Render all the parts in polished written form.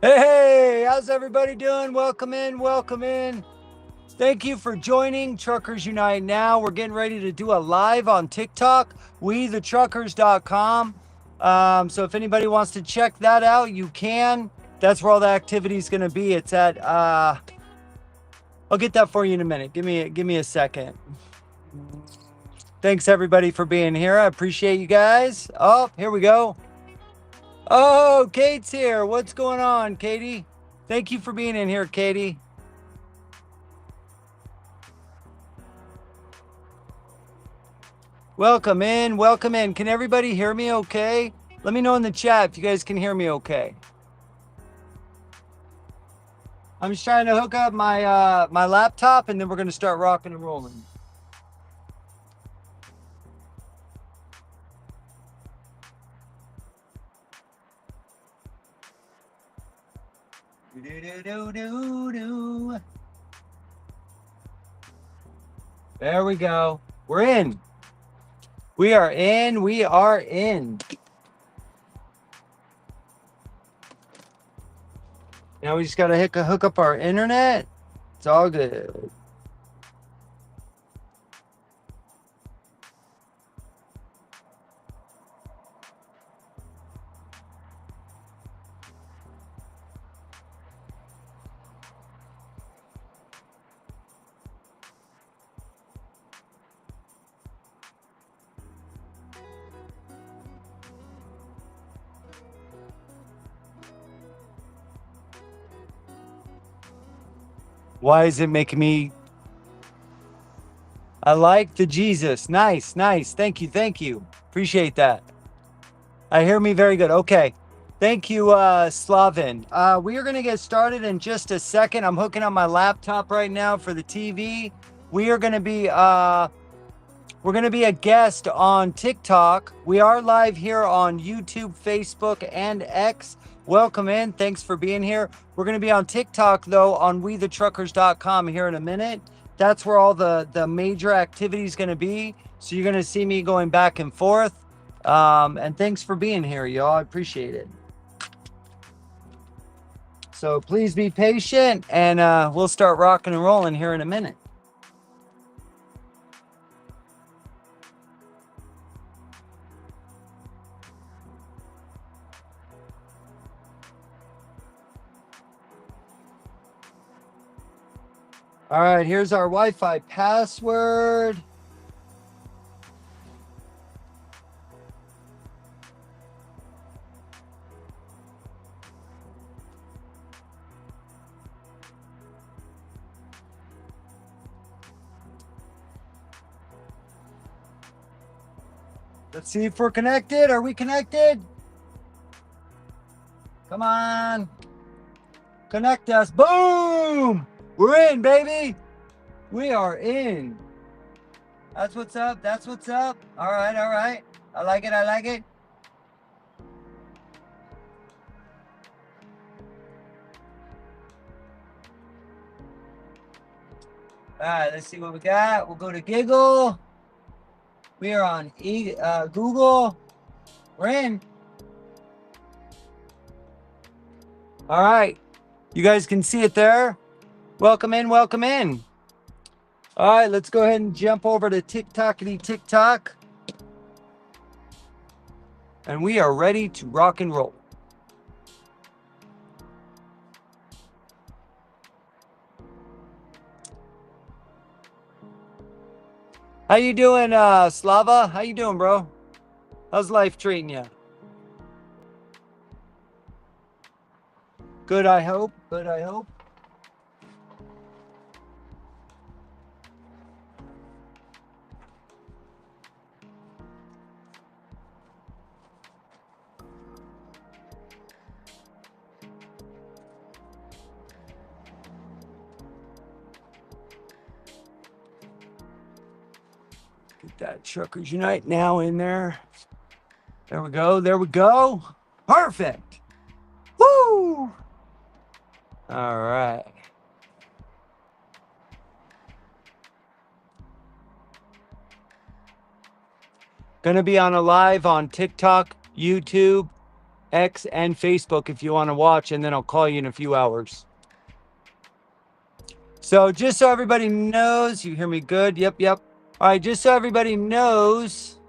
Hey, how's everybody doing? Welcome in, welcome in. Thank you for joining Truckers Unite Now. We're getting ready to do a live on TikTok, WeTheTruckers.com. So if anybody wants to check that out, you can. That's where all the activity is going to be. It's at, I'll get that for you in a minute. Give me a second. Thanks everybody for being here. I appreciate you guys. Oh, here we go. Oh, Kate's here. What's going on, Katie? Thank you for being in here, Katie. Welcome in, welcome in. Can everybody hear me okay? Let me know in the chat if you guys can hear me okay. I'm just trying to hook up my my laptop and then we're going to start rocking and rolling. There we go. We're in. We are in. We are in. Now we just got to hook up our internet. It's all good. Why is it making me? I like the Jesus. Nice, nice. Thank you, thank you. Appreciate that. I hear me very good. Okay. Thank you, Slavin. We are going to get started in just a second. I'm hooking up my laptop right now for the TV. We are going to be we're going to be a guest on TikTok. We are live here on YouTube, Facebook, and X. Welcome in. Thanks for being here. We're going to be on TikTok, though, on WeTheTruckers.com here in a minute. That's where all the major activity is going to be. So you're going to see me going back and forth. And thanks for being here, y'all. I appreciate it. So please be patient, and we'll start rocking and rolling here in a minute. All right, here's our Wi-Fi password. Let's see if we're connected. Are we connected? Come on. Connect us. Boom! We're in, baby. We are in. That's what's up. That's what's up. All right, all right. I like it. I like it. All right, let's see what we got. We'll go to Giggle. We are on Google. We're in. All right. You guys can see it there. Welcome in. Welcome in. All right, let's go ahead and jump over to TikTok. And we are ready to rock and roll. How you doing, Slava? How you doing, bro? How's life treating you? Good, I hope. Good, I hope. Get that Truckers Unite Now in there. There we go. There we go. Perfect. Woo! All right. Gonna be on a live on TikTok, YouTube, X, and Facebook if you want to watch, and then I'll call you in a few hours. So just so everybody knows, you hear me good? Yep, yep. All right, just so everybody knows,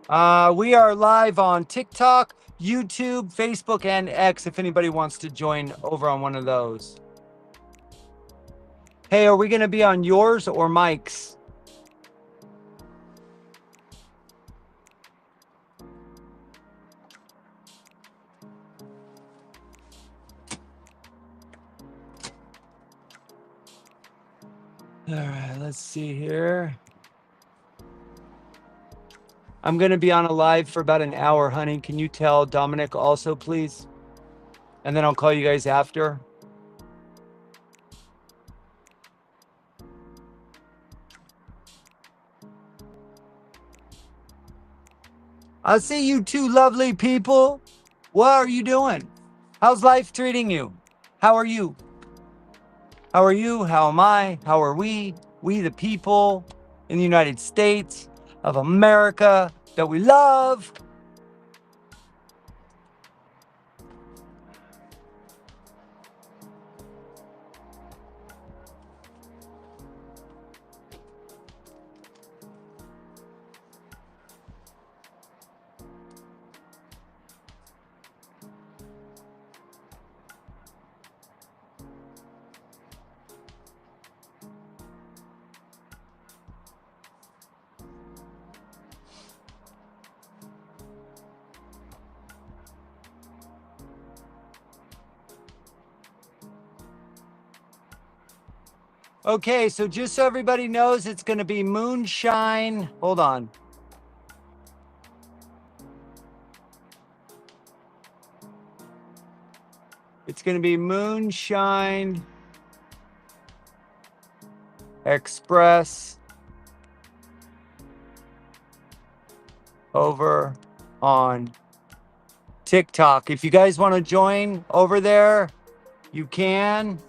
we are live on TikTok, YouTube, Facebook, and X if anybody wants to join over on one of those. Hey, are we going to be on yours or Mike's? All right, let's see here. I'm going to be on a live for about an hour, honey. Can you tell Dominic also, please? And then I'll call you guys after. I see you two lovely people. What are you doing? How's life treating you? How are you? How are you? How am I? How are we? We the people in the United States of America that we love. Okay, so just so everybody knows, it's going to be moonshine. Hold on. It's going to be moonshine express over on TikTok. If you guys want to join over there, you can.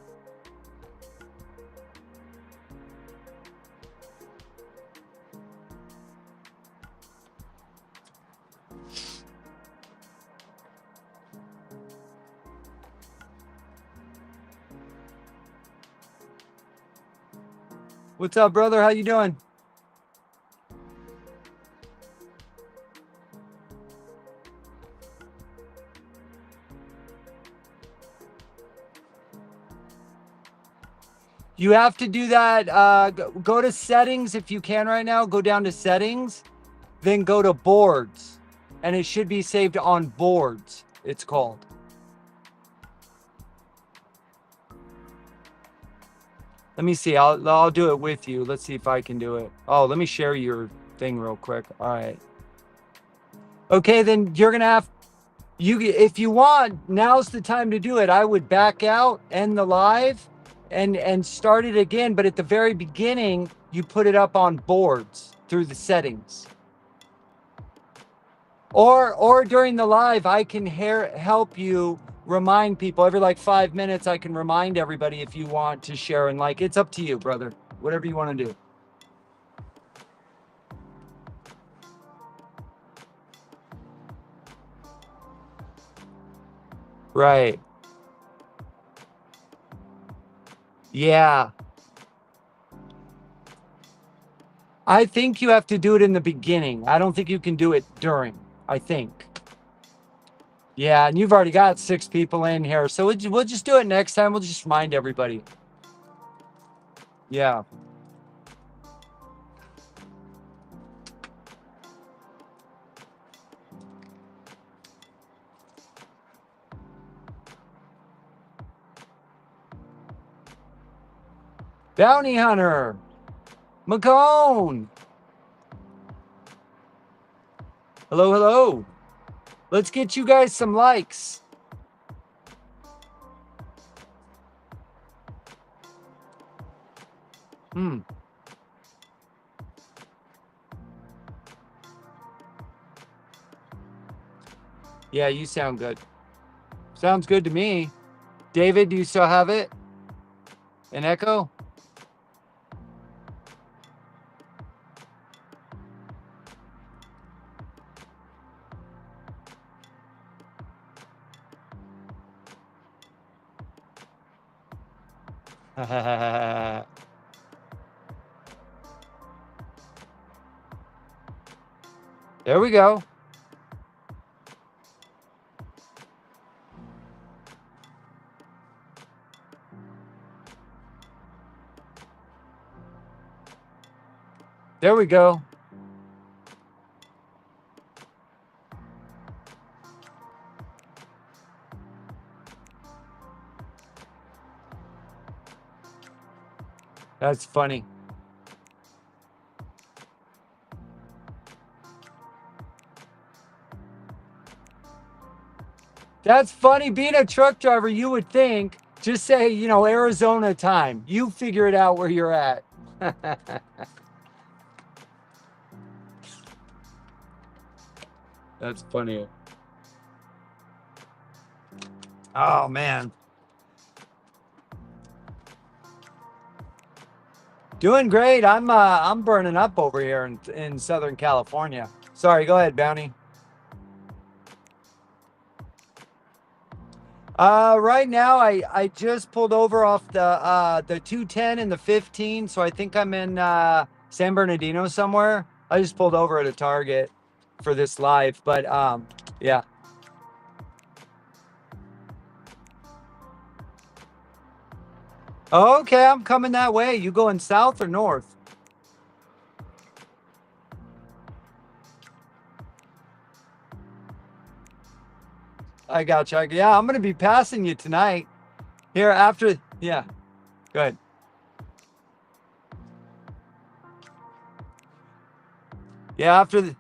What's up, brother? How you doing? You have to do that. Go to settings if you can right now. Go down to settings, then go to boards, and it should be saved on boards. It's called. Let me see. I'll do it with you. Let's see if I can do it. Oh, let me share your thing real quick. All right. Okay, then you're gonna have if you want, now's the time to do it. I would back out, end the live, and start it again. But at the very beginning, you put it up on boards through the settings. Or during the live, I can help you remind people every like 5 minutes. I can remind everybody if you want to share and like. It's up to you, brother. Whatever you want to do. Right. Yeah. I think you have to do it in the beginning. I don't think you can do it during. I think. Yeah, and you've already got 6 people in here. So we'll just do it next time. We'll just remind everybody. Yeah. Bounty Hunter. McCone. Hello, hello. Let's get you guys some likes. Yeah, you sound good. Sounds good to me. David, do you still have it? An echo? There we go. There we go. That's funny. That's funny. Being a truck driver, you would think, just say, you know, Arizona time. You figure it out where you're at. That's funny. Oh, man. Doing great. I'm burning up over here in Southern California. Sorry, go ahead, Bounty. Right now I just pulled over off the 210 and the 15, so I think I'm in San Bernardino somewhere. I just pulled over at a Target for this live, but yeah. Okay, I'm coming that way. You going south or north? I got you. Yeah, I'm gonna be passing you tonight. Here after, yeah. Go ahead. Yeah, after the.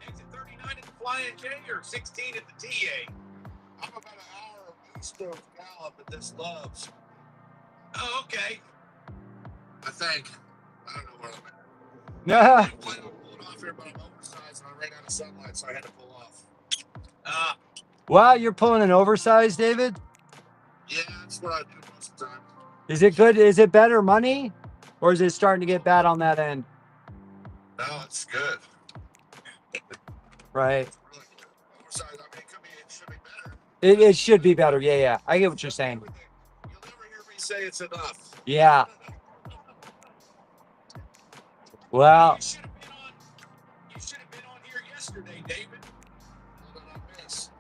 Exit 39 at the Flying J or 16 at the TA? I'm about an hour east of Gallup at this Love's. Oh, okay. I think. I don't know where I'm at. Yeah. I planned on pulling off here, but I'm oversized and I ran out of sunlight, so I had to pull off. Wow, you're pulling an oversized, David? Yeah, that's what I do most of the time. Is it good? Is it better money? Or is it starting to get bad on that end? No, it's good. Right. It's really good. Oversized, I mean, it should be better. It should be better. Yeah, yeah. I get what you're saying. You'll never hear me say it's enough. Yeah. Well, You should have been on here yesterday, David. What did I miss?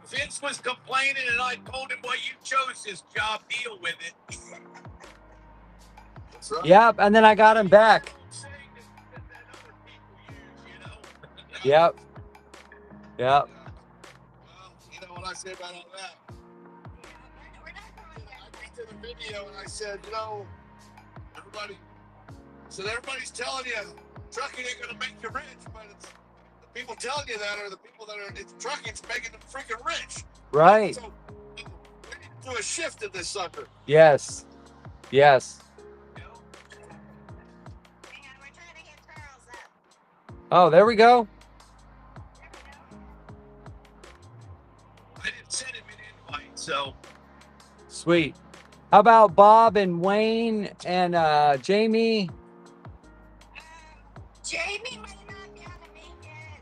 Vince was complaining, and I told him why you chose his job. Deal with it. That's right. yep. And then I got him back. That other people use, you know. Yep. Yep. Well, you know what I say about all that? I looked at the video and I said, you know, everybody's telling you trucking ain't gonna make you rich, but it's the people telling you that are the people that are trucking's making them freaking rich. Right. So we need to do a shift in this sucker. Yes. Yes. Hang on, we're trying to get Charles up. Oh, there we go. There we go. I didn't send him an invite, so Sweet. How about Bob and Wayne and Jamie? Jamie might not be able to make it.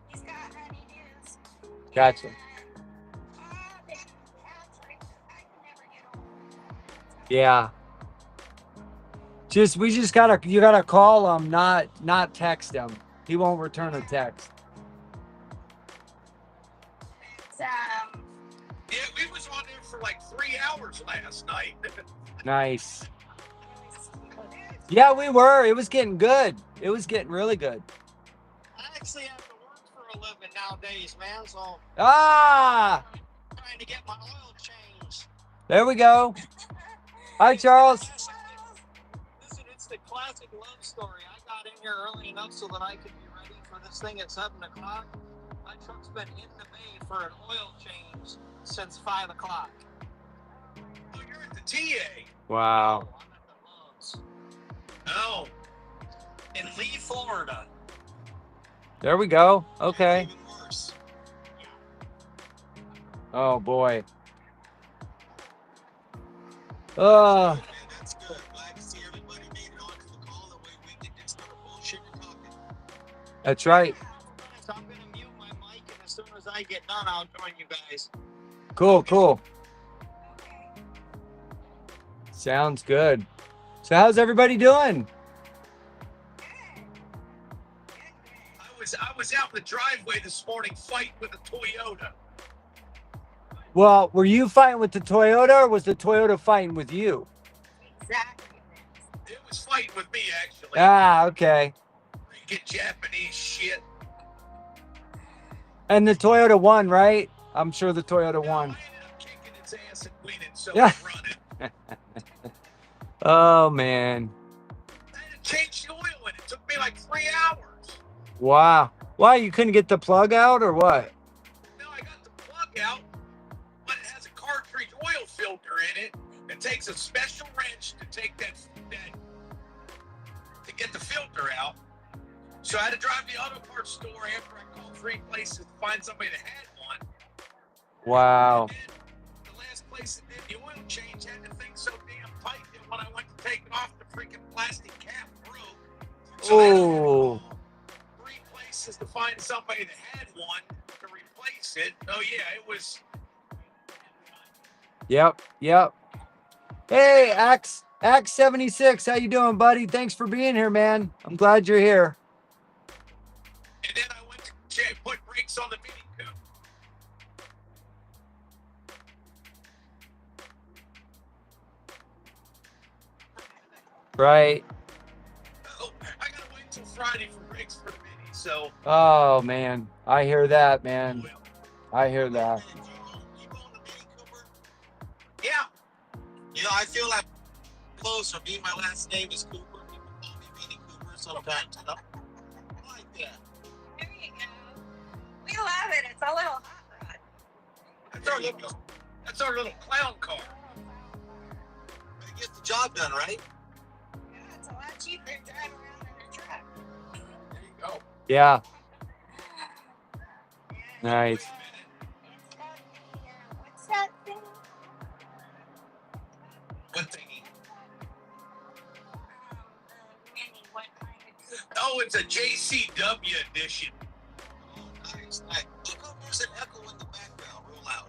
He's got honeydews. Gotcha. And Patrick, I can never get over. Yeah. You gotta call him, not text him. He won't return a text. It's, yeah, we was on there for like 3 hours last night. Nice. Yeah, we were. It was getting good. It was getting really good. I actually have to work for a living nowadays, man. So Ah, I'm trying to get my oil changed. there we go. Hi, Charles. Listen, it's the classic love story. I got in here early enough so that I could be ready for this thing at 7 o'clock. My truck's been in the bay for an oil change since 5 o'clock. Oh, you're at the TA. Wow. Oh, I'm at the Love's. Oh, in Lee, Florida. There we go. Okay. Even worse. Oh boy. Man, that's good. Glad to see everybody made it onto the call. That way we can just start bullshitting and talking. That's right. So I'm going to mute my mic, and as soon as I get done, I'll join you guys. Cool, cool. Okay. Sounds good. So how's everybody doing? Good. Good. I was out in the driveway this morning fighting with a Toyota. Well, were you fighting with the Toyota or was the Toyota fighting with you? Exactly. It was fighting with me, actually. Ah, okay. Freaking Japanese shit. And the Toyota won, right? I'm sure the Toyota No, won. I ended up kicking its ass and winning, so Yeah. it's running. Oh man. I had to change the oil in it. It took me like 3 hours. Wow. Why, you couldn't get the plug out or what? No, I got the plug out, but it has a cartridge oil filter in it. It takes a special wrench to take that to get the filter out. So I had to drive to the auto parts store after I called 3 places to find somebody that had one. Wow. And then the last place that did the oil change had the thing so damn tight that when I went to take it off, the freaking plastic cap broke. So I had to Oh. call 3 places to find somebody that had one to replace it. Oh yeah, it was. Yep, yep. Hey, Axe 76, how you doing, buddy? Thanks for being here, man. I'm glad you're here. And then I went to put brakes on the Mini Coupe. Right. Oh, I gotta wait till Friday for brakes for the Mini. So. Oh man, I hear that, man. Well, I hear that. You own the Mini Cooper? yeah. You know, I feel like closer. Me, my last name is Cooper. People call me Mini Cooper sometimes. You know? I like that. There you go. We love it. It's a little hot rod. That's our little clown car. But it gets the job done, right? Yeah, it's a lot cheaper to drive around in a truck. There you go. Yeah, Yeah. nice. It's got the, what's that thing? What thingy? The Mini, what kind of Cooper? Oh, it's a JCW edition. Oh, nice, nice. How come there's an echo in the background? Real loud.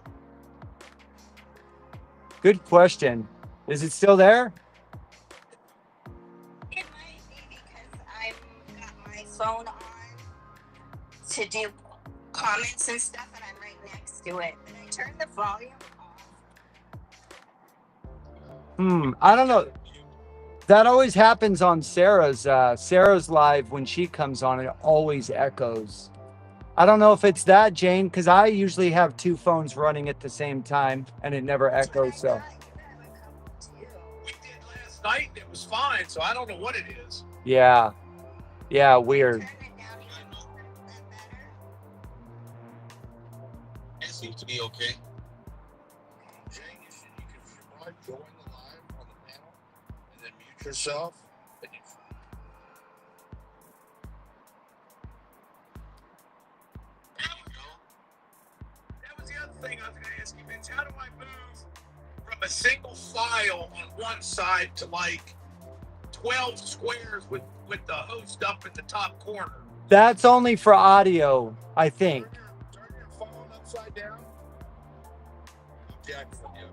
Good question. Is it still there? It might be because I've got my phone on to do comments and stuff, and I'm right next to it. But I turned the volume off. I don't know. That always happens on Sarah's live when she comes on. It always echoes. I don't know if it's that, Jane, because I usually have 2 phones running at the same time and it never echoes. So I thought you have a couple too. We did last night. And it was fine. So I don't know what it is. yeah, weird. Turn it down even a little bit better. It seems to be okay. Jay, you can join the live on the panel and then mute yourself. And you, There you go. That was the other thing I was going to ask you, Vince. How do I move from a single file on one side to like 12 squares with the host up in the top corner? That's only for audio, I think. turn your phone upside down. Jack from you.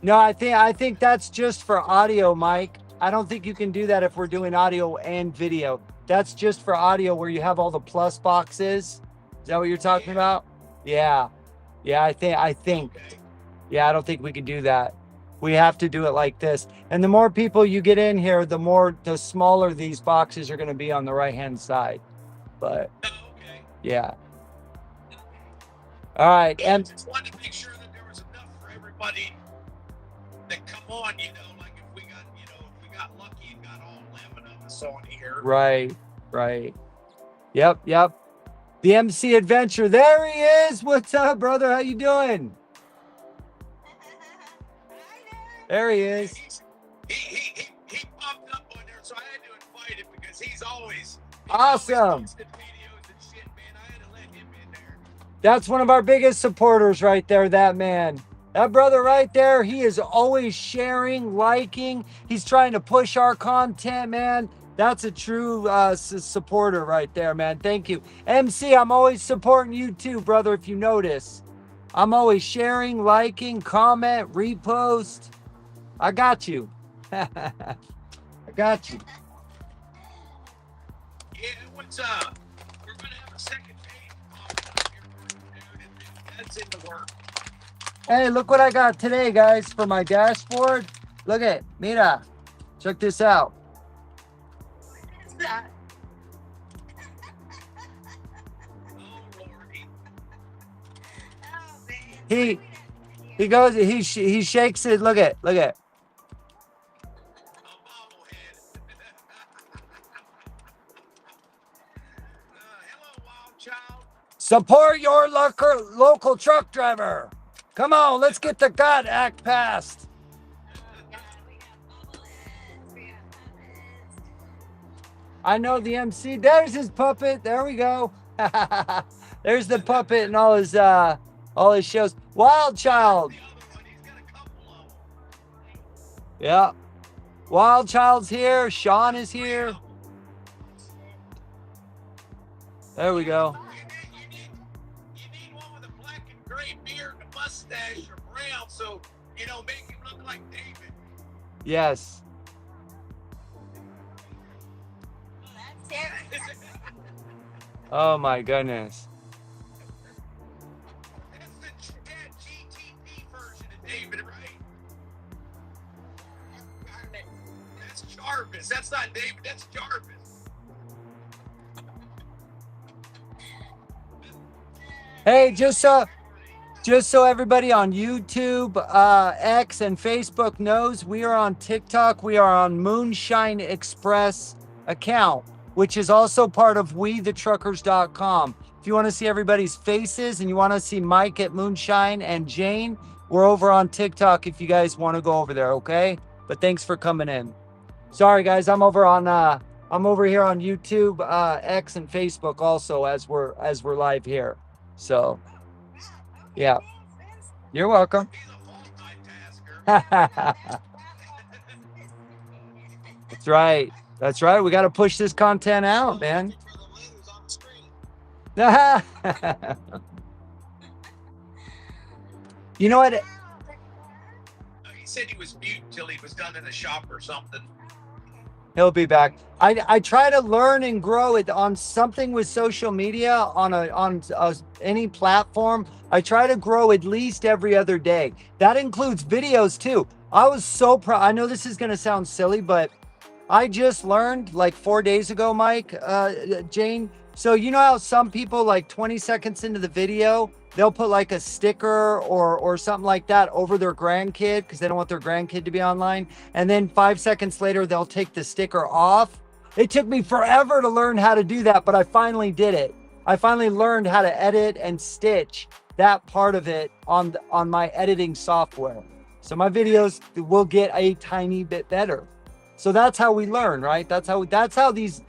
No, I think that's just for audio, Mike. I don't think you can do that if we're doing audio and video. That's just for audio where you have all the plus boxes. Is that what you're talking about? Yeah. Yeah, I think. Okay. Yeah, I don't think we can do that. We have to do it like this. And the more people you get in here, the smaller these boxes are going to be on the right-hand side. But Oh, okay. yeah. All right. I And just wanted to make sure that there was enough for everybody that come on, like if we got lucky and got all 11 of us on here. right. Yep. The MC Adventure. There he is. What's up, brother? How you doing? There he is. He popped up on there, so I had to He's always Awesome. posting videos and shit, man. I had to let him in there. That's one of our biggest supporters right there, that man. That brother right there, he is always sharing, liking. He's trying to push our content, man. That's a true supporter right there, man. Thank you. MC, I'm always supporting you too, brother, if you notice. I'm always sharing, liking, comment, repost. I got you. I got you. Yeah, what's we're gonna have a second page here for you, dude, and that's in the work. Hey, look what I got today, guys, for my dashboard. Look at, mira. Check this out. What is that? Oh lordy. Oh, man. He goes, he shakes it. Look at. A bobblehead. Hello, wild child. Support your local truck driver. Come on, let's get the God Act passed. Oh, God, we got bobbleheads. We got puppets. I know the MC. There's his puppet. There we go. There's the puppet and all his shows. Wild Child. The other one, he's got a couple of them. Yeah. Wild Child's here. Sean is here. There we go. You need one with a black and gray beard and a mustache or brown, so make him look like David. Yes. Oh, that's Sarah. Oh my goodness. That's the GTP version of David, right? That's Jarvis. That's not David. That's Jarvis. Hey, just so everybody on YouTube, X, and Facebook knows, we are on TikTok. We are on Moonshine Express account, which is also part of WeTheTruckers.com. If you want to see everybody's faces and you want to see Mike at Moonshine and Jane, we're over on TikTok if you guys want to go over there, okay? But thanks for coming in. Sorry, guys, I'm over here on YouTube, X, and Facebook also as we're live here. So, yeah, you're welcome. He's a multitasker. That's right. That's right. We got to push this content out, man. For the letters on the screen. You know what? He said he was mute until he was done in the shop or something. He'll be back. I try to learn and grow it on something with social media on any platform. I try to grow at least every other day. That includes videos too. I was so proud. I know this is going to sound silly, but I just learned like 4 days ago, Mike, Jane. So you know how some people like 20 seconds into the video, they'll put like a sticker or something like that over their grandkid because they don't want their grandkid to be online. And then 5 seconds later, they'll take the sticker off. It took me forever to learn how to do that, but I finally did it. I finally learned how to edit and stitch that part of it on my editing software. So my videos will get a tiny bit better. So that's how we learn, right? That's how these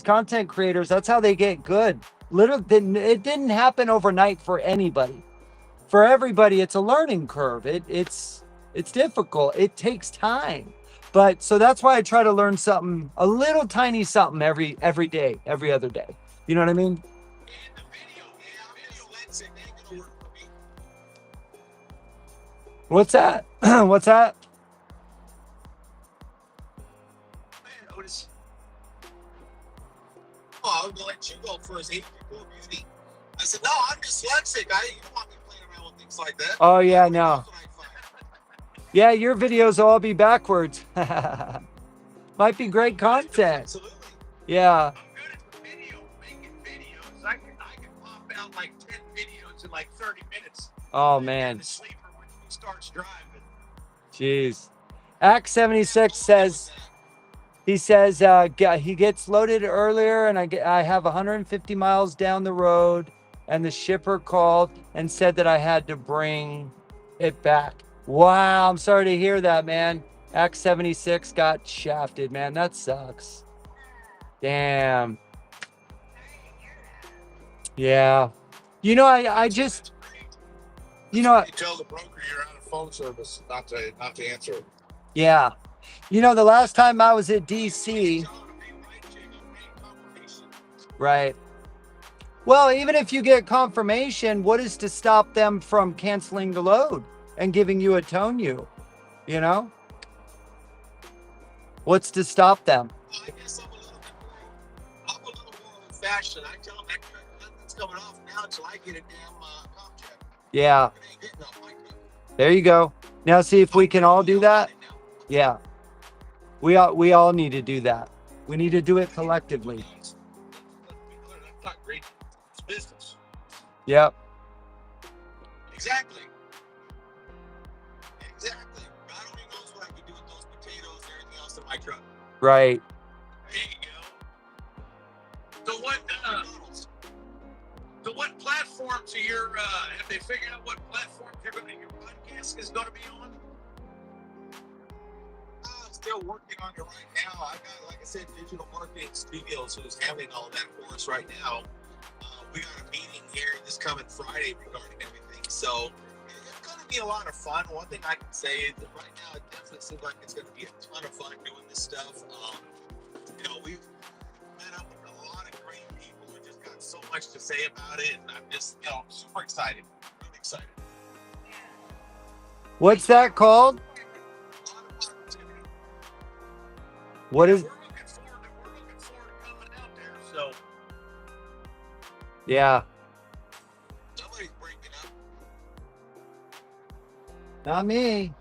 content creators, that's how they get good. Literally, it didn't happen overnight for anybody. For everybody, it's a learning curve. It's difficult. It takes time. But so that's why I try to learn something, a little tiny something every day, every other day. You know what I mean? And the video lens ain't gonna work for me. What's that? What's that? Man, Otis. Oh, I'm gonna let you go first. Hey, beauty. I said, no, I'm dyslexic. You don't want me playing around with things like that. Oh yeah, no. That's what I find. Yeah, your videos will all be backwards. Might be great content. Absolutely. Yeah. I'm good at the making videos. I can pop out like 10 videos in like 30 minutes. Oh And man. the sleeper when he starts driving. Jeez. Act 76 says, he gets loaded earlier and I have 150 miles down the road and the shipper called and said that I had to bring it back. Wow, I'm sorry to hear that, man. Act 76 got shafted, man. That sucks. Damn. Sorry to hear that. Yeah. You know, I just, That's great. you That's know, when you tell the broker you're out of phone service, not to answer. yeah. You know, the last time I was at You DC, tell them to be right, Jay. I'm getting confirmation. right? Well, even if you get confirmation, what is to stop them from canceling the load and giving you a tone you? You know? What's to stop them? I guess I'm a little more old fashioned. I tell them nothing's coming off now until I get a damn comp check. Yeah, It ain't hitting up my truck. there you go. Now see if we can all do that. It now. Yeah. We all need to do that. We need to do it collectively. Let's be clear. That's not great. It's business. Yep. Exactly. Exactly. God only knows what I can do with those potatoes and everything else in my truck. Right. There you go. So what platforms are your have they figured out what platforms your podcast is gonna be on? Still working on it right now. I've got, like I said, Digital Marketing Studios who's handling all that for us right now. We got a meeting here this coming Friday regarding everything. So it's going to be a lot of fun. One thing I can say is that right now it definitely seems like it's going to be a ton of fun doing this stuff. We've met up with a lot of great people who just got so much to say about it. And I'm just, super excited. Really excited. What's that called? A lot of positivity. What is? We're looking forward to coming out there. So Yeah. somebody's breaking up. Not me.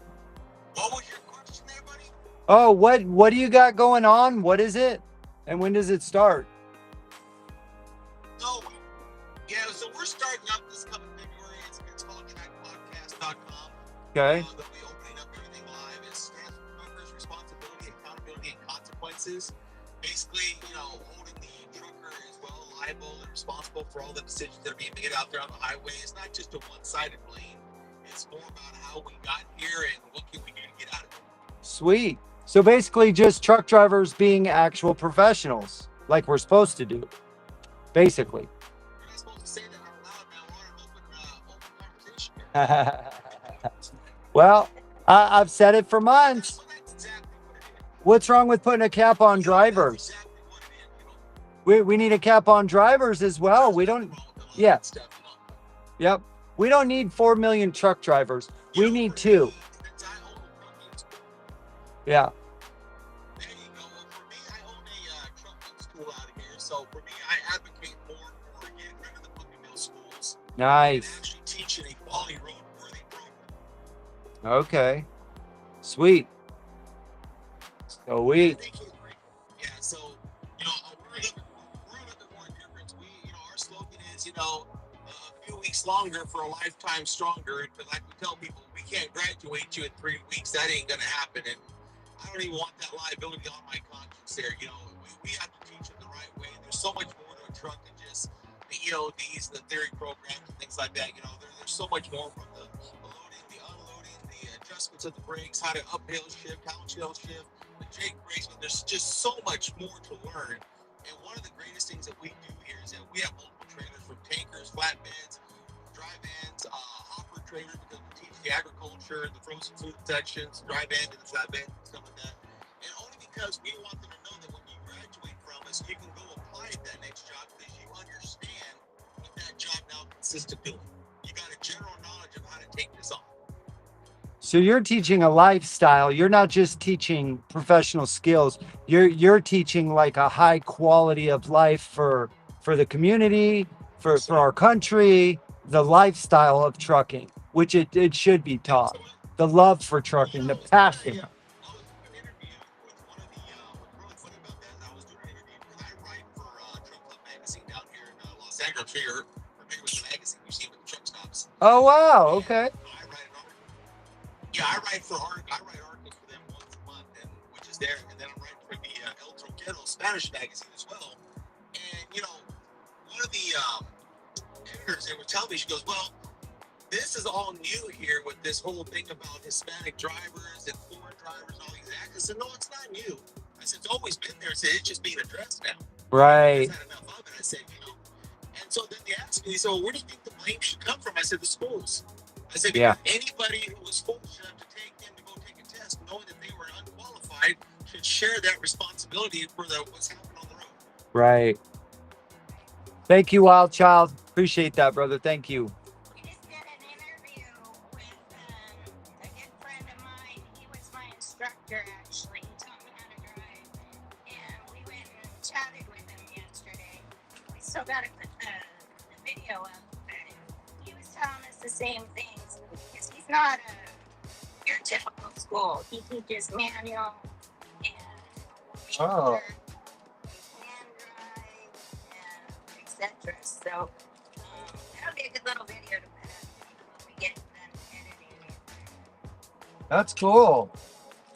What was your question there, buddy? Oh, what do you got going on? What is it? And when does it start? So we're starting up this coming February. It's called trackpodcast.com. Okay. They'll be opening up everything live. It stands for Truckers' Responsibility, Accountability, and Consequences. Basically, holding the trucker as well liable and responsible for all the decisions that are being made out there on the highway. It's not just a one-sided blame. It's more about how we got here and what can we do to get out of it. Sweet. So basically just truck drivers being actual professionals, like we're supposed to do. Basically. You're not supposed to say that out loud, man. We're on an open conversation here. Well, I've said it for months. Well, that's exactly what it is. What's wrong with putting a cap on drivers? That's exactly what it is. We need a cap on drivers as well. We don't. Yeah. Yep. We don't need 4 million truck drivers. We need 2. Yeah. There you go. Well, for me, I own a trucking school out of here. So for me, I advocate more for getting rid of the puppy mill schools and Nice. actually teaching a quality road-worthy program. Okay. Sweet. So we. I think you'll agree. Yeah. So we're a little bit more different. Our slogan is a few weeks longer for a lifetime stronger. But like we tell people, we can't graduate you in 3 weeks. That ain't gonna happen. And I don't even want that liability on my conscience there. We have to teach it the right way. There's so much more to a truck than just the ELDs, the theory programs, and things like that. There's so much more from the loading, the unloading, the adjustments of the brakes, how to uphill shift, downshill shift, the Jake bracing. There's just so much more to learn. And one of the greatest things that we do here is that we have multiple trailers from tankers, flatbeds, dry vans, hopper trailers because we teach the agriculture, the frozen food sections, dry van and the flatbed and stuff like that. And only because we want them to know that when you graduate from us, you can go apply at that next job because you understand what that job now consists of doing. You got a general knowledge of how to take this on. So you're teaching a lifestyle. You're not just teaching professional skills. You're teaching like a high quality of life for the community, for our country, the lifestyle of trucking, which it should be taught. The love for trucking, the passion. I was doing an interview with one of the, what's really funny about that is I was doing an interview because I write for Truck Club Magazine down here in Los Angeles. I'm sure you're familiar with the magazine you've seen with the truck stops. Oh, wow. Okay. I write an article. Yeah, I write articles for them once a month, which is there. And then I'm writing for the El Troquero Spanish magazine as well. And, one of the editors, they were telling me, she goes, well, this is all new here with this whole thing about Hispanic drivers and foreign drivers and all these acts. I said, no, it's not new. I said, it's always been there. I said, it's just being addressed now. Right. I've had enough of it. I said, and so then they asked me, so where do you think the blame should come from? I said, the schools. I said, because anybody who was foolish enough to take them to go take a test, knowing that they were unqualified, should share that responsibility for what's happening on the road. Right. Thank you, Wild Child. Appreciate that, brother. Thank you. We just did an interview with a good friend of mine. He was my instructor, actually. He taught me how to drive. And we went and chatted with him yesterday. We still got to put the video up. But he was telling us the same things. Because he's not your typical school. He teaches manual and Oh. hand drive and etc. So that'll be a good little video to put up when we get done editing it. That's cool.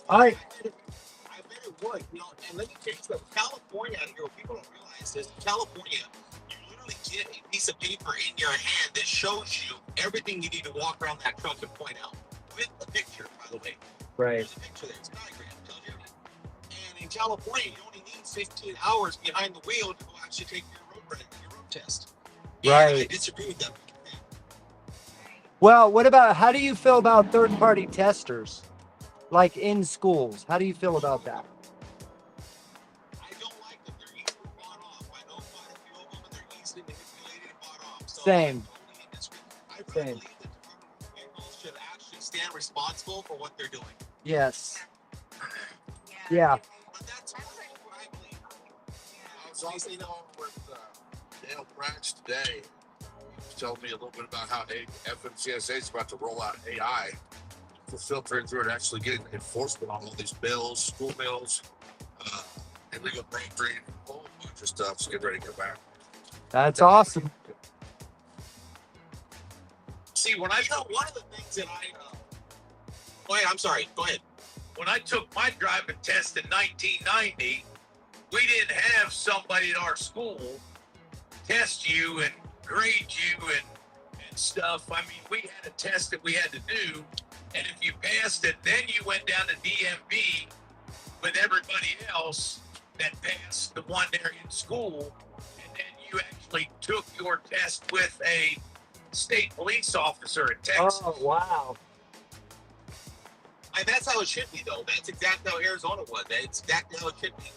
I bet it would, and let me tell you something. California out here, people don't realize this. In California, you literally get a piece of paper in your hand that shows you everything you need to walk around that truck and point out. With a picture, by the way. Right. There's a picture there. It's a diagram. It tells you everything. And in California, you only need 15 hours behind the wheel to go actually take your road test. Right. And I disagree with that. Well, what about, how do you feel about third-party testers? Like in schools, how do you feel about that? I don't like that they're easily bought off. I know quite a few of them, and they're easily manipulated and bought off. So Same. I really believe the Department of Vehicles should actually stand responsible for what they're doing. Yes. Yeah. But that's what I believe. I was also with Dale Branch today. He was telling me a little bit about how FMCSA is about to roll out AI for filtering through and actually getting enforcement on all these bills, school bills, illegal brokering, a whole bunch of stuff. So get ready to go back. That's awesome. See, when I know one of the things that go ahead, I'm sorry, go ahead. When I took my driving test in 1990, we didn't have somebody at our school test you and grade you and stuff. I mean, we had a test that we had to do, and if you passed it, then you went down to DMV with everybody else that passed the one there in school, and then you actually took your test with a state police officer in Texas. Oh, wow. And that's how it should be, though. That's exactly how Arizona was. That's exactly how it should be.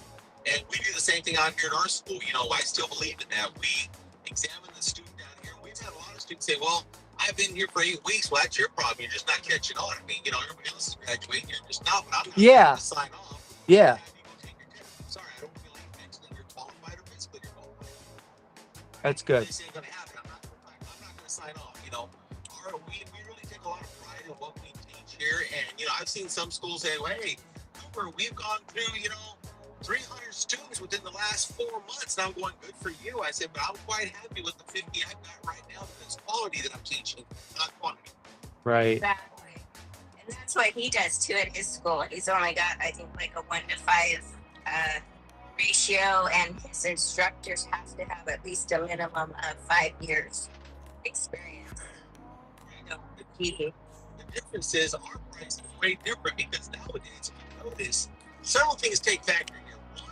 And we do the same thing out here in our school. I still believe in that. We examine the student down here. We've had a lot of students say, well, I've been here for 8 weeks. Well, that's your problem. You're just not catching on. I mean, everybody else is graduating. You're just not. But I'm not going to sign off. Yeah. I'm sorry, I don't feel like mentally you're qualified or physically you're qualified. That's good. This ain't going to happen. I'm not going to sign off. We really take a lot of pride in what we teach here. And, I've seen some schools say, well, hey, Cooper, we've gone through, 300 students within the last 4 months. And I'm going, good for you. I said, but I'm quite happy with the 50 I've got right now because quality that I'm teaching, not quantity. Right. Exactly. And that's what he does too at his school. He's only got, I think, like a 1-to-5 ratio, and his instructors have to have at least a minimum of 5 years experience. The difference is our price is way different because nowadays, if you notice, several things take factor here. One,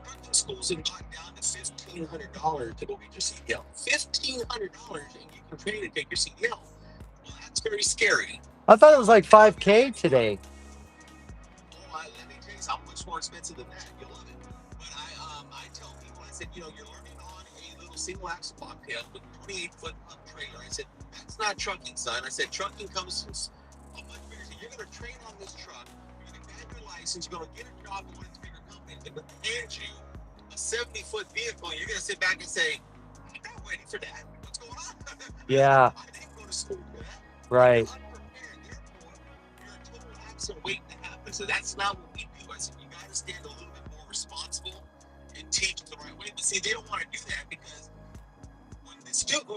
trucking schools have gone down to $1,500 to go get your CDL. $1,500 and you can train to take your CDL. Well, that's very scary. I thought it was like 5K today. Oh, let me tell you, it's much more expensive than that. You'll love it. But I tell people, I said, you're learning on a little single axle bobtail with a 28-foot trailer. I said, that's not trucking, son. I said, trucking comes from a much bigger thing. You're going to train on this truck. You're going to get your license. You're going to get a job with one of these bigger companies. They're going to hand you a 70-foot vehicle. And you're going to sit back and say, I'm not waiting for that. What's going on? Yeah. I didn't go to school for that. Right. You're unprepared. Therefore, you're a total absent waiting to happen. So that's not what we do. I said, you got to stand a little bit more responsible and teach the right way. But see, they don't want to do that because when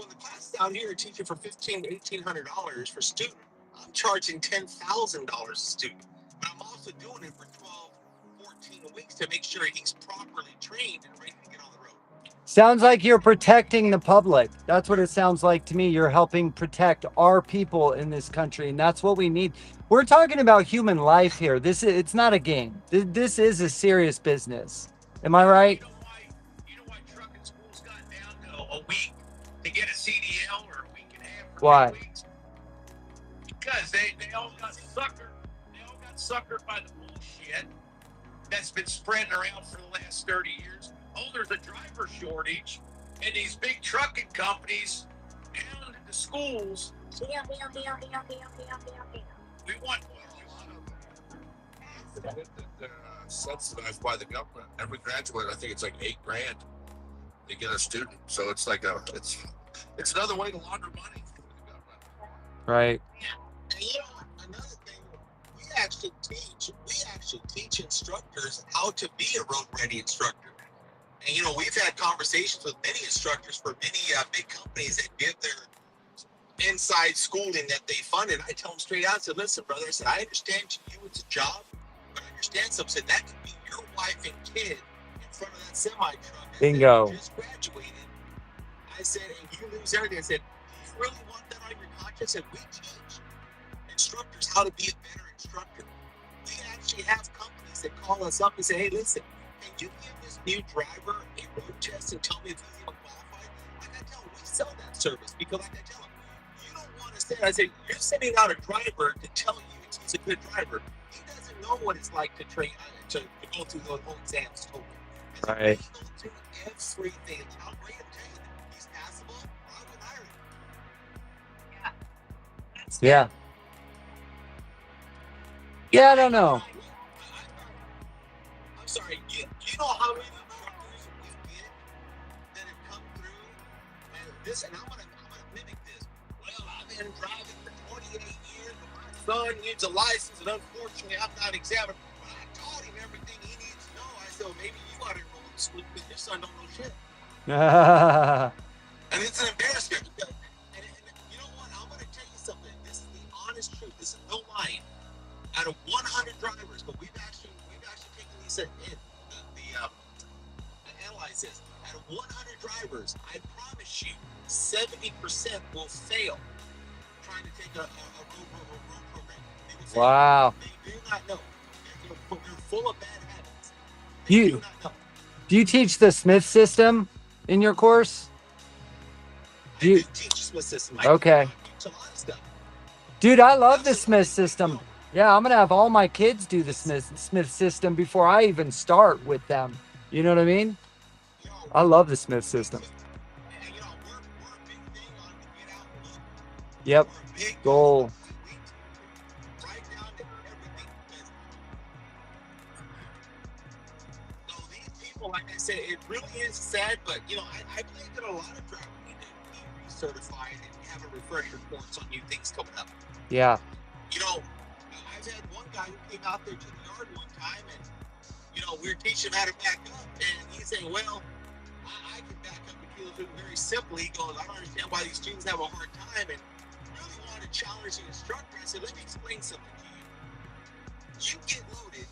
the classes out here are teaching for $1,500 to $1,800 for student, I'm charging $10,000 a student. But I'm also doing it for 12, 14 weeks to make sure he's properly trained and ready to get on the road. Sounds like you're protecting the public. That's what it sounds like to me. You're helping protect our people in this country, and that's what we need. We're talking about human life here. It's not a game. This is a serious business. Am I right? You know why trucking schools got down to a week to get a CDL or a week and a half for Why? 2 weeks? Because they all got suckered. They all got suckered by the bullshit that's been spreading around for the last 30 years. Oh, there's a driver shortage, and these big trucking companies down at the schools. We want Subsidized by the government. Every graduate, I think it's like $8,000 to get a student. So it's like it's another way to launder money for the government. Right. And you know, another thing, we actually teach instructors how to be a road-ready instructor. And you know, we've had conversations with many instructors for many big companies that give their inside schooling that they funded. I tell them straight out, I said, listen, brother, I said, I understand to you it's a job, but I understand something. I said, that could be your wife and kid in front of that semi-truck. Bingo. You just graduated. I said, and you lose everything. I said, do you really want that on your conscience? And we teach instructors how to be a better instructor. We actually have companies that call us up and say, hey, listen, can you give this new driver a road test and tell me if he's even qualified? Like I tell them, we sell that service because like I tell them, you don't want to say, I say, you're sending out a driver to tell you he's a good driver. He doesn't know what it's like to train, to go through those whole exams totally. Right. He goes through everything. I'm ready to tell you that he's passable, or I would hire him. Yeah. Yeah, I don't know. I'm sorry, you know how many instructors we get that have come through and this, and I'm gonna mimic this. Well, I've been driving for 28 years, but my son needs a license, and unfortunately, I'm not examined. But I taught him everything he needs to know. I said, well, maybe you ought to enroll in school because your son don't know shit. And it's an embarrassment. And you know what? I'm gonna tell you something. This is the honest truth. This is no lying. Out of 100 drivers, but we've actually taken these in analyze this. Out of 100 drivers, I promise you, 70% will fail trying to take a road program. They will fail. Wow. They do not know. They're full of bad habits. Do you teach the Smith system in your course? I do teach Smith system. Okay. I teach a lot of stuff. Dude, I love the Smith system. Yeah, I'm gonna have all my kids do the Smith system before I even start with them. You know what I mean? I love the Smith system. And, we're a big thing on the get out and look. Yep. We're a big Goal. we right down to everything. So these people, like I said, it really is sad, but I believe that a lot of drivers need to be recertified and have a refresher course on new things coming up. Yeah. I've had one guy who came out there to the yard one time, and we were teaching him how to back up, and he's saying, well, I can back up, and he was doing very simply. He goes, I don't understand why these students have a hard time, and really wanted to challenge the instructor. I said, let me explain something to you. You get loaded,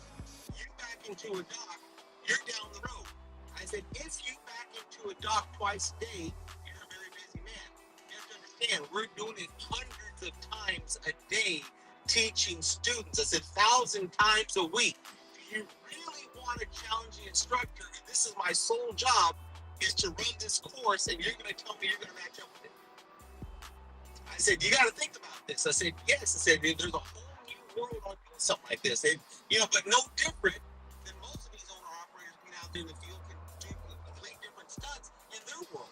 you back into a dock, you're down the road. I said, if you back into a dock twice a day, you're a very busy man. You have to understand, we're doing it hundreds of times a day, teaching students. I said 1,000 times a week. Do you really want to challenge the instructor? And this is my sole job, is to run this course, and you're going to tell me you're going to match up with it. I said, you got to think about this. I said, yes. I said, there's a whole new world on doing something like this. And, but no different than most of these owner-operators being out there in the field can do complete different stunts in their world.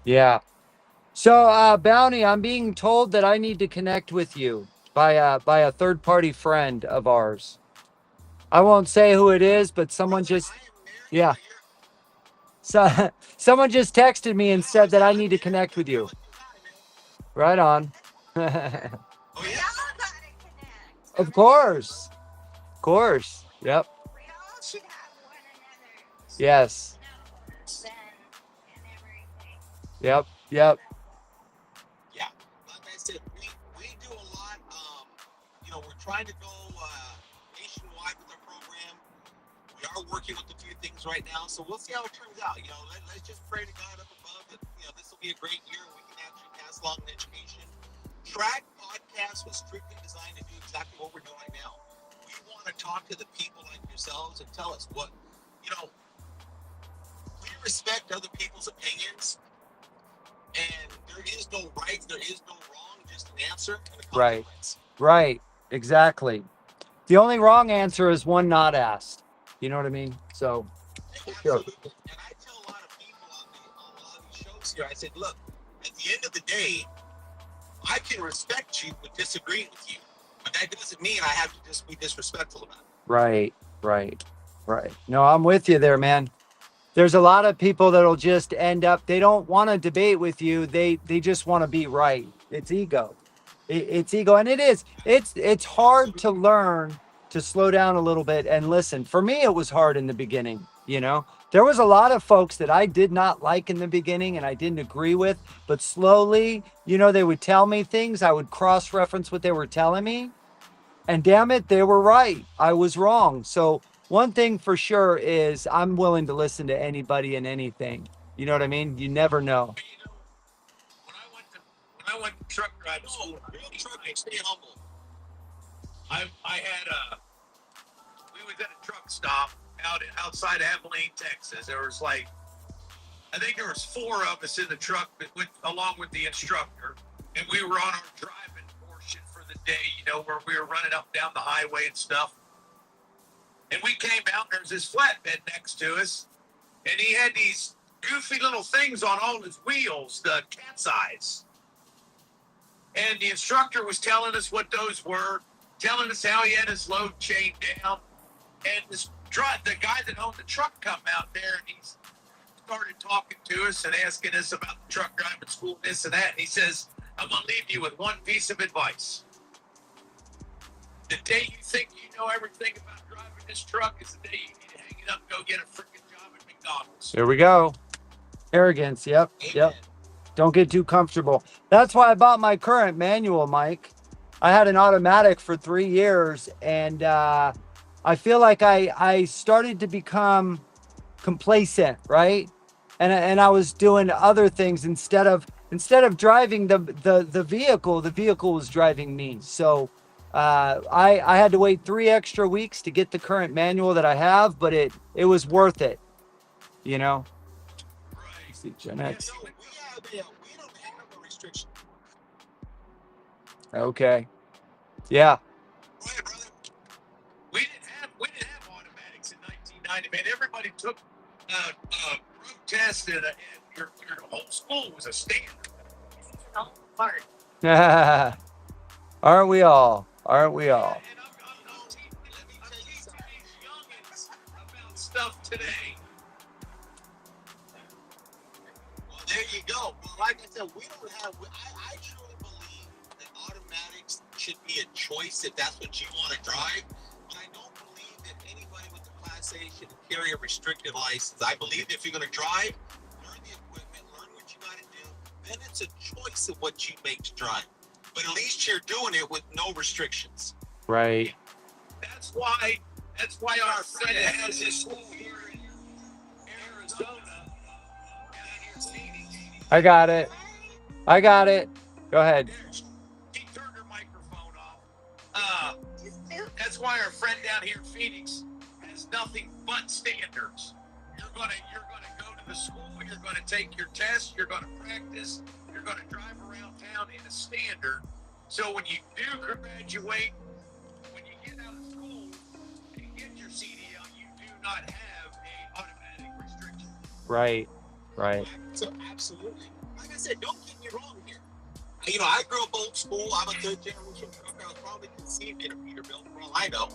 Yeah. So, Bounty, I'm being told that I need to connect with you by a third-party friend of ours. I won't say who it is, but someone just, yeah. So, someone just texted me and said that I need to connect with you. Right on. We all gotta connect. Of course. Of course. Yep. We all should have one another. Yes. And everything. Yep. Yeah, like I said, we do a lot. We're trying to go nationwide with our program. We are working with a few things right now, so we'll see how it turns out. Let's just pray to God up above that. This will be a great year. We can actually pass along an education. Track podcast was strictly designed to do exactly what we're doing right now. We want to talk to the people like yourselves and tell us what, we respect other people's opinions, and there is no right, there is no wrong, just an answer and a consequence. Right. Exactly. The only wrong answer is one not asked. You know what I mean? So, sure. Absolutely. And I tell a lot of people on a lot of these shows here, I said, look, at the end of the day, I can respect you but disagree with you. But that doesn't mean I have to just be disrespectful about it. Right. No, I'm with you there, man. There's a lot of people that'll just end up, they don't want to debate with you. They just want to be right. It's ego. It's ego. And it is. It's hard to learn to slow down a little bit and listen. For me, it was hard in the beginning, There was a lot of folks that I did not like in the beginning and I didn't agree with, but slowly, they would tell me things. I would cross-reference what they were telling me. And damn it, they were right. I was wrong. So one thing for sure is I'm willing to listen to anybody and anything. You know what I mean? You never know. When I went to truck driving school, Real truck, stay humble. we was at a truck stop outside Abilene, Texas. There was I think there was 4 of us in the truck along with the instructor, and we were on our driving portion for the day, where we were running up and down the highway and stuff. And we came out, and there's this flatbed next to us, and he had these goofy little things on all his wheels, the cat's eyes. And the instructor was telling us what those were, telling us how he had his load chained down. And the guy that owned the truck come out there, and he started talking to us and asking us about the truck driving school, this and that. And he says, I'm going to leave you with one piece of advice. The day you think you know everything about driving this truck is the day you need to hang it up and go get a freaking job at McDonald's. There we go. Arrogance. Yep. Don't get too comfortable. That's why I bought my current manual, Mike. I had an automatic for 3 years, and I feel like I started to become complacent, right? And I was doing other things instead of driving the vehicle was driving me. So I had to wait 3 extra weeks to get the current manual that I have, but it was worth it, Right. See, Gen X. We don't have a restriction. Okay. Yeah. Go ahead, brother. We didn't have automatics in 1990, man. Everybody took road tests, and your whole school was a standard. Aren't we all? And I'm teaching these youngins about stuff today. Well, there you go. Well, like I said, we don't have. I truly believe that automatics should be a choice if that's what you want to drive. But I don't believe that anybody with a Class A should carry a restricted license. I believe if you're going to drive, learn the equipment, learn what you got to do. Then it's a choice of what you make to drive. But at least you're doing it with no restrictions. Right. That's why our friend has his school here in Arizona. I got it. Go ahead. He turned her microphone off. That's why our friend down here in Phoenix has nothing but standards. You're gonna go to the school. You're gonna take your test. You're gonna practice. You're gonna drive around town in a standard. So when you do graduate, when you get out of school and get your CDL, you do not have a automatic restriction. Right. So absolutely. Like I said, don't get me wrong here. I grew up old school. I'm a third generation trucker. I was probably conceived in a Peterbilt for all I know.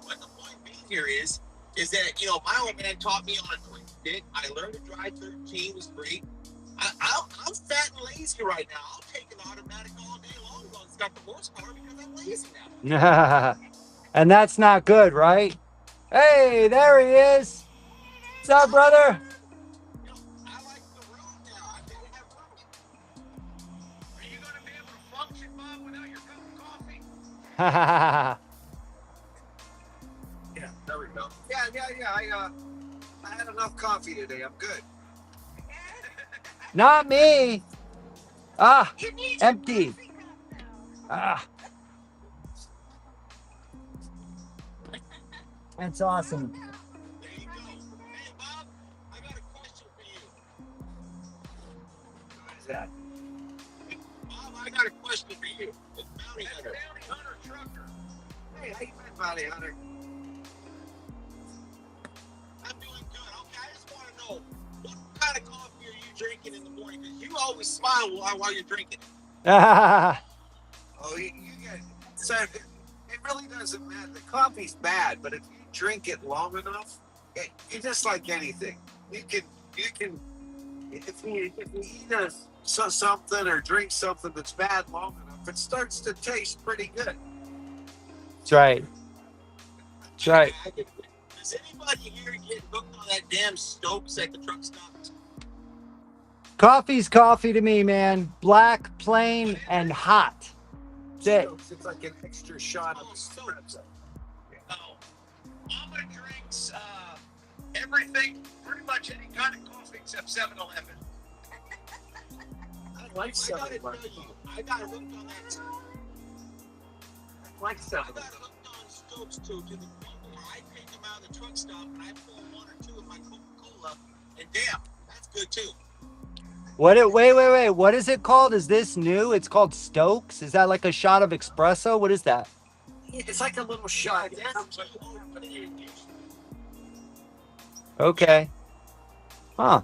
But the point being here is that, my old man taught me on a twin stick. I learned to drive 13, was great. I'm fat and lazy right now. I'll take an automatic all day long while it's got the horsepower because I'm lazy now. And that's not good, right? Hey, there he is. What's up, brother? I like the road now. I gotta have road. Are you going to be able to function, Bob, without your cup of coffee? Yeah, there we go. Yeah. I had had enough coffee today. I'm good. Not me. Ah, You need empty. your coffee cup, though. Ah, that's awesome. There you go. Hey, Bob, I got a question for you. What is that? Bob, I got a question for you. It's Bounty Hunter. Bounty Hunter Trucker. Hey, how you been, Bounty Hunter? I'm doing good. Okay, I just want to know, what kind of coffee are you drinking in the morning? Because you always smile while you're drinking it. Oh, you get so it really doesn't matter. The coffee's bad, but if you drink it long enough, it's just like anything. You can if you eat something or drink something that's bad long enough, it starts to taste pretty good. That's right. That's right. Does anybody here get hooked on that damn Stokes at the truck stops? Coffee's coffee to me, man. Black, plain, and hot. That's it. It's like an extra shot of espresso. Oh, Mama drinks everything, pretty much any kind of coffee except 7-Eleven. I like I gotta tell 7-Eleven. you, I got hooked on that. I like I 7-Eleven. got hooked on Stokes to the point where I take them out of the truck stop and I pull one or two of my Coca-Cola, and damn, that's good too. Wait. What is it called? Is this new? It's called Stokes? Is that like a shot of espresso? What is that? It's like a little shot. Yeah, that's what you put it in. Okay. Huh.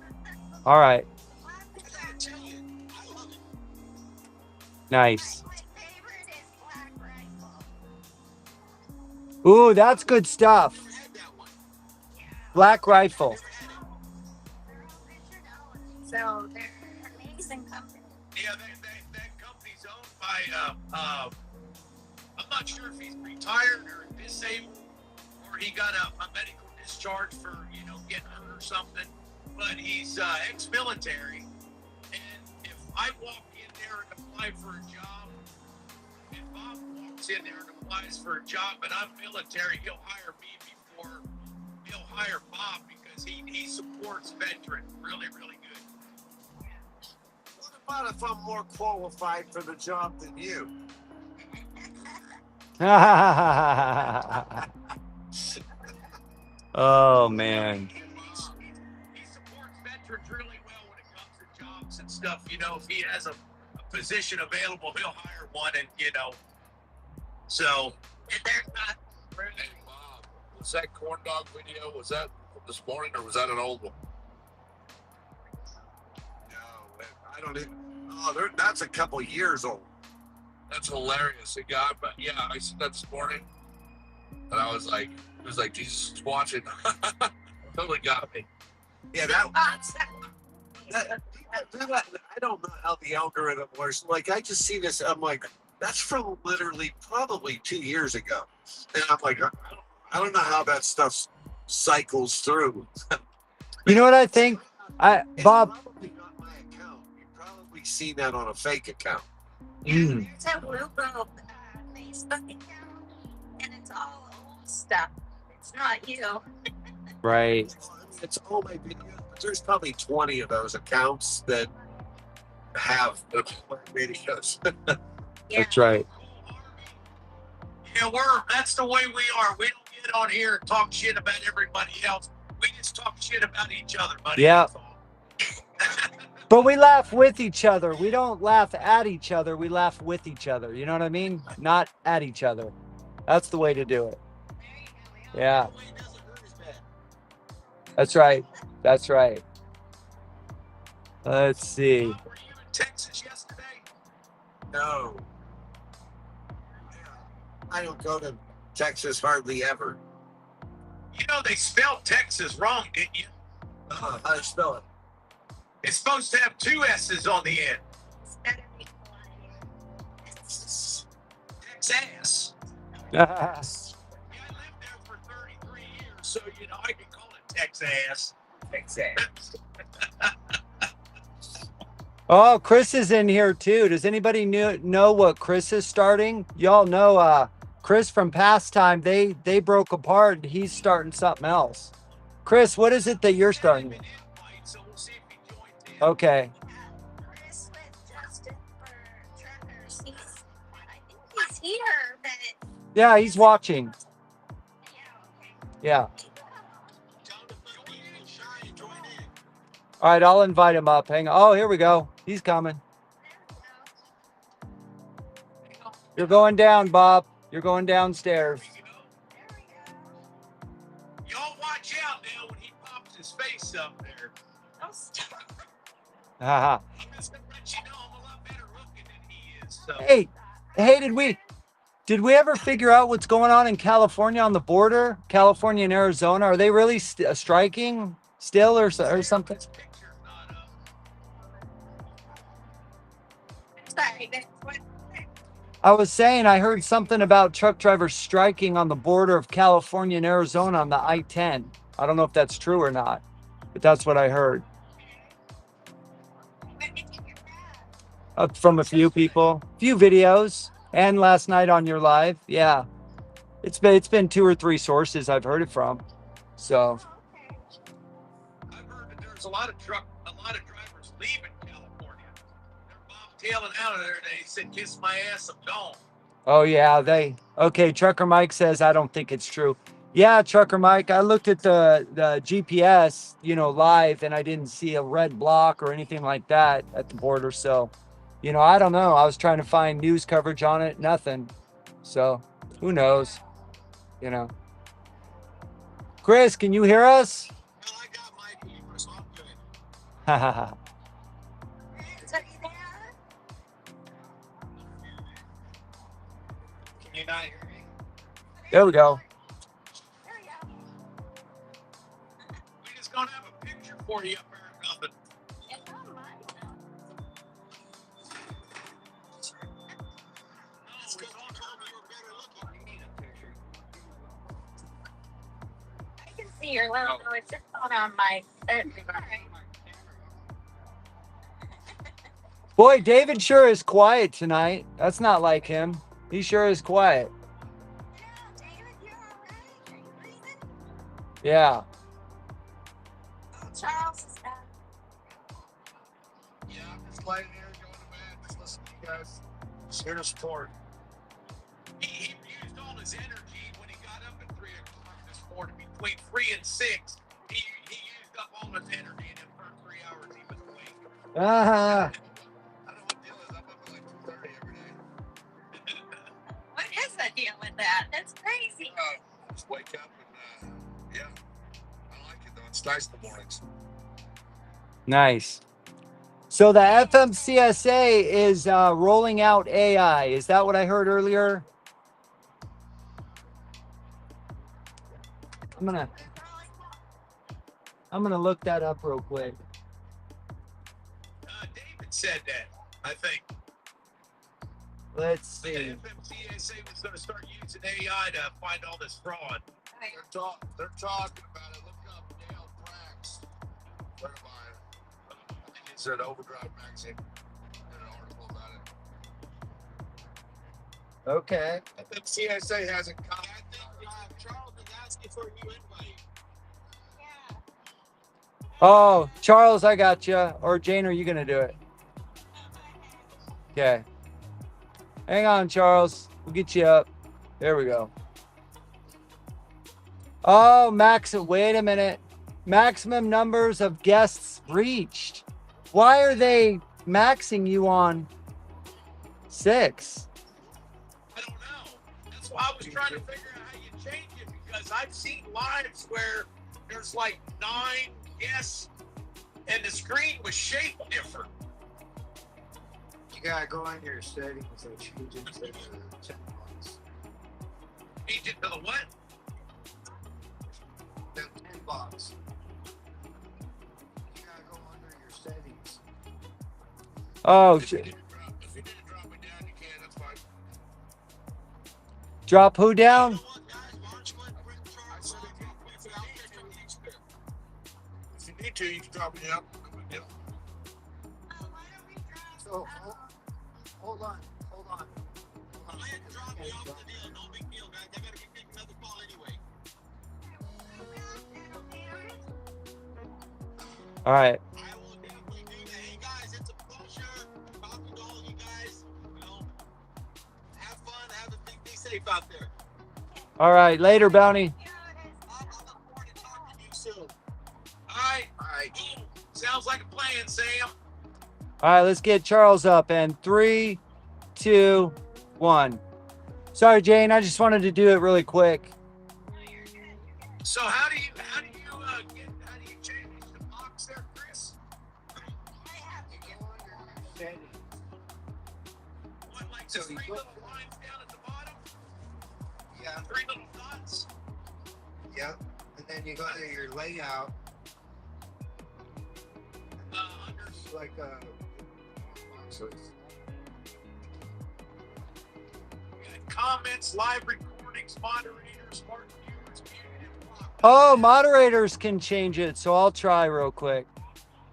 All right. I gotta tell you, I love it. Nice. My favorite is Black Rifle. Ooh, that's good stuff. Never had that one. Black Rifle. Never had it. They're all $100, so they're an amazing company. Yeah, that company's owned by, I'm not sure if he's retired or disabled or he got a medical discharge for, getting hurt or something, but he's ex-military. And if I walk in there and apply for a job, and Bob walks in there and applies for a job and I'm military, he'll hire me before he'll hire Bob because he supports veterans really, really good. What about if I'm more qualified for the job than you? Oh, man. He supports veterans really well when it comes to jobs and stuff. If he has a position available, he'll hire one, and so They're not Hey, Bob, was that corn dog video? Was that this morning or was that an old one? No, I don't even. Oh, that's a couple years old. That's hilarious. It got, but yeah, I seen that this morning, and I was like, it was like Jesus is watching. Totally got me. Yeah, that I don't know how the algorithm works. Like, I just see this. I'm like, that's from literally probably 2 years ago, and I'm like, I don't know how that stuff cycles through. You know what I think? It's Bob. probably not my account. You've probably seen that on a fake account. Mm, There's a Google Facebook account, and it's all old stuff. It's not you. right. It's all my videos, but there's probably 20 of those accounts that have the videos. That's right. that's the way we are. We don't get on here and talk shit about everybody else. We just talk shit about each other, buddy. Yeah. That's all. But we laugh with each other. We don't laugh at each other. We laugh with each other. You know what I mean? Not at each other. That's the way to do it. There you go. Yeah, That way it doesn't hurt as bad. that's right. That's right. Let's see. Bob, were you in Texas yesterday? No. I don't go to Texas hardly ever. They spelled Texas wrong, didn't you? How do you spell it? It's supposed to have 2 S's on the end. It's better before Texas. yeah, Yeah, I lived there for 33 years, so I can call it Texas. Texas. Oh, Chris is in here too. Does anybody know what Chris is starting? Y'all know Chris from Pastime. They broke apart. He's starting something else. Chris, what is it that you're starting with? So we'll see if he joins in. Okay. Chris with Justin for truckers. I think he's here, but Yeah, he's watching. yeah, okay. Yeah. Tell him to put being shy and join in. All right, I'll invite him up. Hang on. Oh, here we go. He's coming. You're going down, Bob. You're going downstairs. There we go. Y'all watch out now when he pops his face up there. Oh, stop. Haha. I'm just gonna let you know I'm a lot better looking than he is. So Hey, did we ever figure out what's going on in California on the border? California and Arizona, are they really striking still or something? this picture's not up. Sorry, that's what. I was saying I heard something about truck drivers striking on the border of California and Arizona on the I-10. I don't know if that's true or not, but that's what I heard When did you get that? from a few people, few videos, and last night on your live. Yeah, it's been 2 or 3 sources I've heard it from. So Oh, okay. I've heard that there's a lot of drivers leaving California. They're bob-tailing out of there. They said, "Kiss my ass, I'm gone." oh yeah, okay. Trucker Mike says I don't think it's true. Yeah, Trucker Mike, I looked at the GPS, live, and I didn't see a red block or anything like that at the border. So, I don't know. I was trying to find news coverage on it, nothing. So, who knows? Chris, can you hear us? Well, I got my paper, so I'm good. Hahaha. Chris, are you there? Can you not hear me? There we go. There we go. We just gonna have a picture for you up there or nothing. It's on mine, though. It's because you told me you were better looking. You need a picture. I can see your logo. It's just not on my. All right. Boy, David sure is quiet tonight. That's not like him. He sure is quiet. Yeah, David, you all right? Are you breathing? Yeah. Oh, Charles is back. Yeah, I'm just laying here going to bed, just listening to you guys. Just here to support. He used all his energy when he got up at 3 o'clock this morning. Between 3 and 6, he used up all his energy in the first 3 hours he was awake. Ah. I don't know what deal is. I'm up at like 2:30 every day. What is the deal with that? That's crazy. Just wake up and yeah, I like it though. It's nice in the mornings. Nice. So the FMCSA is rolling out AI. Is that what I heard earlier? I'm gonna look that up real quick. David said that, I think. Let's The see. FMCSA was going to start using AI to find all this fraud. They're talking about it. Look up Dale Prax. Where am I? I think it's at Overdrive Magazine. Did an article about it. Okay. I think CSA hasn't come. I think Charles is asking for a new invite. Yeah. Oh, Charles, I got you. Or Jane, are you gonna do it? Okay. Hang on, Charles. We'll get you up. There we go. Oh, wait a minute. Maximum numbers of guests reached. Why are they maxing you on 6? I don't know. That's why I was trying to figure out how you change it, because I've seen lives where there's like 9 guests and the screen was shaped different. You gotta go in your settings and change it to the 10 bucks. Change it to the what? The 10 bucks. You gotta go under your settings. Oh, If you didn't drop it down, you can. That's fine. drop who down? You know what, guys? Why don't you let Charles real quick so I'll get from the expert. If you need to, you can drop it down. No big deal. Oh, why don't we try? So, hold on. Go ahead and drop me off the deal. No big deal, guys. I gotta get another call anyway. That'll do it. All right. I will definitely do that. Hey guys, it's a pleasure talking to all you guys. You know, have fun, be safe out there. All right. Later, Bounty. I look forward to talking to you soon. All right. All right. Sounds like a plan, Sam. All right. Let's get Charles up. And 3, 2, 1. Sorry, Jane. I just wanted to do it really quick. So how do you change the box there, Chris? Settings. What, like So the you three go- little lines down at the bottom? Yeah. 3 little dots? Yep. And then you go to your layout. Under It's like a. So it's, comments, live recordings, moderators, smart viewers, muted, and blocked. Oh, moderators can change it. So I'll try real quick.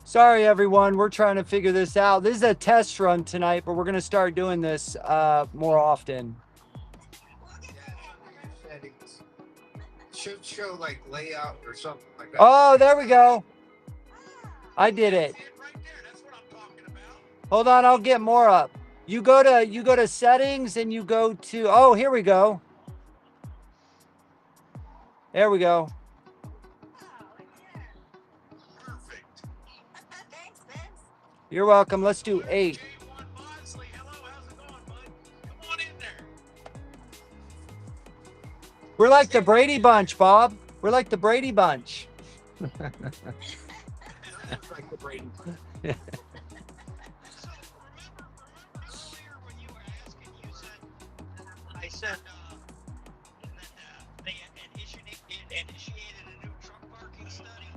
Sorry, everyone. We're trying to figure this out. This is a test run tonight, but we're going to start doing this more often. settings. Should show like layout or something like that. Oh, there we go. I did it. See it right there. That's what I'm talking about. Hold on, I'll get more up. You go to settings and you go to, oh, here we go. There we go. Perfect. Thanks, Vince. You're welcome. Let's do 8. J1 Bosley, hello, how's it going, bud? Come on in there. We're like the Brady Bunch, Bob. We're like the Brady Bunch. Sounds like the Brady. So remember earlier when you were asking, you said, I said that they initiated a new truck parking study.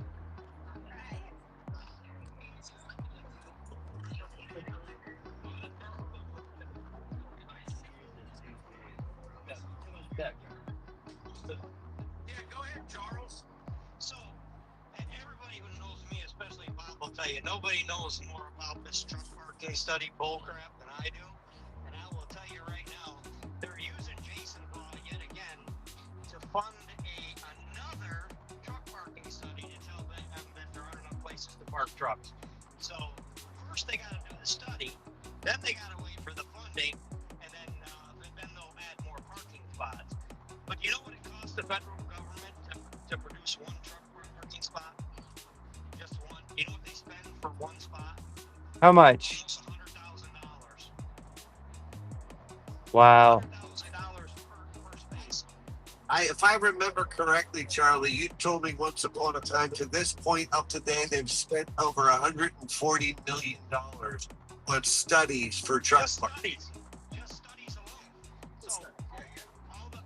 Yeah, go ahead, Charles. So, and everybody who knows me, especially Bob, will tell you, nobody knows more about this truck parking study bullcrap than I do. And I will tell you right now, they're using Jason Law yet again to fund another truck parking study to tell them that there aren't enough places to park trucks. So, first they got to do the study, then they got to wait for the funding, and then they'll add more parking spots. But you know what it costs the federal government to produce one truck parking spot? Just one. You know what they spend for one spot? How much? Almost $100,000. Wow. $100,000 per space. If I remember correctly, Charlie, you told me once upon a time to this point up to then they've spent over $140 million on studies for truck Just parking. studies. Just studies alone. So all the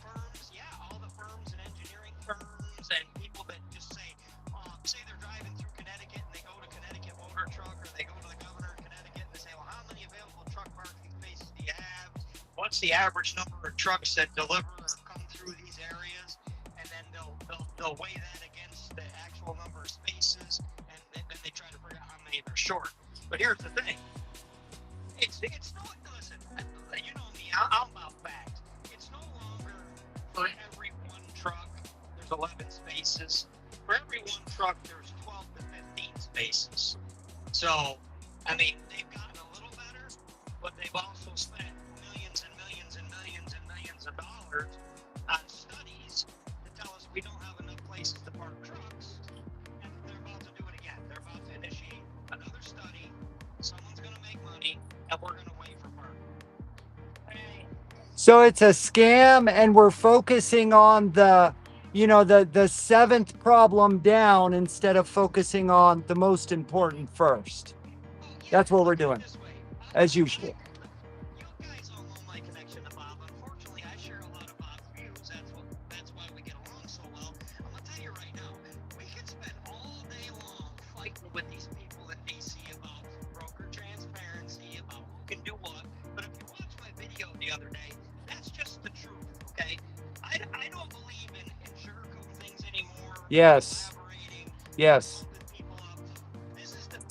firms, all the firms and engineering firms and people that just say they're driving through Connecticut and they go to Connecticut Motor Truck or they go to the governor of Connecticut and they say, well, how many available truck parking spaces do you have? What's the average number of trucks that deliver or come through these areas? And then they'll weigh that against the actual number of spaces and then they try to figure out how many they're short. But here's the thing. It's no, listen, you know me, I'm about facts. It's no longer for every one truck, there's 11 spaces. For every one truck, there's 12 to 15 spaces. So, I mean, they've gotten a little better, but they've also spent millions and millions and millions and millions of dollars on studies to tell us we don't have enough places to park trucks. And they're about to do it again. They're about to initiate another study. Someone's going to make money, and we're going to wait for parking. So it's a scam and we're focusing on the, the seventh problem down instead of focusing on the most important first. That's what we're doing, as usual. You guys all know my connection to Bob. Unfortunately, I share a lot of Bob's views. That's why we get along so well. I'm gonna tell you right now, we could spend all day long fighting with these people in DC about broker transparency, about who can do what. But if you watch my video the other day, that's just the truth, okay? I don't believe in sugarcoat things anymore. Yes. Collaborating, Yes. open people up.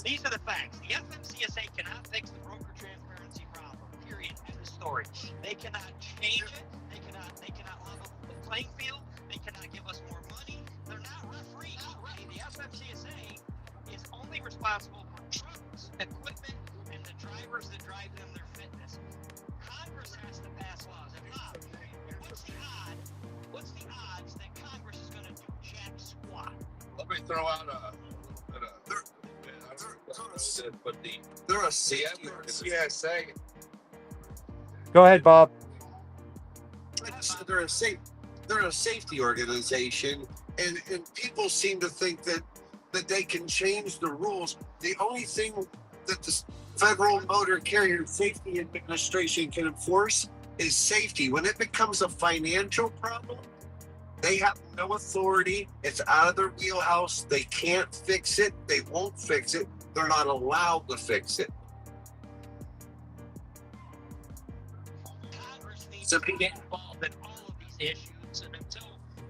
These are the facts. The FMCSA cannot fix the broker transparency problem. Period. End of story. They cannot change it. They cannot level the playing field. They cannot give us more money. They're not refereeing outright. The FMCSA is responsible for trucks, equipment, and the drivers that drive them their fitness. Congress has to pass laws. If not, what's the odds that Congress is going to do jack squat? Let me throw out They're a safety CSA. Go ahead, Bob. They're a safety organization, and people seem to think that they can change the rules. The only thing that the Federal Motor Carrier Safety Administration can enforce is safety. When it becomes a financial problem, they have no authority. It's out of their wheelhouse. They can't fix it. They won't fix it. They're not allowed to fix it. Congress needs to get involved in all of these issues, and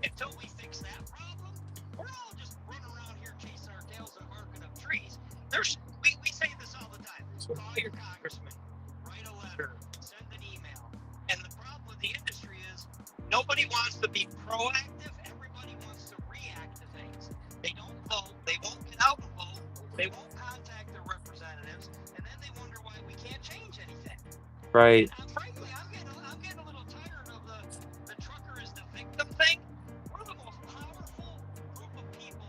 until we fix that problem, we're all just running around here chasing our tails and barking up trees. We say this all the time. Call your congressman, write a letter, send an email. And the problem with the industry is nobody wants to be proactive. Everybody wants to react to things. They don't vote. They won't get out and vote. They won't contact their representatives, and then they wonder why we can't change anything. Right. And frankly, I'm getting a little tired of the trucker is the victim thing. We're the most powerful group of people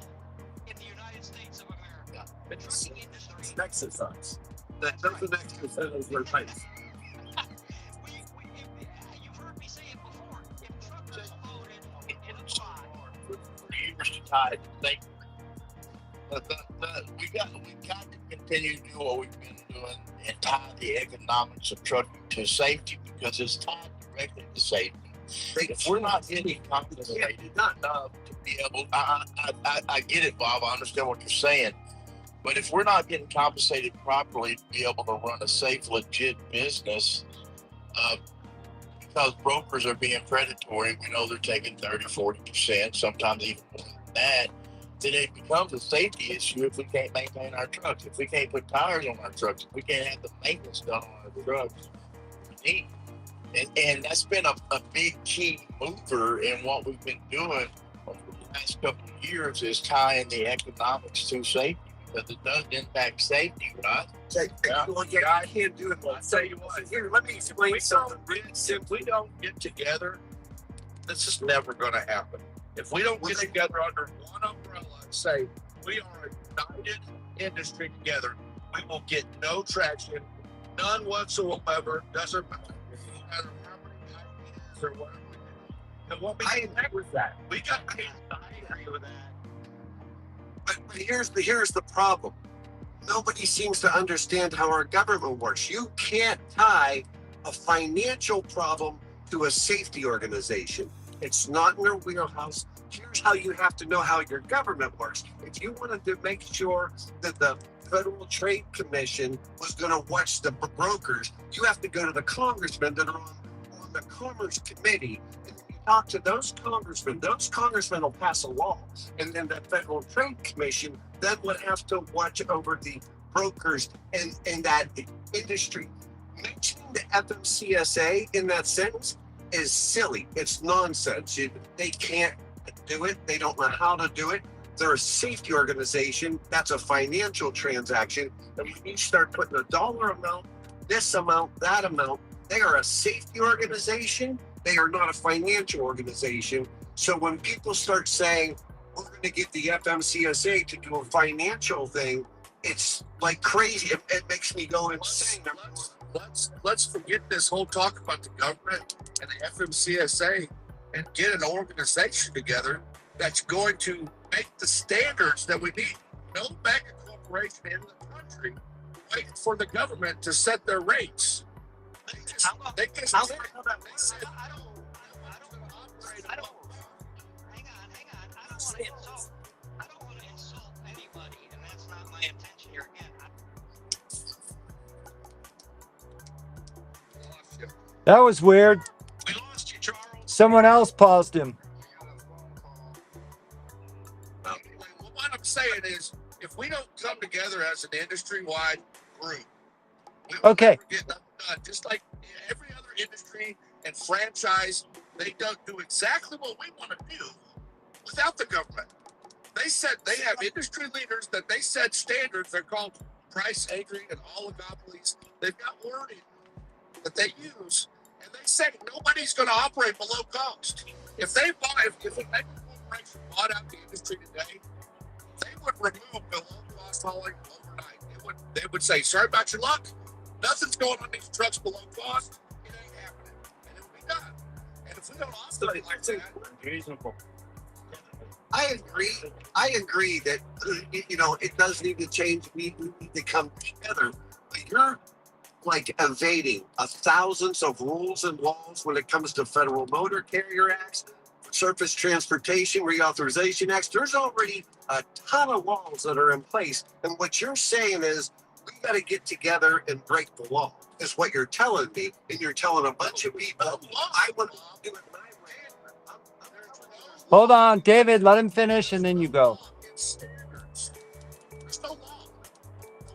in the United States of America. The trucking industry. Nexus sucks. That doesn't exercise their rights. You've heard me say it before. If truckers voted in a spot, Years to tie it. We got to continue to do what we've been doing and tie the economics of trucking to safety, because it's tied directly to safety. If we're not getting compensated enough to be able, I get it, Bob. I understand what you're saying, but if we're not getting compensated properly to be able to run a safe, legit business, because brokers are being predatory, we know they're taking 30-40%, sometimes even more than that. Then it becomes a safety issue if we can't maintain our trucks, if we can't put tires on our trucks, if we can't have the maintenance done on our trucks we need. And that's been a big key mover in what we've been doing over the last couple of years, is tying the economics to safety, because it does impact safety, right? Well, yeah, I can't do it. I'll tell you what. Here, let me explain something. If we don't get together, this is never going to happen. If we don't get together under one umbrella and say we are a united industry together, we will get no traction, none whatsoever. Doesn't matter how many ideas or whatever we do. And what I agree with that. we got to I agree with that. But here's the problem. Nobody seems to understand how our government works. You can't tie a financial problem to a safety organization. It's not in their wheelhouse. Here's how you have to know how your government works. If you wanted to make sure that the Federal Trade Commission was going to watch the brokers, you have to go to the congressmen that are on the Commerce Committee. And you talk to those congressmen. Those congressmen will pass a law. And then the Federal Trade Commission then would have to watch over the brokers and that industry. Mentioning the FMCSA in that sentence is silly. It's nonsense. They can't do it. They don't know how to do it. They're a safety organization. That's a financial transaction. And when you start putting a dollar amount, this amount, that amount, they are a safety organization. They are not a financial organization. So when people start saying, we're going to get the FMCSA to do a financial thing, it's like crazy. It makes me go insane. let's forget this whole talk about the government and the FMCSA and get an organization together that's going to make the standards that we need. No mega corporation in the country waiting for the government to set their rates. They just I don't. Hang on. I don't want to insult anybody, and that's not my intention here. Again, That was weird. We lost you, Charles. Someone else paused him. What I'm saying is, if we don't come together as an industry-wide group, we will Okay. never get nothing done. Just like every other industry and franchise, they don't do exactly what we want to do without the government. They said they have industry leaders that they set standards. They're called price anchoring and oligopolies. They've got wording that they use, and they say nobody's going to operate below cost. If they bought, if a mega corporation bought out the industry today, they would remove below cost hauling overnight. They would say, sorry about your luck. Nothing's going on these trucks below cost. It ain't happening. And it would be done. And if we don't operate like that, Reasonable. I agree that it does need to change. We need to come together. But you're like evading thousands of rules and laws when it comes to federal motor carrier acts, surface transportation reauthorization acts. There's already a ton of laws that are in place, and what you're saying is we got to get together and break the law. Is what you're telling me, and you're telling a bunch of people. I want to do it my way. Hold on, David, let him finish and then you go. It's standards. There's no law.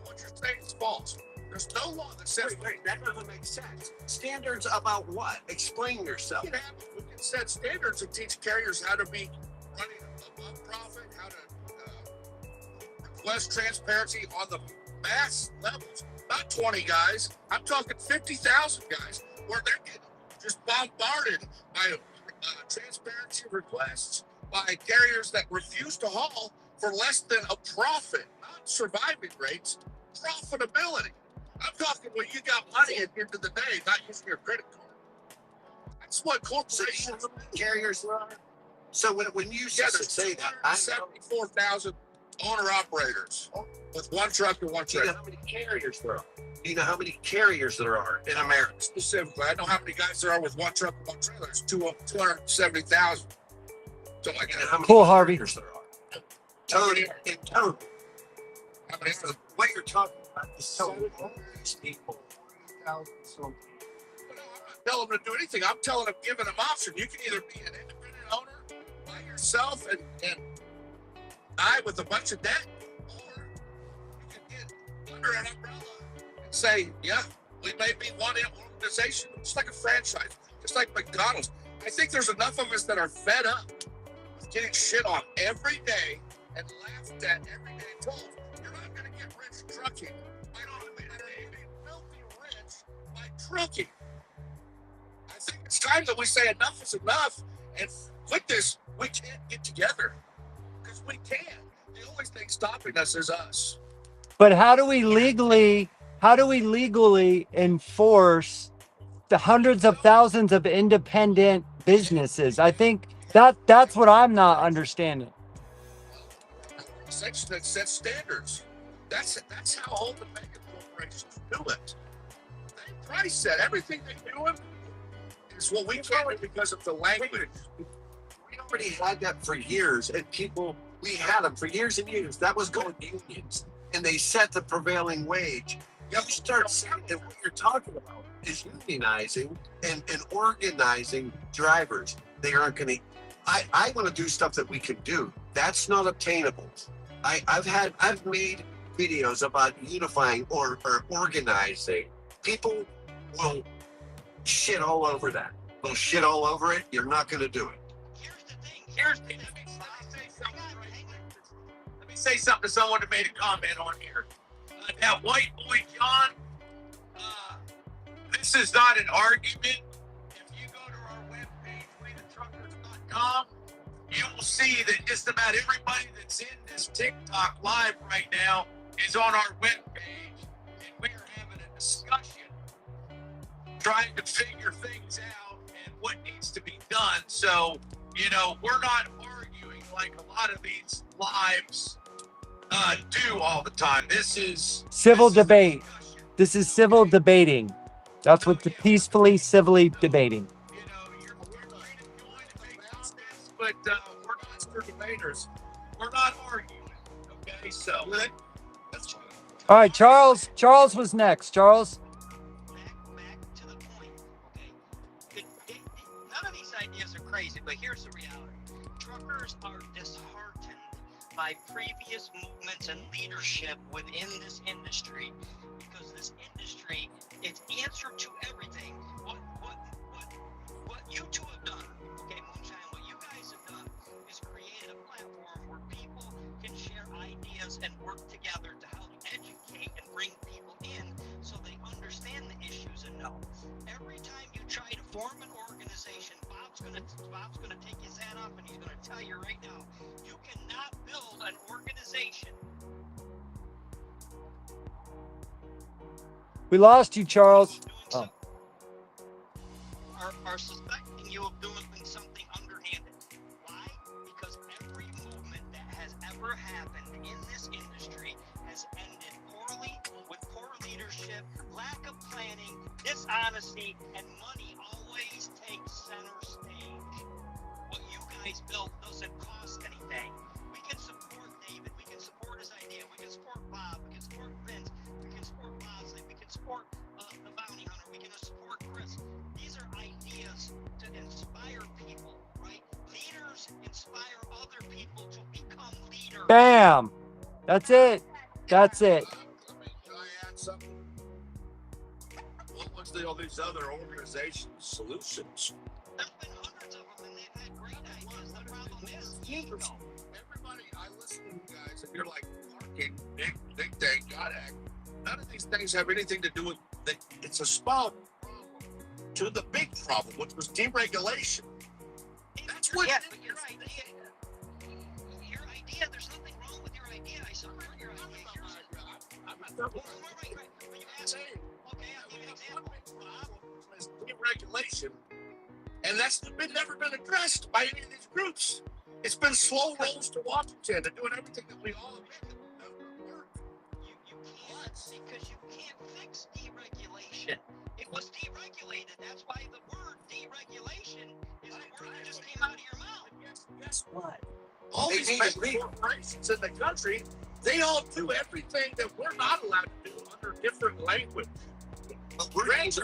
What you're saying is false. There's no law that says Wait, that doesn't make sense. Standards about what? Explain yourself. we can set standards and teach carriers how to be running above profit, how to request transparency on the mass levels. Not 20 guys. I'm talking 50,000 guys where they're getting just bombarded by transparency requests by carriers that refuse to haul for less than a profit, not surviving rates, profitability. I'm talking when you got money at the end of the day, not using your credit card. That's what corporations, Carriers are. So when you say that, I know 74,000 owner operators with one truck and one you know trailer. how many carriers there are. You know how many carriers there are in America. Specifically, I know how many guys there are with one truck and one trailer. It's 270,000. So I You got know how many Cool, Harvey. carriers there are. Total. how many other What you're talking about is so these people. I'm not telling them to do anything. I'm telling them, giving them option. You can either be an independent owner by yourself and die with a bunch of debt, or you can get under an umbrella and say, yeah, we may be one organization, just like a franchise, just like McDonald's. I think there's enough of us that are fed up with getting shit on every day and laughed at every day. Told you're not going to get rich trucking. I don't think you're getting filthy rich by trucking. I think it's time that we say enough is enough, and with this, we can't get together because we can. The only thing stopping us is us. But how do we legally enforce the hundreds of thousands of independent businesses? I think that's what I'm not understanding. Section that sets standards. That's how all the mega corporations do it. They price set everything they do. Is what we can't do because of the language. We already had that for years, and we had them for years and years. That was going unions, and they set the prevailing wage. You start saying that what you're talking about is unionizing and organizing drivers. They aren't going to. I want to do stuff that we can do. That's not obtainable. I've made videos about unifying or organizing. People will shit all over that. They'll shit all over it. You're not going to do it. Here's the thing. Let me say something to someone that made a comment on here. That white boy John, this is not an argument. If you go to our webpage, WeTheTruckers.com, you will see that just about everybody that's in this TikTok live right now is on our webpage, and we are having a discussion trying to figure things out and what needs to be done. So, we're not arguing like a lot of these lives do all the time. This is Civil debate. This is civil debating. That's what the peacefully, civilly debating. You're free to join and make comments, but we're not debaters. We're not arguing. Okay, so that's fine. All right, Charles. Charles was next. Charles. Back to the point, okay? None of these ideas are crazy, but here's the reality. Truckers are disheartened by previous movements and leadership within this industry, because this industry is answer to everything. What you two have done, okay, Moonshine, what you guys have done is created a platform where people company is going to tell you right now, you cannot build an organization. We lost you, Charles. Doing are suspecting you of doing something underhanded. Why? Because every movement that has ever happened in this industry has ended poorly, with poor leadership, lack of planning, dishonesty, and money always takes center stage. What you guys built doesn't cost anything. We can support David, we can support his idea, we can support Bob, we can support Vince, we can support Bosley, we can support the Bounty Hunter, we can support Chris. These are ideas to inspire people, right? Leaders inspire other people to become leaders. Bam. That's it. That's it. Can I add something? What was all these other organizations' solutions? There's been hundreds of them, and they've had great ideas. The problem is ego. Everybody, I listen to you guys, and you're like, marketing, big thing, God act. None of these things have anything to do with it's a small problem to the big problem, which was deregulation. That's what. Yeah, but your idea, there's nothing wrong with your idea. I support your idea. I'm not Right. But you ask, okay, I'll give you an example. is deregulation, and that's never been addressed by any of these groups. It's been slow rolls to Washington. They're doing everything that we all admit doesn't work. You can't, because you can't fix deregulation. It was deregulated. That's why the word deregulation is the word that just came out of your mouth. Guess what? All these big corporations in the country, they all do everything that we're not allowed to do under different language. But we're Okay, you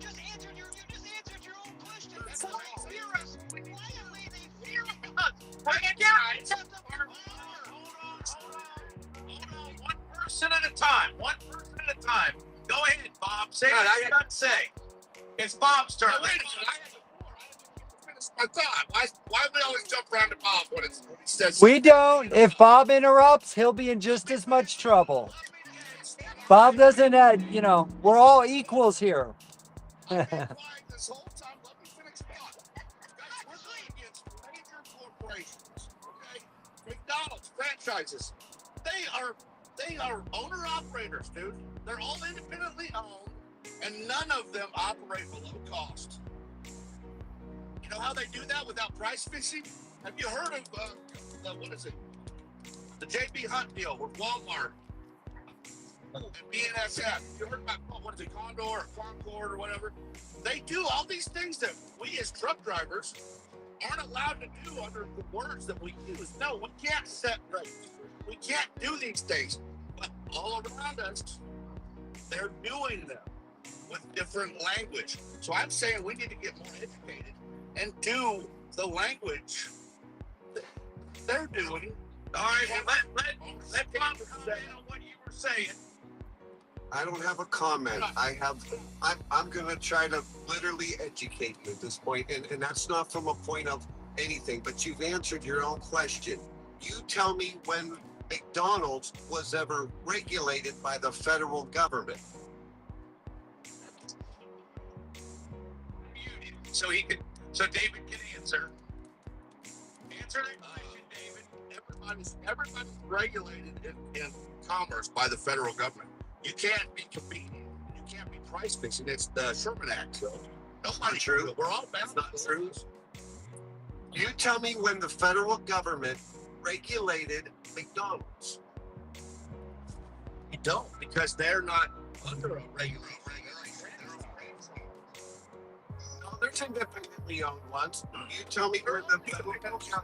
just answered your own question. That's why they fear us. Quietly, they fear us. Hold on. One person at a time. Go ahead, Bob. Say what you got to say. It's Bob's turn. Wait a minute. I had to finish my thought. Why we always jump around to Bob when it says We don't. If Bob interrupts, he'll be in just as much trouble. Bob doesn't, we're all equals here. I've been quiet this whole time. Let me finish thought. Guys, we're going against major corporations, okay? McDonald's, franchises. They are owner operators, dude. They're all independently owned, and none of them operate below cost. You know how they do that without price fixing? Have you heard of what is it? The JB Hunt deal with Walmart and BNSF. You heard about what is it, Condor or Concord or whatever? They do all these things that we as truck drivers aren't allowed to do under the words that we use. No, we can't set rates. We can't do these things. But all around us, they're doing them with different language. So I'm saying we need to get more educated and do the language that they're doing. All right, let Bob comment on what you were saying. I don't have a comment. I'm going to try to literally educate you at this point, and that's not from a point of anything, but you've answered your own question. You tell me when McDonald's was ever regulated by the federal government. So David can answer. Answer that question, David. Everybody's regulated in commerce by the federal government. You can't be competing. You can't be price fixing. It's the Sherman Act. So That's not true. We're all bound. That's not true. You tell me when the federal government regulated McDonald's. You don't, because they're not under a regulation. No, there's independently owned ones. You tell me where the federal government.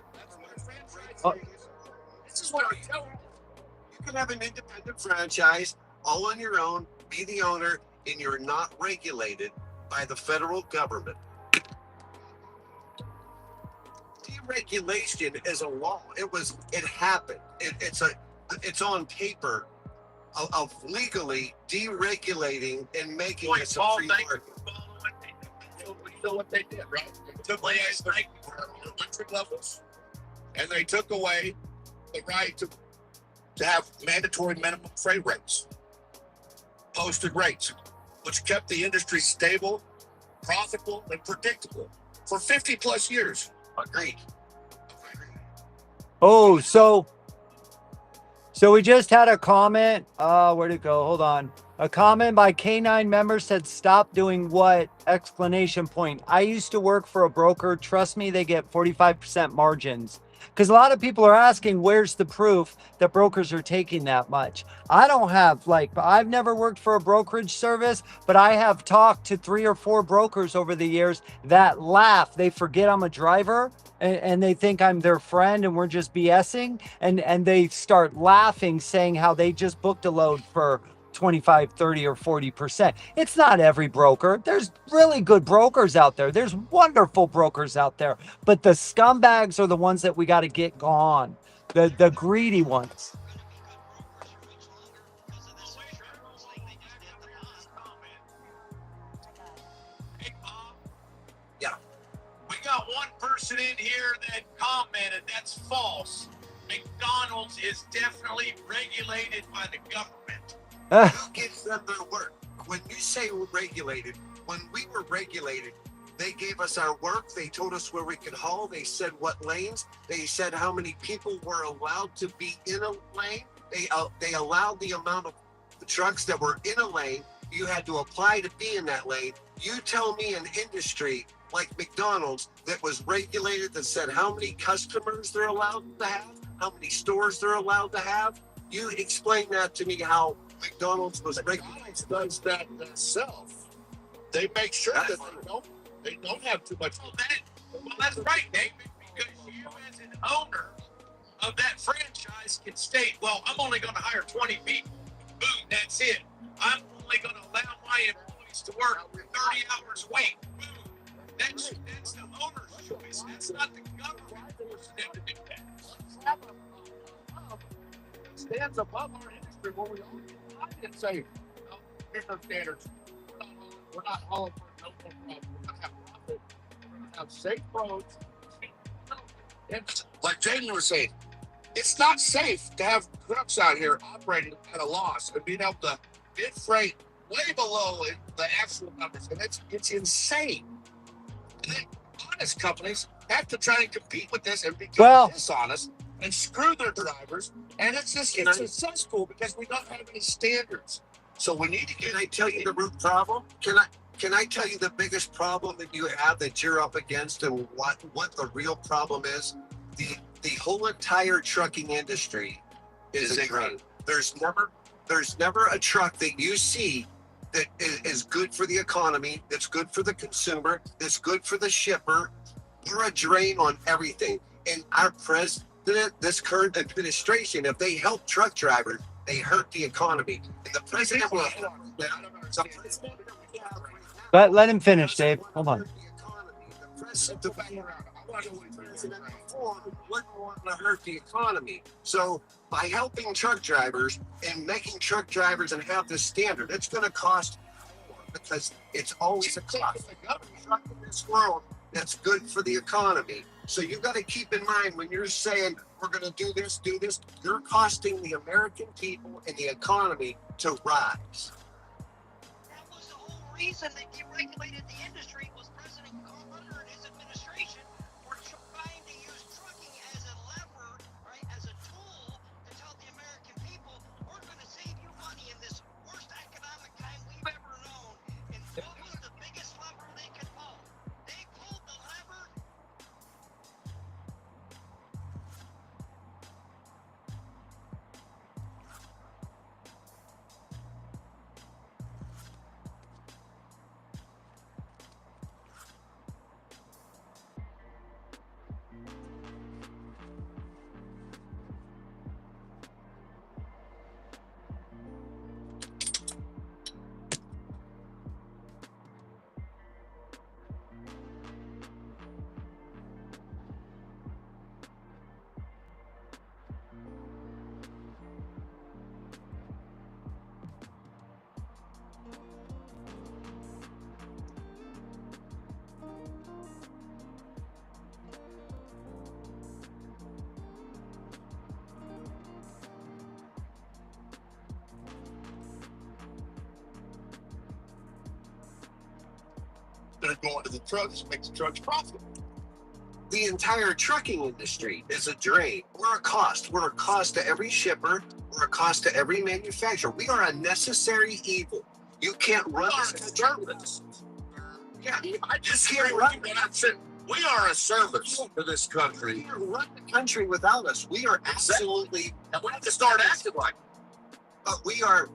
This is what I'm telling you. You can have an independent franchise all on your own, be the owner, and you're not regulated by the federal government. Deregulation is a law. It happened. It's on paper of legally deregulating and making this a free market. You know what they did, right? They took away the electric levels, and they took away the right to have mandatory minimum freight rates, posted rates, which kept the industry stable, profitable, and predictable for 50 plus years. Agreed. Oh, so we just had a comment. Where'd it go? Hold on. A comment by K9 member said, "Stop doing what?" Exclamation point. I used to work for a broker. Trust me, they get 45% margins. Because a lot of people are asking, where's the proof that brokers are taking that much? I don't have, like, I've never worked for a brokerage service, but I have talked to 3 or 4 brokers over the years that laugh. They forget I'm a driver, and they think I'm their friend and we're just BSing. And they start laughing, saying how they just booked a load for 25, 30, or 40%. It's not every broker. There's really good brokers out there. There's wonderful brokers out there. But the scumbags are the ones that we got to get gone. The greedy ones. Hey, Bob, Yeah. we got one person in here that commented that's false. McDonald's is definitely regulated by the government. Who gives them their work? When you say we're regulated, when we were regulated, they gave us our work. They told us where we could haul. They said what lanes. They said how many people were allowed to be in a lane. They allowed the amount of trucks that were in a lane. You had to apply to be in that lane. You tell me an industry like McDonald's that was regulated, that said how many customers they're allowed to have, how many stores they're allowed to have. You explain that to me, how McDonald's was regulated. McDonald's does that themselves. They make sure that they don't have too much. Well, that's right, David, because you as an owner of that franchise can state, well, I'm only going to hire 20 people. Boom, that's it. I'm only going to allow my employees to work 30 hours a week. Boom. That's the owner's choice. That's not the government forcing them to do that. Stands above our industry where we all can say, no, here's our standards. We're not hauling for no problem. We're going to have profit. We're going to have safe roads. It's like Jamie was saying, it's not safe to have trucks out here operating at a loss and being able to bid freight way below the actual numbers. And it's insane. And then honest companies have to try and compete with this and become dishonest and screw their drivers. And it's a cesspool because we don't have any standards. So we need to get. Can I tell you the root problem? Can I tell you the biggest problem that you have, that you're up against, and what the real problem is? The whole entire trucking industry is ignorant. There's never a truck that you see that is good for the economy, that's good for the consumer, that's good for the shipper. We're a drain on everything. And our president, this current administration, if they help truck drivers, they hurt the economy. And the president will help them. Let him finish, Dave. Hold on. The president wouldn't want to hurt the economy. So by helping truck drivers and making truck drivers and have this standard, it's going to cost more, because it's always a cost. In this world, that's good for the economy. So you've got to keep in mind, when you're saying we're going to do this, you're costing the American people and the economy to rise. That was the whole reason they deregulated the industry, was President Carter and his administration were trying to use trucking as a lever, right, as a tool to tell the American people, we're going to save you money in this worst economic time we've ever known. And what was the biggest lever they could pull? They pulled the lever. They're going to the trucks, make the trucks profitable. the entire trucking industry is a drain. We're a cost. We're a cost to every shipper. We're a cost to every manufacturer. We are a necessary evil. You can't run this service. Yeah, I just can't can't run. run that shit. We are a service to this You country. can't run the country without us. We are absolutely, And we have to start acting like it. but we are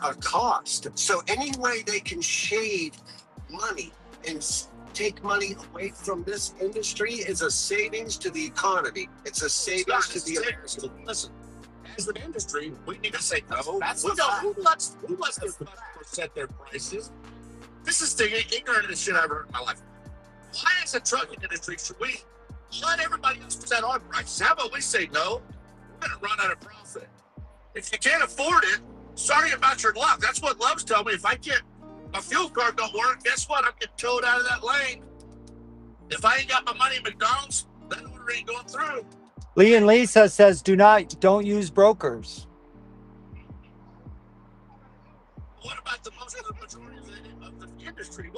a cost. So any way they can shave money and take money away from this industry is a savings to the economy. It's a savings to the American. Listen, as an industry, we need to say no. That's We the don't. fact. Who lets their customers set their prices? This is the ignorantest shit I've ever heard in my life. Why, as a trucking industry, should we let everybody else set our prices? How about we say no? We're going to run out of profit. If you can't afford it, sorry about your luck. That's what Love's telling me. If I can't, my fuel card don't work, guess what? I'm getting towed out of that lane. If I ain't got my money at McDonald's, that order ain't going through. Lee and Lisa says don't use brokers. What about the most of the majority of the industry?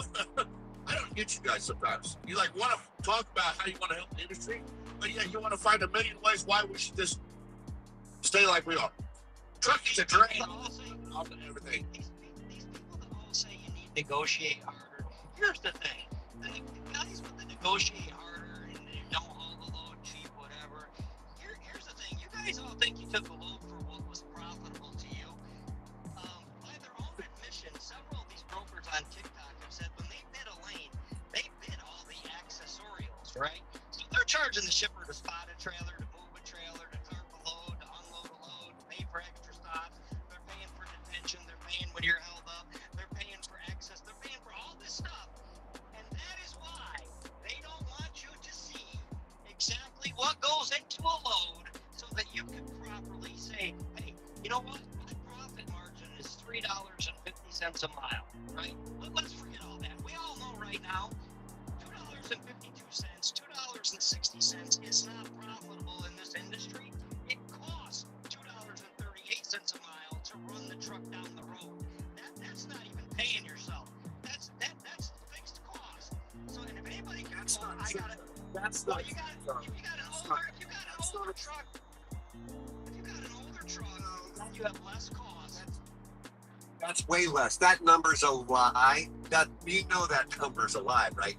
I don't get you guys sometimes. You like want to talk about how you want to help the industry, but yeah, you want to find a million ways why we should just stay like we are. Trucking's a drain on everything. These people that all say you need to negotiate harder. Here's the thing: the guys with the negotiate harder and you don't haul the load cheap, whatever. Here's the thing: you guys all think you took a load for what was profitable to you. By their own admission, several of these brokers on TikTok have said when they bid a lane, they bid all the accessorials, right? So they're charging the shipper to spot a trailer, to move a trailer, to tarp a load, to unload a load, to pay for extra stops. They're paying for detention. They're paying when you're held up. They're paying for access. They're paying for all this stuff. And that is why they don't want you to see exactly what goes into a load so that you can properly say, hey, you know what? My profit margin is $3.50 a mile, right? Let's forget all that. We all know right now, $2.52, $2.60 is not profitable in this industry. It costs $2.38 a mile to run the truck down the road. That's not even paying yourself. That's fixed cost. So, and if anybody can, That's not I true. got it. That's Well, not if you got true. an older truck, if you got an older truck, you have less cost. That's way less. That number's a lie. That you know that number's a lie, right?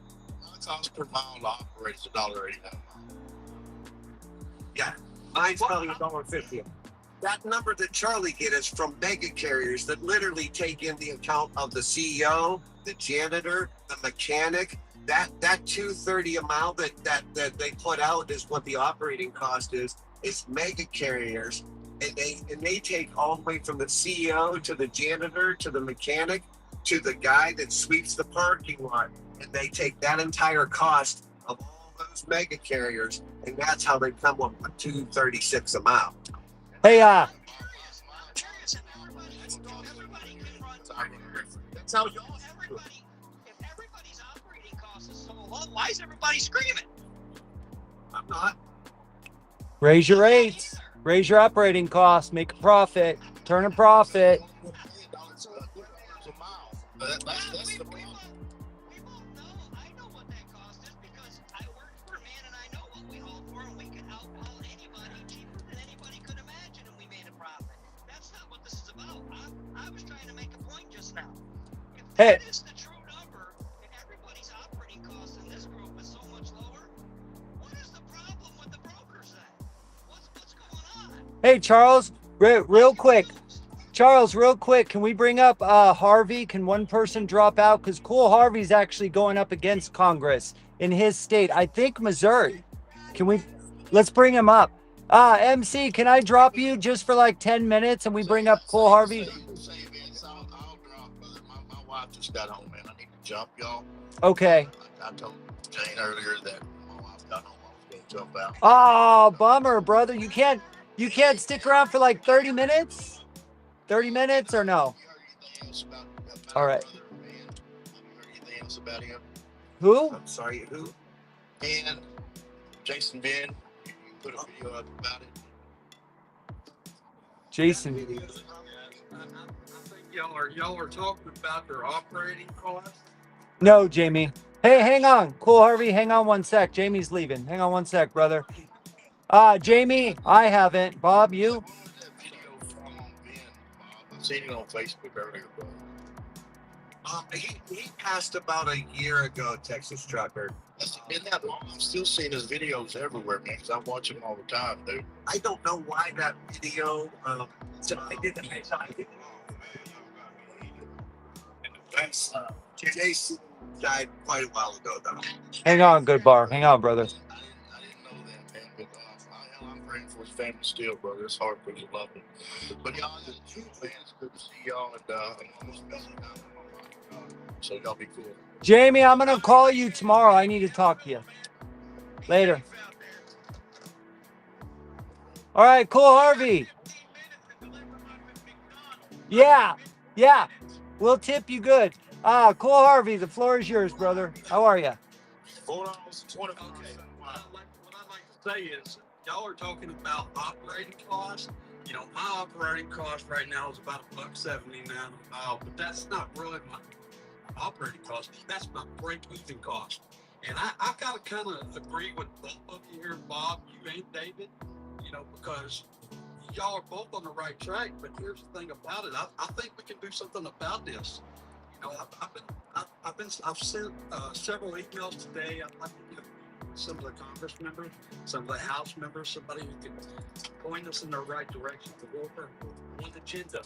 It's cost per mile to operate is $1.89. Yeah, mine's probably $1.50. That number that Charlie get is from mega carriers that literally take in the account of the CEO, the janitor, the mechanic. That $2.30 amount that they put out is what the operating cost is. It's mega carriers, and they take all the way from the CEO to the janitor to the mechanic to the guy that sweeps the parking lot, and they take that entire cost of all those mega carriers, and that's how they come up with $2.36 a mile. Hey, I'm curious if everybody can run. That's how y'all If everybody's operating cost is so low, why is everybody screaming? I'm not. raise your rates, raise your operating costs, make a profit, turn a profit. That's the problem. We both know. I know what that cost is because I work for a man and I know what we haul for, and we could outhaul anybody cheaper than anybody could imagine, and we made a profit. That's not what this is about. I was trying to make a point just now. If that is the true number, and everybody's operating costs in this group is so much lower, what is the problem with the brokers then? What's going on? Hey, Charles, real quick. Charles, real quick, can we bring up Harvey? Can one person drop out? Because Cool Harvey's actually going up against Congress in his state. I think Missouri. Let's bring him up. MC, can I drop you just for like 10 minutes and we bring up Cool Harvey? I'll drop, brother. My wife just got home, man. I need to jump, y'all. Okay. I told Jane earlier that my wife got home. I was going to jump out. Oh, bummer, brother. You can't stick around for like 30 minutes? 30 minutes or no? All right. Anything else about him? Who? I'm sorry, who? And Jason Ben, you put a video up about it. Jason. I think y'all are talking about their operating costs. No, Jamie. Hey, hang on. Cool, Harvey. Hang on one sec. Jamie's leaving. Hang on one sec, brother. Jamie, I haven't. Bob, you? When was that video from on Ben, Bob? I seen it on Facebook earlier, but He passed about a year ago, Texas Trucker. that's been that long. I'm still seeing his videos everywhere, man, because I watch him all the time, dude. I don't know why that video. I did the next time. Oh, man, y'all got me heated. And the best, Jason died quite a while ago, though. Hang on, good bar. Hang on, brother. I didn't know that, man, but I'm praying for his family still, brother. It's hard for his love him. But y'all, man, it's good to see y'all, and I'm almost missing out on my life, so y'all be cool. Jamie, I'm going to call you tomorrow. I need to talk to you. Later. All right, cool, Harvey. Yeah, yeah. We'll tip you good. Cool, Harvey. The floor is yours, brother. How are you? $4.25. Okay. What I'd like to say is, y'all are talking about operating costs. You know, my operating cost right now is about $1.79 a mile, but that's not really my operating cost. That's my break-even cost. And I gotta kind of agree with both of you here, Bob, you and David, you know, because y'all are both on the right track. But here's the thing about it: I think we can do something about this. You know, I've sent several emails today. I'd like to give some of the Congress members, some of the House members, somebody who can point us in the right direction to work for one agenda,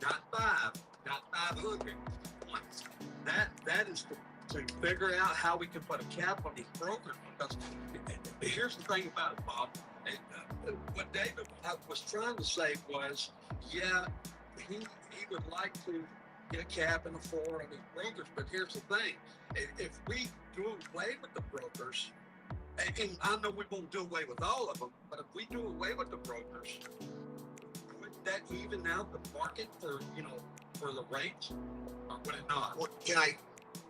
not 5, not 500. One. That is to figure out how we can put a cap on these brokers. Because here's the thing about it, Bob. What David was trying to say was, yeah, he would like to get a cap and a floor on these brokers, but here's the thing: if we do away with the brokers, and I know we won't do away with all of them, but if we do away with the brokers, wouldn't that even out the market for for the rates, or would it not? Well,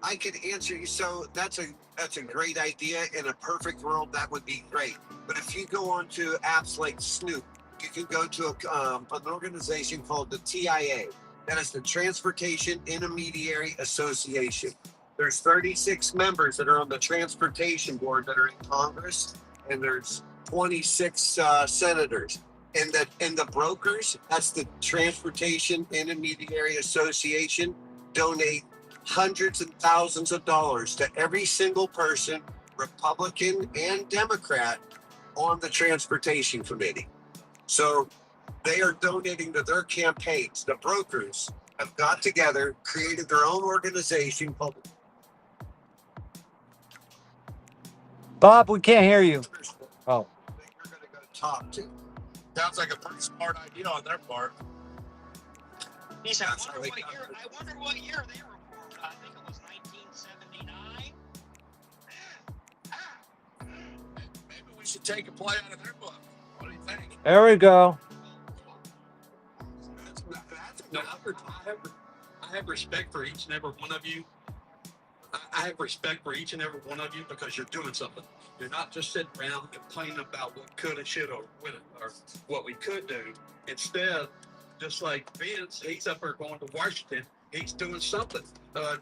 I could answer you. So that's a great idea. In a perfect world, that would be great. But if you go on to apps like Snoop, you can go to an organization called the TIA. That is the Transportation Intermediary Association. There's 36 members that are on the transportation board that are in Congress, and there's 26 senators. And the brokers, that's the Transportation Intermediary Association, donate hundreds and thousands of dollars to every single person, Republican and Democrat, on the Transportation Committee. So they are donating to their campaigns. The brokers have got together, created their own organization called Bob, we can't hear you. Oh. that you're going to go talk to. Sounds like a pretty smart idea on their part. He said, That's I how wonder they what year they were formed. I think it was 1979. Maybe we should take a play out of their book. What do you think? There we go. No, I have respect for each and every one of you. I have respect for each and every one of you because you're doing something. You're not just sitting around complaining about what could and should or what we could do. Instead, just like Vince, he's up there going to Washington. He's doing something.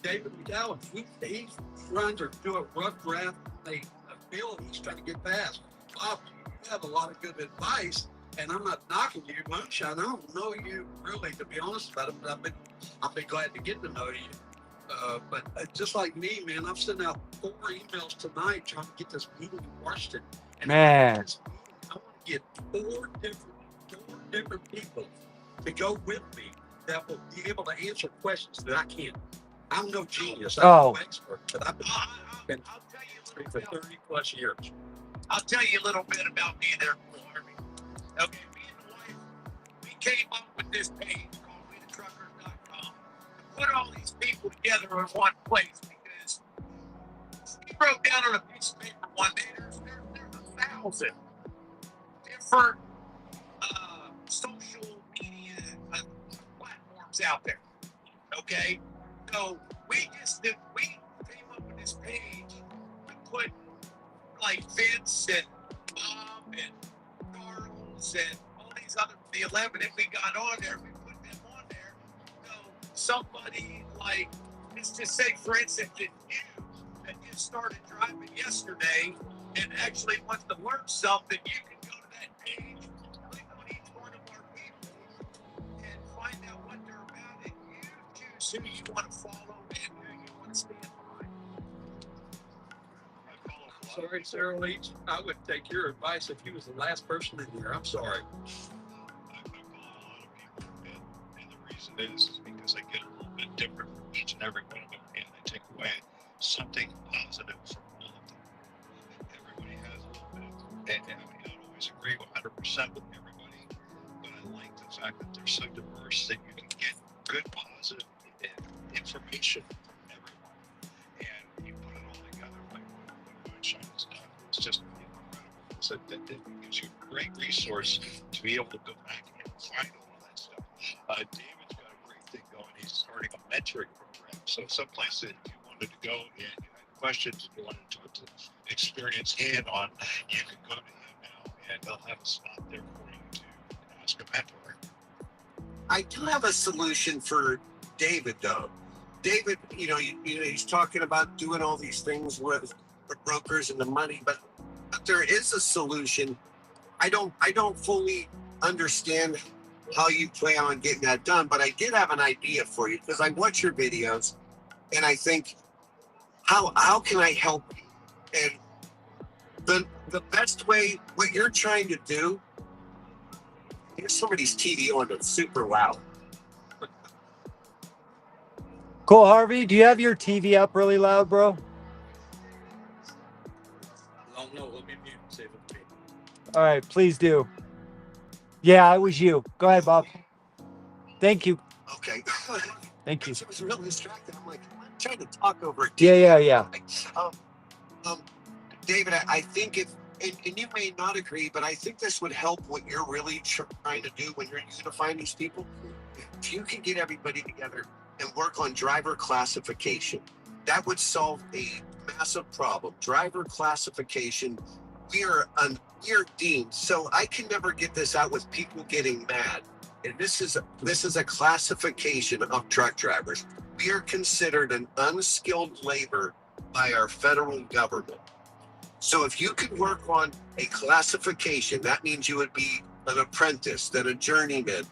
David McGowan, he's trying to do a rough draft, a bill he's trying to get passed. Bob, you have a lot of good advice, and I'm not knocking you, Moonshine. I don't know you really, to be honest about it, but I've been glad to get to know you. But just like me, man, I've sent out 4 emails tonight trying to get this meeting in Washington. And Man. I want to get 4 different people to go with me that will be able to answer questions that I can't. I'm no genius. I'm no expert, but I've been for 30 plus years. I'll tell you a little bit about me there, Army. Okay, me and the wife, we came up with this page called WeTheTruckers.com. Put all these people together in one place because we wrote down on a piece of paper one day there's 1,000 different social media platforms out there. Okay, so we came up with this page. We put like Vince and Bob and Charles and all these other, the 11 that we got on there, we put them on there. So somebody like, let's just say, for instance, that you, that started driving yesterday and actually wants to learn something, you can go to that page, click on each one of our people, and find out what they're about, and you choose who you want to follow and who you want to stand behind. Sorry, Sarah Leach. I would take your advice if you was the last person in here. I'm sorry. I follow a lot of people, and the reason is because I get a little bit different from each and every one of them, and I take away something positive from all of them. Everybody has a little bit, and I may not always agree 100% with everybody, but I like the fact that they're so diverse that you can get good, positive information from everyone, and you put it all together like what Moonshine has done. It's just incredible. So that gives you a great resource to be able to go back and find all of that stuff. David's got a great thing going. He's starting a mentoring program. So someplace that you wanted to go and you had questions and you wanted to experience hand-on, you can go to him now and they'll have a spot there for you to ask a mentor. I do have a solution for David, though. David, he's talking about doing all these things with the brokers and the money, but there is a solution. I don't fully understand how you plan on getting that done, but I did have an idea for you because I watch your videos and I think, how can I help you? And the best way, what you're trying to do, here's somebody's TV on that's super loud. Cool, Harvey. Do you have your TV up really loud, bro? Oh, no, let me mute and save it to me. All right, please do. Yeah, it was you. Go ahead, Bob. Thank you. Okay. Thank you. It was really distracted. I'm like, I'm trying to talk over it. Yeah. David, I think and you may not agree, but I think this would help what you're really trying to do when you're unifying these people. If you can get everybody together and work on driver classification, that would solve a massive problem. Driver classification, we are deemed. So I can never get this out with people getting mad. And this is a classification of truck drivers. We are considered an unskilled labor by our federal government. So if you could work on a classification, that means you would be an apprentice, then a journeyman,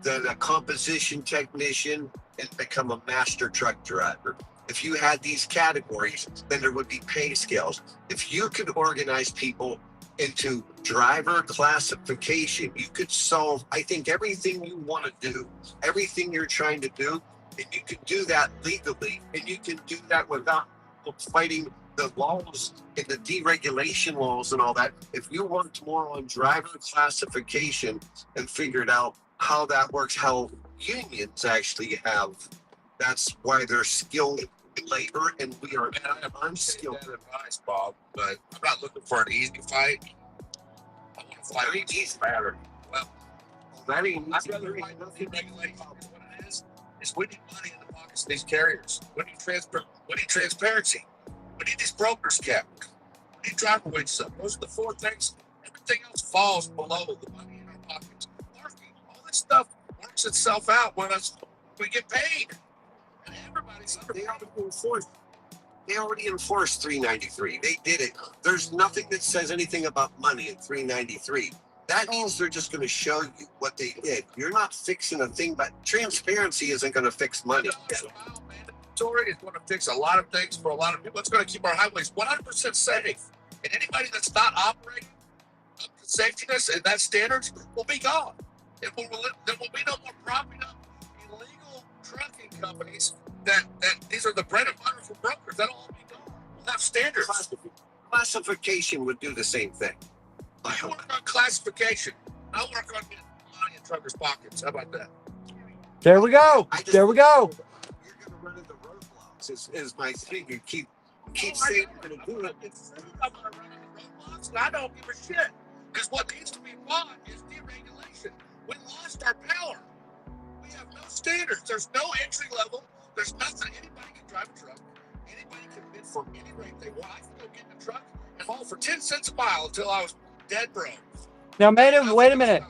then a composition technician, and become a master truck driver. If you had these categories, then there would be pay scales. If you could organize people into driver classification, you could solve, I think, everything you want to do, everything you're trying to do, and you can do that legally, and you can do that without fighting the laws and the deregulation laws and all that. If you worked more on driver classification and figured out how that works, how unions actually have, that's why they're skilled labor and we are unskilled. That advice, Bob, but I'm not looking for an easy fight. I want to fight an easy matter. Well, That ain't I'd rather fight nothing regulated. What it is we need money in the pockets of these carriers. We need transparency. We need these brokers kept. We need driver wages up. Those are the four things. Everything else falls below the money in our pockets. All this stuff works itself out when we get paid. And everybody's they already enforced 393. They did it. There's nothing that says anything about money in 393. That means they're just going to show you what they did. You're not fixing a thing, but transparency isn't going to fix money. Mandatory is going to fix a lot of things for a lot of people. It's going to keep our highways 100% safe. And anybody that's not operating up to safetyness and that standards will be gone. There will be no more propping up illegal trucking companies that these are the bread and butter for brokers. That'll all be gone. We'll have standards. Classification would do the same thing. You work on classification. I'll work on getting money in truckers' pockets. How about that? There we go. There we go. You're going to run into roadblocks is my thing. You keep saying you're going to do it. I'm going to run into roadblocks, and I don't give a shit. Because what needs to be fought is deregulation. We lost our power. We have no standards. There's no entry level. There's nothing. Anybody can drive a truck. Anybody can bid for any rate they want. I can go get in a truck and haul for 10 cents a mile until I was dead broke. Now, wait a minute.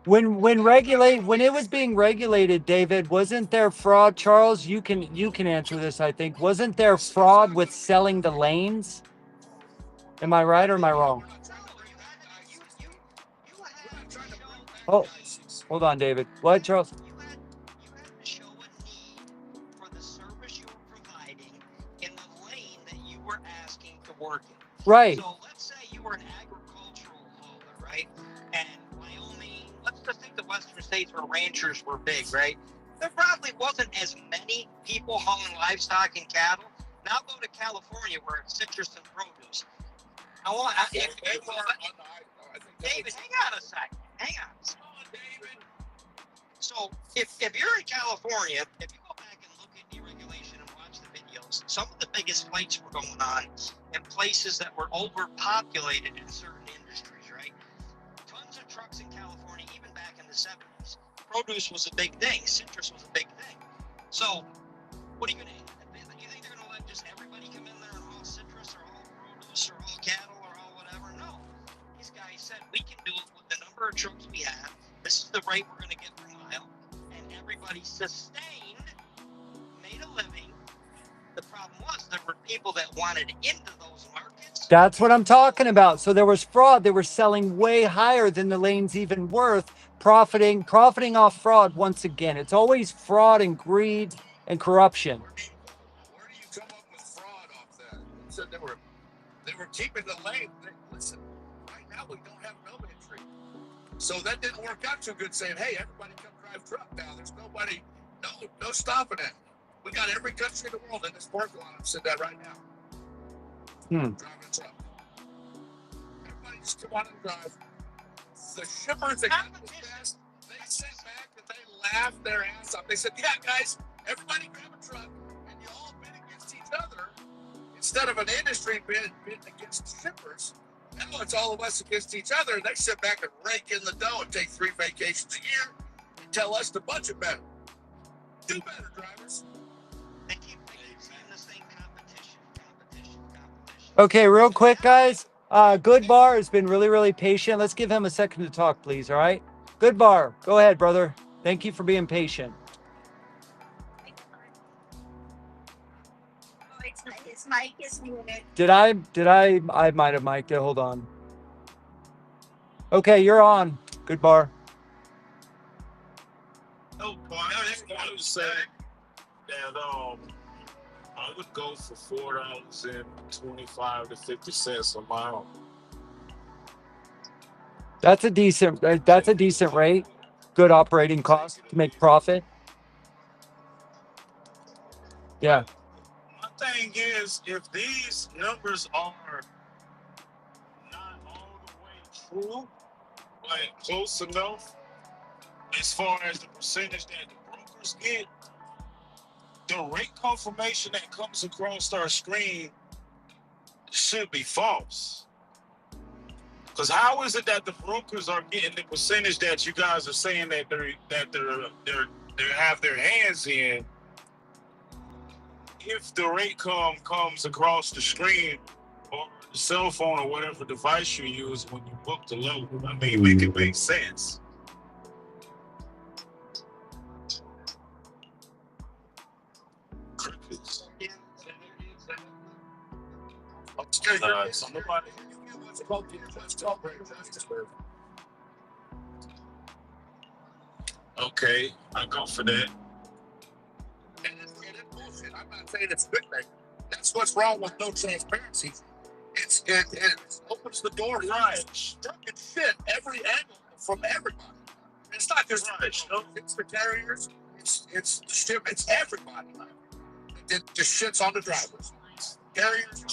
When it was being regulated, David, wasn't there fraud? Charles, you can answer this. I think wasn't there fraud with selling the lanes? Am I right or am I wrong? Oh, hold on, David. What, Charles? You had to show a need for the service you were providing in the lane that you were asking to work in. Right. So let's say you were an agricultural hauler, right? And Wyoming, let's just think the western states where ranchers were big, right? There probably wasn't as many people hauling livestock and cattle. Now go to California where it's citrus and produce. David, hang on a second. Hang on. David. So if you're in California, if you go back and look at deregulation and watch the videos, some of the biggest fights were going on in places that were overpopulated in certain industries, right? Tons of trucks in California, even back in the 70s. Produce was a big thing. Citrus was a big thing. So what are you going to do? You think they're going to let just everybody come in there and haul citrus or haul produce or haul cattle or haul whatever? No. These guys said, we can do it with the number of trucks we have. This is the rate we're going to get per mile. And everybody sustained, made a living. The problem was there were people that wanted into those markets. That's what I'm talking about. So there was fraud. They were selling way higher than the lane's even worth, profiting off fraud once again. It's always fraud and greed and corruption. Where do you come up with fraud off that? You said they were keeping the lane. Listen, right now we don't have no entry. So that didn't work out too good saying, hey, everybody come drive truck now. There's nobody, no stopping it. We got every country in the world in this parking lot. I've said that right now. Driving a truck. Everybody just come on and drive. The shippers that got this fast, they sat back and they laughed their ass off. They said, yeah, guys, everybody grab a truck and you all bid against each other instead of an industry bid against shippers. Now it's all of us against each other. And they sit back and rake in the dough and take 3 vacations a year and tell us to budget better. Do better, drivers. They keep saying this thing, competition. Okay, real quick, guys. Good Bar has been really, really patient. Let's give him a second to talk, please. All right. Good Bar, go ahead, brother. Thank you for being patient. His mic is muted. Did I might have mic'd it. Hold on. Okay, you're on. Good Bar. No, I would say that I would go for $4.25 to 50 cents a mile. That's a decent rate. Good operating cost to make profit. Yeah. My thing is, if these numbers are not all the way true, but close enough, as far as the percentage that the brokers get, the rate confirmation that comes across our screen should be false. Because how is it that the brokers are getting the percentage that you guys are saying that they have their hands in, if the rate comes across the screen or the cell phone or whatever device you use when you book the load? I mean, make it make sense. Crickets. Somebody. Okay, I go for that. And it's bullshit. I'm not saying it's good thing. That's what's wrong with no transparency. It opens the door right. Struck and shit every angle from everybody. It's not just it's the carriers. It's the ship. It's everybody. It just shits on the drivers. Carriers.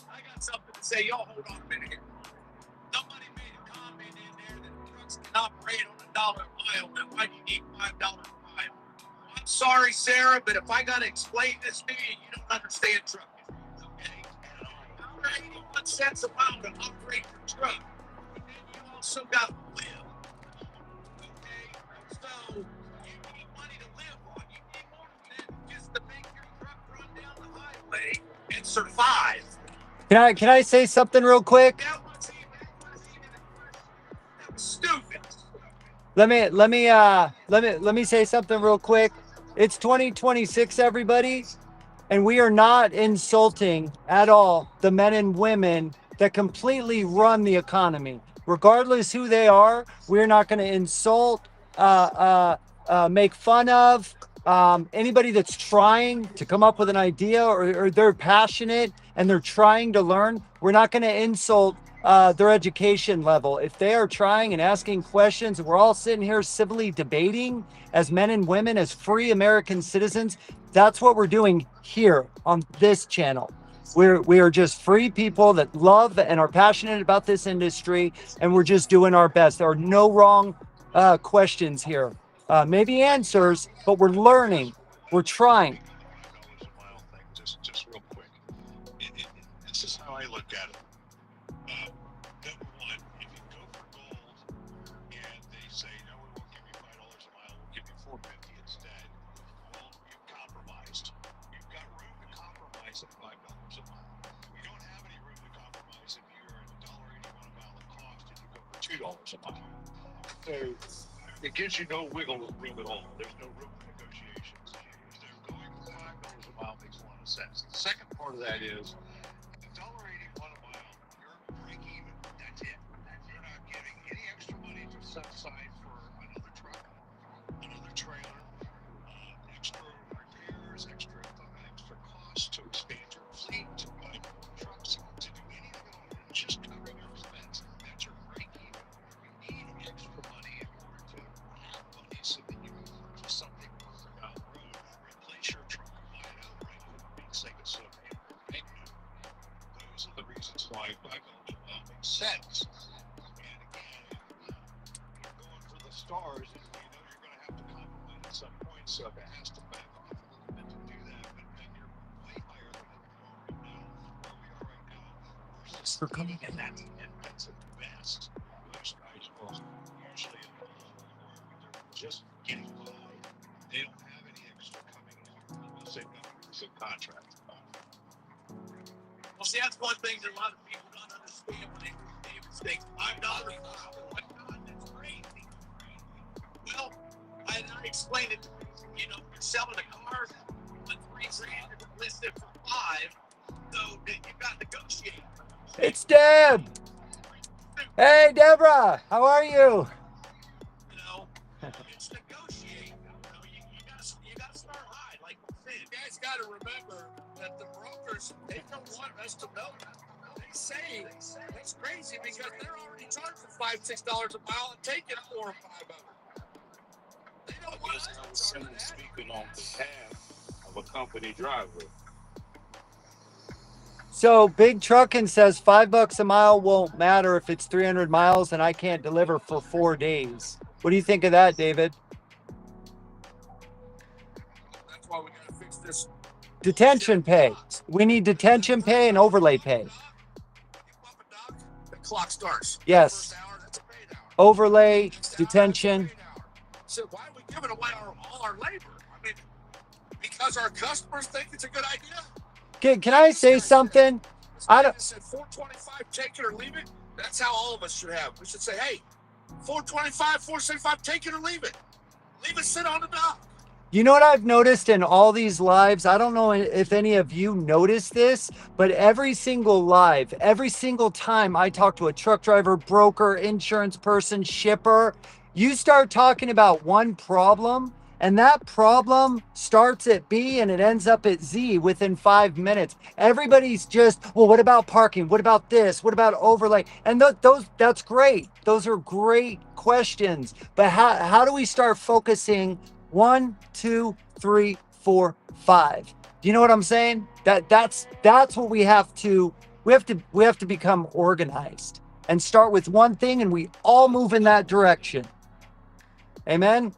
I got something to say. Y'all hold on a minute here. Somebody made a comment in there that trucks can operate on $1 a mile. Then why do you need $5 a mile? I'm sorry, Sarah, but if I got to explain this to you, you don't understand trucking. Okay? 81 cents a mile to operate your truck. And then you also got to live. Okay? So you need money to live on. You need more than that just to make your truck run down the highway and survive. Can I say something real quick? That was stupid. Let me say something real quick. It's 2026, everybody, and we are not insulting at all the men and women that completely run the economy. Regardless who they are, we're not going to insult, make fun of anybody that's trying to come up with an idea, or they're passionate and they're trying to learn. We're not going to insult their education level. If they are trying and asking questions, we're all sitting here civilly debating as men and women, as free American citizens. That's what we're doing here on this channel. We are just free people that love and are passionate about this industry, and we're just doing our best. There are no wrong questions here. Maybe answers, but we're learning. We're trying. $5 a mile thing, just real quick. This is how I look at it. Number one, if you go for gold and they say, no, we won't give you $5 a mile, we'll give you $4.50 instead, well, you've compromised. You've got room to compromise at $5 a mile. You don't have any room to compromise if you're at $1.81 a mile of cost and you go for $2 a mile. So it gives you no wiggle room at all. There's no room for negotiations. So going for $5 a mile makes a lot of sense. The second part of that is $1.81 a mile, you're break even. That's it. You're not getting any extra money to set aside for another truck, another trailer, extra repairs, extra costs to expand your fleet, to buy more trucks, to do anything at all. You're just covering your expense. That's your break even. You need extra money in order to have money so that you can purchase something further down the road, replace your truck, or buy it outright for the sake of sort of payment. Those are the reasons why $5 a mile makes sense. And again, you're going for the stars, and you know you're going to have to compromise at some point, so if it has to back off a little bit to do that, but then you're way higher than where we are right now, versus for coming in that, and that's at best. Those guys are usually in a hole where they're just getting by. They don't have any extra coming in unless they've got a good contract. Well, see, that's one thing that a lot of people don't understand when they say $5 a mile. Oh my God, that's crazy. Well, I explained it to people, you know, you're selling a car for $3,000 and listed for $5,000, so that you got to negotiate. It's Deb. Hey, Deborah, how are you? You know, it's negotiating. You gotta start high, like you said. You guys got to remember that the brokers, they don't want us to know that. They say that's crazy because they're already charging $5-6 a mile and taking 4 or 5 of it. They don't want us to charge that. Speaking on behalf of a company driver. So Big Truckin' says $5 a mile won't matter if it's 300 miles and I can't deliver for 4 days. What do you think of that, David? That's why we got to fix this. Detention pay. We need detention pay and overlay pay. The clock starts. Yes. First hour, that's a paid hour. Overlay, Next hour, detention. that's a paid hour. So why are we giving away all our labor? I mean, because our customers think it's a good idea. Can I say something? I don't. Said $4.25, take it or leave it. That's how all of us should have. We should say, hey, $4.25, $4.75, take it or leave it. Leave it sit on the dock. You know what I've noticed in all these lives? I don't know if any of you noticed this, but every single live, every single time I talk to a truck driver, broker, insurance person, shipper, you start talking about one problem, and that problem starts at B and it ends up at Z within 5 minutes. Everybody's just, well, what about parking? What about this? What about overlay? And that's great. Those are great questions. But how do we start focusing 1, 2, 3, 4, 5? Do you know what I'm saying? That's what we have to become organized and start with one thing, and we all move in that direction. Amen.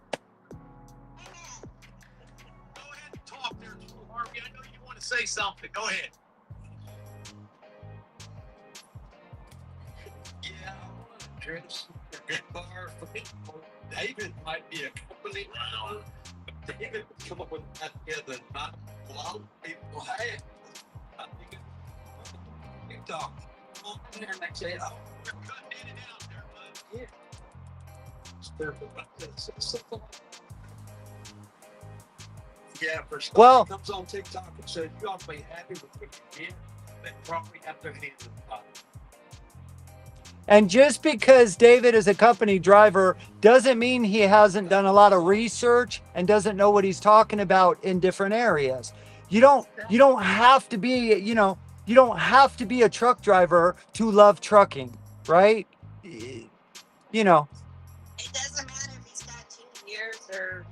Go ahead and talk there, Harvey. I know you want to say something. Go ahead. Yeah, I want to address a good bar for people. David might be a company now. David would come up with that together, not a lot of people have. I think you talk. Come on in there and they say, oh, You're cutting in and out there, bud. yeah. there, but it's something like yeah, for stuff Well- that comes on TikTok and says you ought to be happy with what you get, they probably have their hands in the pot. And just because David is a company driver doesn't mean he hasn't done a lot of research and doesn't know what he's talking about in different areas. You don't have to be, you don't have to be a truck driver to love trucking, right? You know, It doesn't matter if he's got 2 years or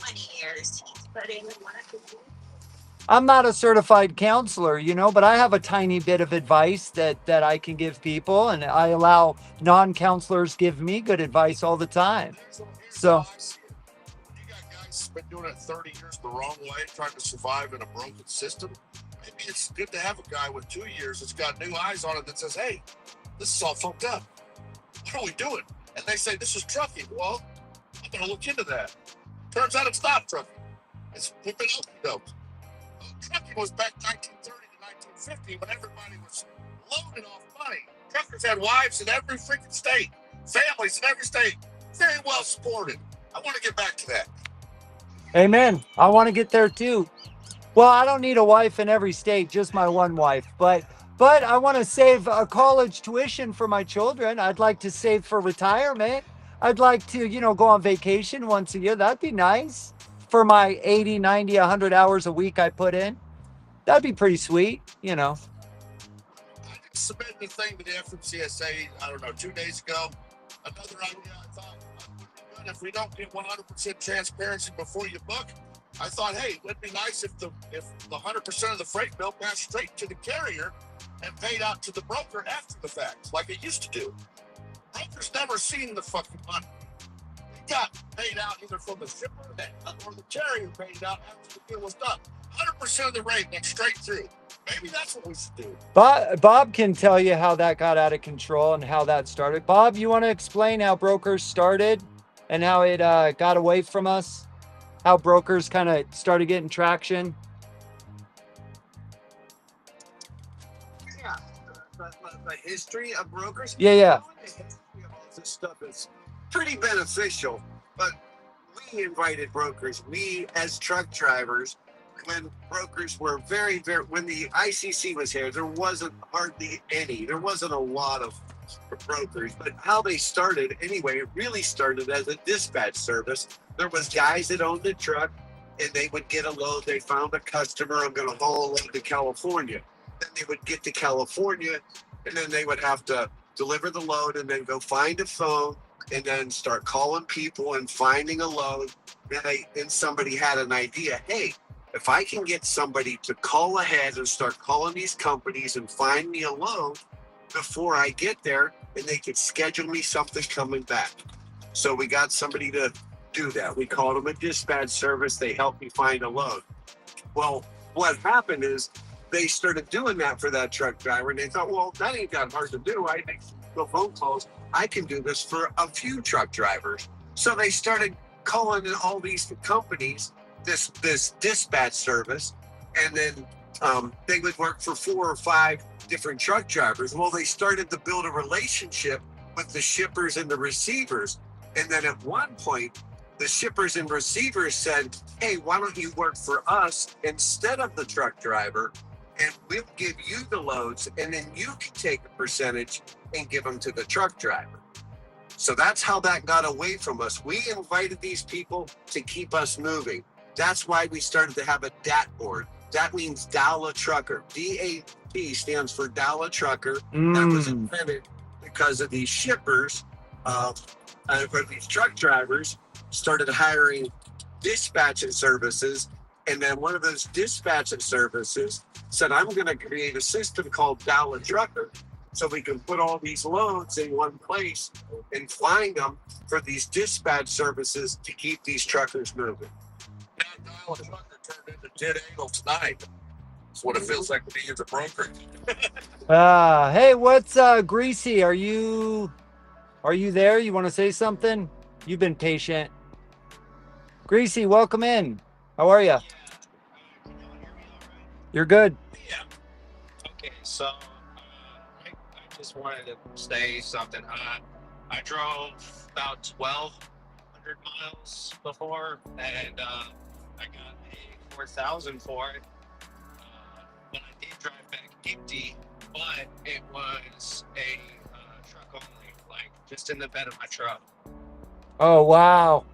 20 years. He's put in the work. I'm not a certified counselor, but I have a tiny bit of advice that I can give people, and I allow non-counselors give me good advice all the time. So, When you got guys that's been doing it 30 years the wrong way, trying to survive in a broken system, maybe it's good to have a guy with 2 years that's got new eyes on it that says, hey, this is all fucked up. What are we doing? And they say, this is trucking. Well, I'm going to look into that. Turns out it's not trucking. It's flipping okey-dokes. Trucking was back 1930 to 1950 when everybody was loaded off money. Truckers had wives in every freaking state, families in every state, very well supported. I want to get back to that. amen. I want to get there too. Well, I don't need a wife in every state, just my one wife. But I want to save a college tuition for my children. I'd like to save for retirement. I'd like to, go on vacation once a year. That'd be nice for my 80, 90, 100 hours a week I put in. That'd be pretty sweet. I just submitted a thing to the FMCSA, I don't know, 2 days ago. Another idea I thought would be good if we don't get 100% transparency before you book. I thought, hey, it'd be nice if the 100% of the freight bill passed straight to the carrier and paid out to the broker after the fact, like it used to do. Brokers never seen the fucking money. It got paid out either from the shipper or the carrier paid out after the deal was done. 100% of the rate went straight through. Maybe that's what we should do. Bob can tell you how that got out of control and how that started. Bob, you want to explain how brokers started and how it got away from us? How brokers kind of started getting traction? Yeah, the history of brokers. Yeah. The history of all this stuff is pretty beneficial, but we invited brokers. We, as truck drivers, when brokers were very, when the ICC was here, there wasn't hardly any. There wasn't a lot of brokers, but how they started anyway, it really started as a dispatch service. There was guys that owned a truck, and they would get a load. They found a customer. I'm going to haul a load to California. Then they would get to California, and then they would have to deliver the load, and then go find a phone, and then start calling people and finding a load. And somebody had an idea. Hey, if I can get somebody to call ahead and start calling these companies and find me a load before I get there, and they could schedule me something coming back. So we got somebody to do that. We called them a dispatch service. They helped me find a load. Well, what happened is they started doing that for that truck driver, and they thought, well, that ain't that hard to do. I make the phone calls. I can do this for a few truck drivers. So they started calling in all these companies, this dispatch service, and then they would work for 4 or 5 different truck drivers. Well, they started to build a relationship with the shippers and the receivers. And then at one point, the shippers and receivers said, hey, why don't you work for us instead of the truck driver? And we'll give you the loads, and then you can take a percentage and give them to the truck driver. So that's how that got away from us. We invited these people to keep us moving. That's why we started to have a DAT board. That means Dollar Trucker. DAT stands for Dollar Trucker. That was invented because of these shippers, or these truck drivers started hiring dispatching services. And then one of those dispatching services said, I'm going to create a system called Dollar Trucker so we can put all these loads in one place and find them for these dispatch services to keep these truckers moving. Now, Dollar Trucker turned into Ted Angle tonight. That's what it feels like to be as a broker. Hey, what's Greasy? Are you there? You want to say something? You've been patient. Greasy, welcome in. How are you? You're good. Yeah. Okay, so I just wanted to say something. I drove about 12 100 miles before, and I got paid 4,000 for it. When I did drive back empty, but it was a truck only, like just in the bed of my truck. Oh, wow.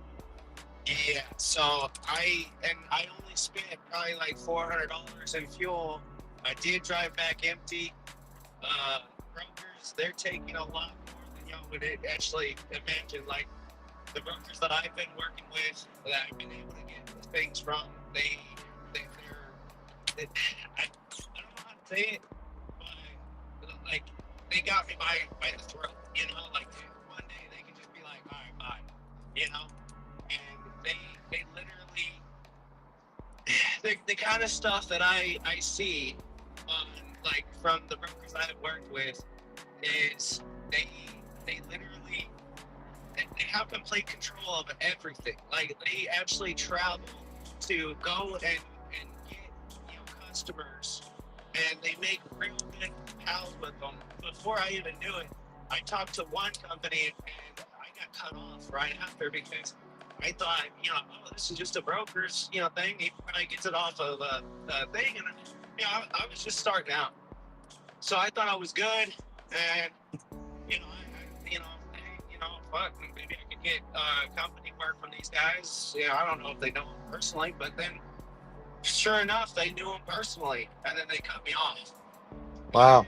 Yeah, so I only spent probably like $400 in fuel. I did drive back empty. Brokers, they're taking a lot more than y'all would actually imagine. Like the brokers that I've been working with, that I've been able to get things from, they're I don't know how to say it, but like they got me by the throat, you know. Like one day they can just be like, all right, bye, you know. And they literally the kind of stuff that I see like from the brokers I've worked with is they literally they have complete control of everything. Like they actually travel to go and get, you know, customers, and they make real good pals with them. Before I even knew it, I talked to one company and I got cut off right after because I thought, you know, oh, this is just a broker's, you know, thing. He probably gets it off of a thing, and you know, I was just starting out, so I thought I was good, and you know, fuck, maybe I could get company work from these guys. You know, I don't know if they know him personally, but then sure enough, they knew him personally, and then they cut me off. Wow.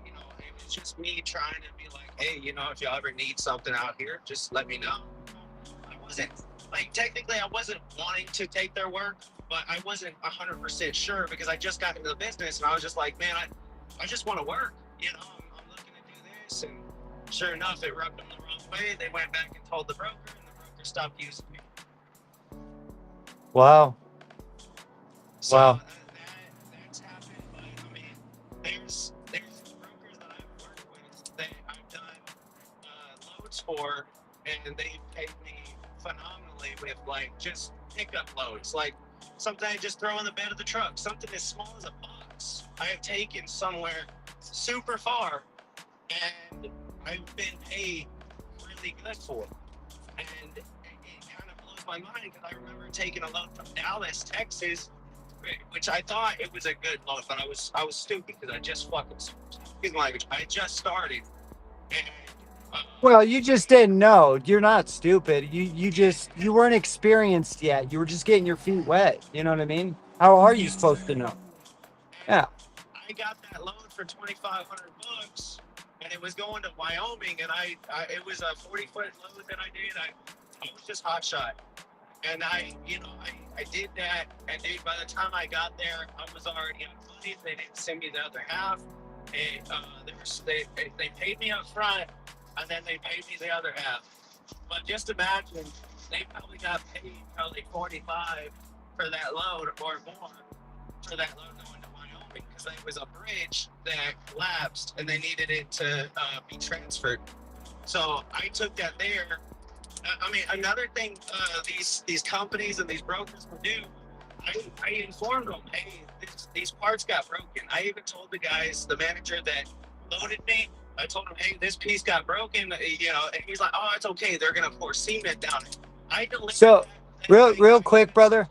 You know, it was just me trying to be like, hey, you know, if y'all ever need something out here, just let me know. I wasn't, like, technically, I wasn't wanting to take their work, but I wasn't 100% sure because I just got into the business, and I was just like, man, I just want to work. You know, I'm looking to do this, and sure enough, it rubbed them the wrong way. They went back and told the broker, and the broker stopped using me. Wow. So Wow. that's happened, but I mean, there's brokers that I've worked with that I've done loads for, and they paid me phenomenally with like just pickup loads, like something I just throw in the bed of the truck, something as small as a box. I have taken somewhere super far, and I've been paid really good for it. And it kind of blows my mind because I remember taking a load from Dallas, Texas, which I thought it was a good load, but I was stupid because I just fucking, excuse my language, I just started. And Well, you just didn't know. You're not stupid. You weren't experienced yet. You were just getting your feet wet. You know what I mean? How are you supposed to know? Yeah. I got that load for $2,500, and it was going to Wyoming, and I it was a 40-foot load that I did. I was just hot shot, and I did that, and then by the time I got there, I was already on money. They didn't send me the other half, and they paid me up front, and then they paid me the other half. But just imagine, they probably got paid probably 45 for that load or more for that load going to Wyoming because there was a bridge that collapsed and they needed it to be transferred. So I took that there. I mean, another thing these companies and these brokers will do, I informed them, hey, these parts got broken. I even told the guys, the manager that loaded me, I told him, hey, this piece got broken, you know, and he's like, oh, it's okay. They're going to pour cement down it. I delivered So, that real quick, brother.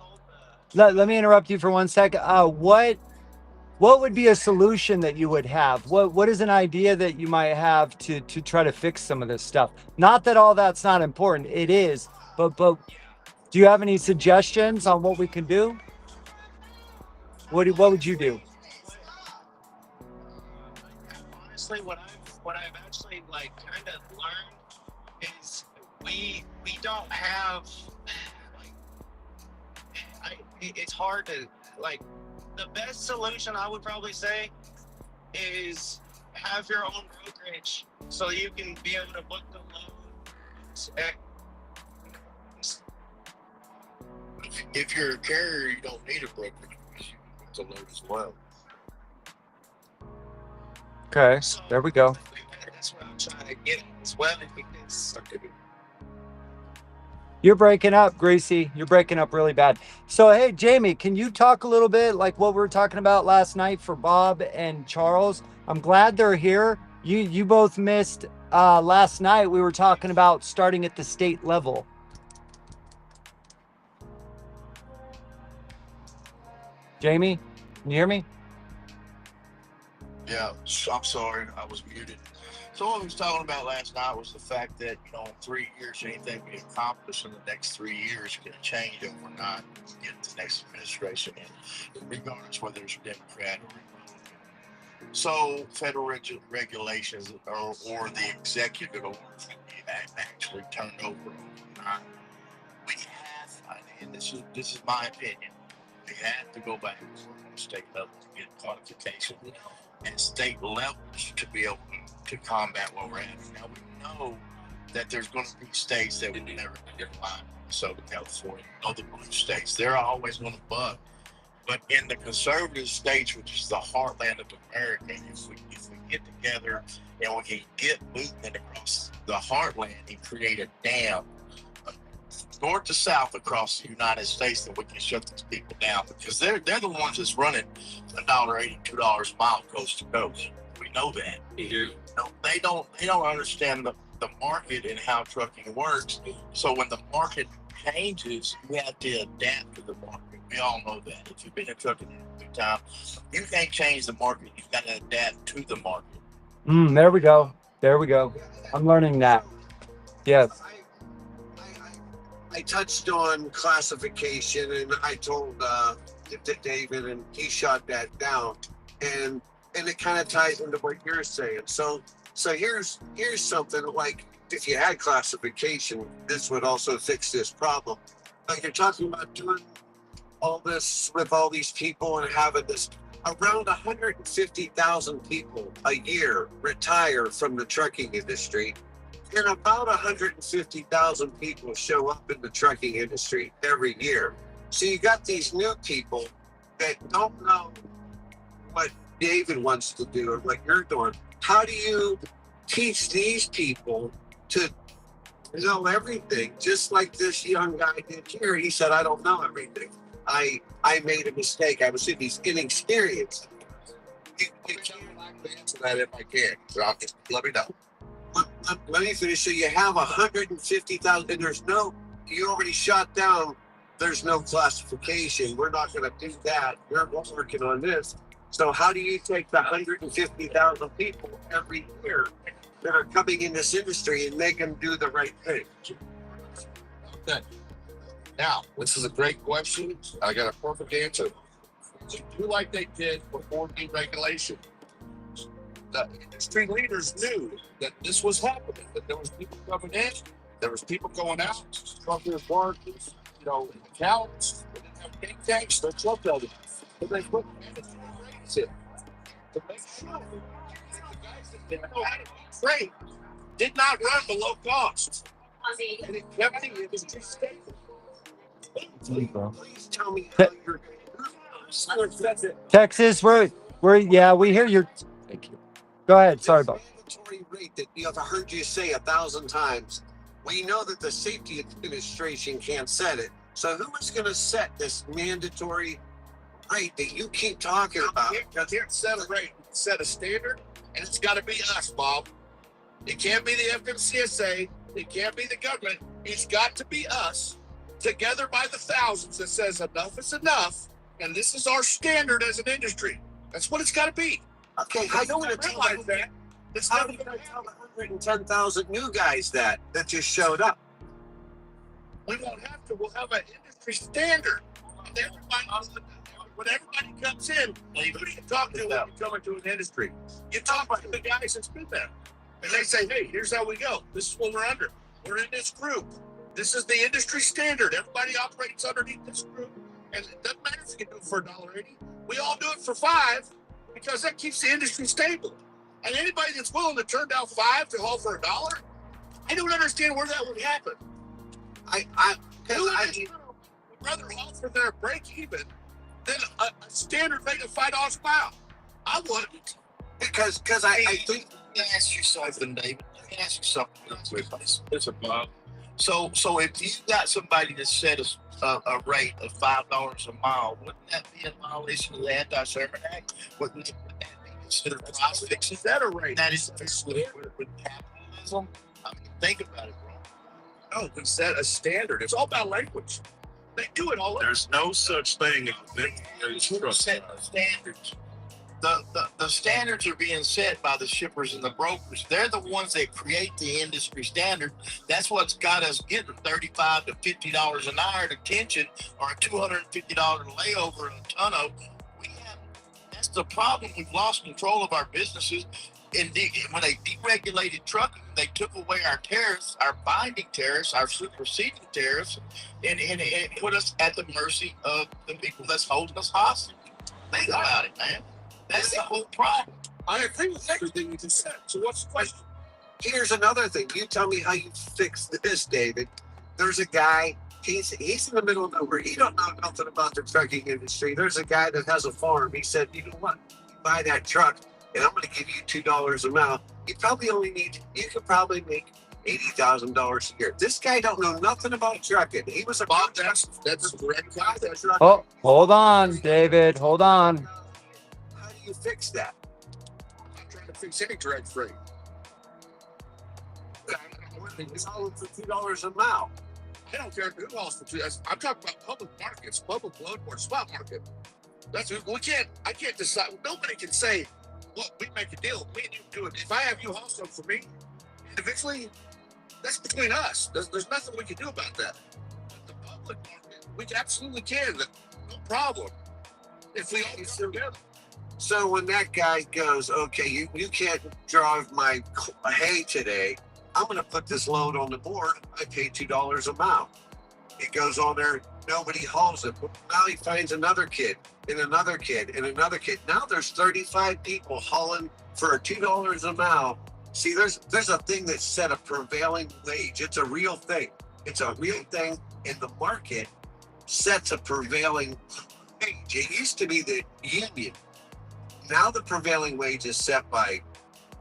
Let me interrupt you for 1 second. What would be a solution that you would have? What is an idea that you might have to try to fix some of this stuff? Not that all that's not important. It is, but do you have any suggestions on what we can do? What would you do? Honestly, what I've actually like kind of learned is we don't have like it's hard to like the best solution I would probably say is have your own brokerage so you can be able to book the loads. If you're a carrier, you don't need a brokerage because you can book the load as well. Okay, So there we go. that's what I'm trying to get as well because You're breaking up, Gracie. You're breaking up really bad. So, hey, Jamie, can you talk a little bit like what we were talking about last night for Bob and Charles? I'm glad they're here. You both missed last night. We were talking about starting at the state level. Jamie, can you hear me? Yeah, I'm sorry, I was muted. So what we was talking about last night was the fact that, you know, in 3 years, anything we accomplish in the next 3 years can change overnight, get the next administration in, regardless whether it's Democrat or Republican. So federal regulations or the executive orders can be actually turned over overnight. We have, and this is my opinion, we have to go back to state level to get qualification and state levels to be able to combat what we're having. Now we know that there's going to be states that we never get by. So California, other blue states, they're always going to bug. But in the conservative states, which is the heartland of America, if we get together and we can get movement across the heartland and create a dam north to south across the United States, then we can shut these people down, because they're the ones that's running $1.80, $2 a mile coast to coast. We know that. No, they don't understand the market and how trucking works. So when the market changes, you have to adapt to the market. We all know that. If you've been in trucking a good time, you can't change the market. You've got to adapt to the market. There we go. There we go. I'm learning that. Yes. I touched on classification, and I told David, and he shot that down, and it kind of ties into what you're saying. So here's something like, if you had classification, this would also fix this problem. Like, you're talking about doing all this with all these people and having this, around 150,000 people a year retire from the trucking industry. And about 150,000 people show up in the trucking industry every year. So you got these new people that don't know what David wants to do or what you're doing. How do you teach these people to know everything? Just like this young guy did here. He said, I don't know everything. I made a mistake. I was inexperienced. You can't answer that if I can. So let me know. Let me finish. So you have 150,000, and you already shot down, there's no classification. We're not going to do that. We're working on this. So how do you take the 150,000 people every year that are coming in this industry and make them do the right thing? Okay. Now, this is a great question. I got a perfect answer. Do like they did before deregulation. The industry leaders knew that this was happening, that there was people coming in, there was people going out, truckers, workers, accountants. They didn't have think tanks, they're truck drivers. So they put mandatory rates in to make sure the guys that didn't know how to be trained did not run below cost. And it kept the industry stable. Please tell me how you're Texas, we hear your. Thank you. Go ahead. Sorry about mandatory rate that I've heard you say 1,000 times. We know that the safety administration can't set it. So who is going to set this mandatory rate that you keep talking about? Here, set a rate, set a standard, and it's got to be us, Bob. It can't be the FMCSA. It can't be the government. It's got to be us, together by the thousands, that says enough is enough, and this is our standard as an industry. That's what it's got to be. Okay, how you going to tell that? How are you going to tell the 110,000 new guys that just showed up? We won't have to. We'll have an industry standard. And when everybody comes in, who do you talk to when you come into an industry? You talk to the guys that's been there. And they say, hey, here's how we go. This is what we're under. We're in this group. This is the industry standard. Everybody operates underneath this group. And it doesn't matter if you can do it for $1.80. We all do it for $5, because that keeps the industry stable. And anybody that's willing to turn down $5 to haul for $1, I don't understand where that would happen. I'd rather haul for their break even than a standard rate of $5 a mile. I wouldn't. Because I think. Let me ask you something, David. Let me ask you something real quick. Listen, Bob. So if you got somebody that set a rate of $5 a mile, wouldn't that be a violation of the Anti-Sermon Act? Wouldn't that be considered price fixing? Is that a rate? That is with capitalism. I mean, think about it, bro. No, we set a standard. It's all about language. They do it all. There's no such thing as truck Set drivers. standards. The standards are being set by the shippers and the brokers. They're the ones that create the industry standard. That's what's got us getting $35 to $50 an hour detention or a $250 layover a ton of. That's the problem. We've lost control of our businesses. And when they deregulated trucking, they took away our tariffs, our binding tariffs, our superseding tariffs, and it put us at the mercy of the people that's holding us hostage. Think about it, man. That's the whole problem. I agree with everything you just said. So what's the question? Here's another thing. You tell me how you fix this, David. There's a guy. He's in the middle of nowhere. He don't know nothing about the trucking industry. There's a guy that has a farm. He said, you know what? You buy that truck, and I'm going to give you $2 a mile. You could probably make $80,000 a year. This guy don't know nothing about trucking. He was a Bob, that's correct. Oh, hold on, David. Hold on. How do you fix that? I'm trying to fix any direct freight. It's all for $2 a mile. I don't care who else for two. I'm talking about public markets, public load or spot market. That's I can't decide. Nobody can say, look, we make a deal. Me and you do it. If I have you haul stuff for me individually, that's between us. There's nothing we can do about that. But the public market, we absolutely can. No problem. If we all get together. So when that guy goes, okay, you can't drive my hay today, I'm going to put this load on the board. I pay $2 a mile. It goes on there. Nobody hauls it. Now he finds another kid and another kid and another kid. Now there's 35 people hauling for $2 a mile. See, there's a thing that's set a prevailing wage. It's a real thing. It's a real thing. And the market sets a prevailing wage. It used to be the union. Now the prevailing wage is set by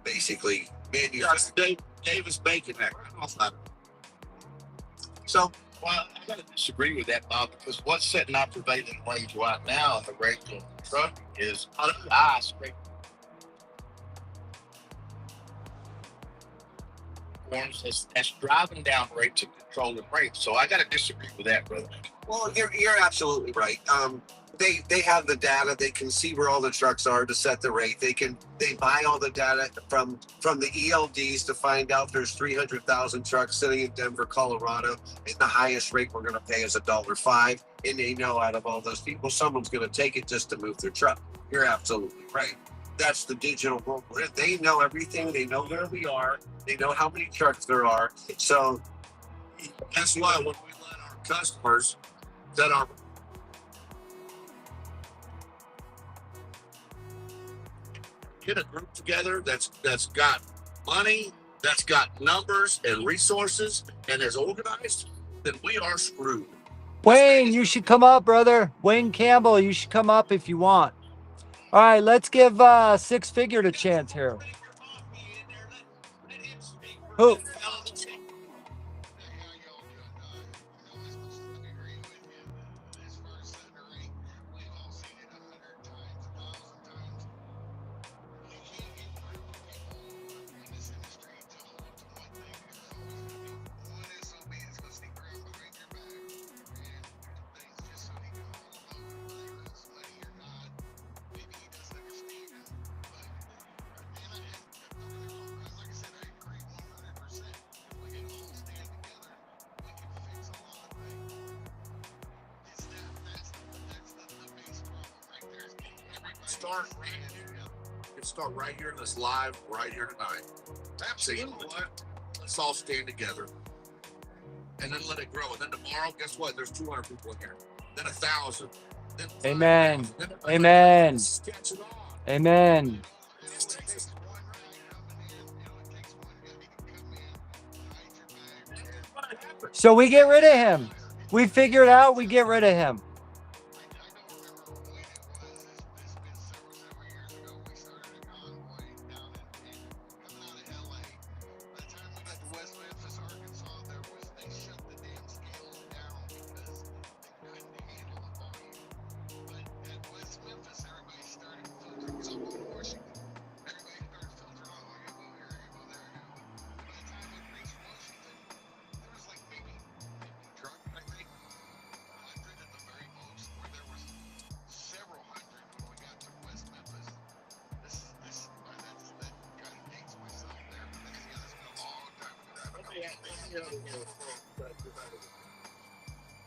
basically manufacturing. Davis Bacon Act. So, well, I got to disagree with that, Bob, because what's setting our prevailing wage right now in the regular truck is ice. That's driving down rates and controlling rates. So I got to disagree with that, brother. Well, you're absolutely right. They have the data. They can see where all the trucks are to set the rate. They buy all the data from the ELDs to find out there's 300,000 trucks sitting in Denver, Colorado, and the highest rate we're going to pay is $1.05. And they know out of all those people, someone's going to take it just to move their truck. You're absolutely right. That's the digital world we're in. They know everything. They know where we are. They know how many trucks there are. So that's why when we let our customers that are get a group together that's got money, that's got numbers and resources, and is organized, then we are screwed. Wayne, you should come up, brother. Wayne Campbell, you should come up if you want. All right, let's give Six Figure a chance here. Who? Start right here in this live right here tonight. So you know what? Let's all stand together and then let it grow. And then tomorrow, guess what? There's 200 people in here. Then 1,000. Amen. Amen. Amen. So we get rid of him. We figure it out. We get rid of him.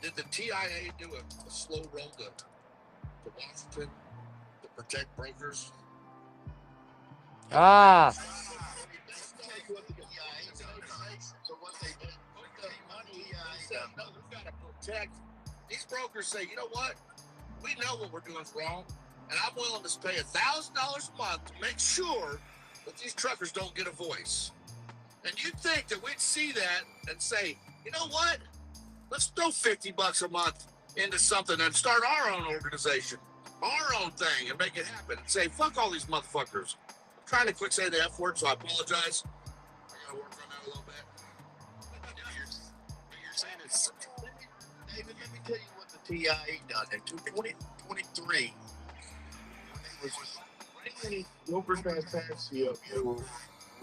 Did the TIA do a slow roll to Washington to protect brokers? Ah, So what they did, no, we got to protect. These brokers say, you know what? We know what we're doing is wrong, and I'm willing to pay $1,000 a month to make sure that these truckers don't get a voice. And you'd think that we'd see that and say, you know what? Let's throw $50 a month into something and start our own organization, our own thing, and make it happen. And say, fuck all these motherfuckers. I'm trying to quit saying the F word, so I apologize. I gotta work on that a little bit. You're saying it's David, let me tell you what the TIA done in 2023 when they was over transparency up here.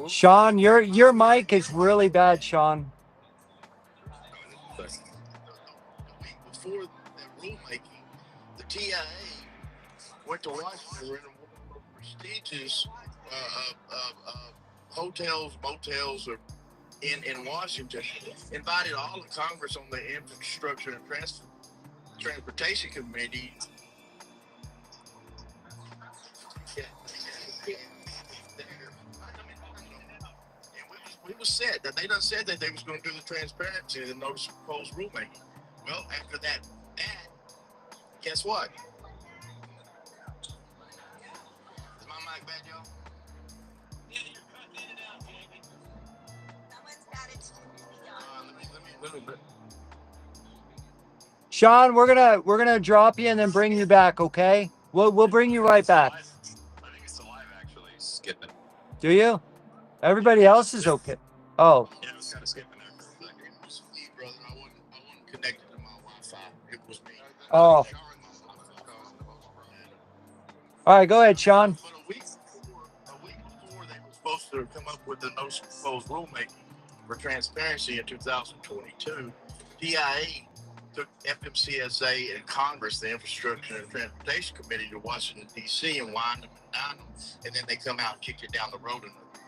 Sean, your mic is really bad, Sean. The week before that rulemaking, the TIA went to Washington, rented one of the most prestigious hotels, motels, or in Washington, invited all of Congress on the Infrastructure and Transportation Committee. We was said that they done said that they was going to do the transparency and the notice of proposed rulemaking. Well, after that, guess what? Is my mic bad, y'all? Yeah, you're cutting in and out, Jamie. Someone's got it. Let me. Sean, we're gonna drop you and then bring you back, okay? We'll bring you right back. I think it's alive actually skipping. Do you? Everybody else is okay. Oh, Yeah, it was kind of skipping there for a second. It was me, brother. I wasn't connected to my Wi-Fi. It was me. oh. All right, go ahead, Sean. But a week before they were supposed to come up with the notice of proposed rulemaking for transparency in 2022, TIA took FMCSA and Congress, the Infrastructure and Transportation Committee, to Washington, D.C. and wined them and dined them, and then they come out and kick it down the road another year.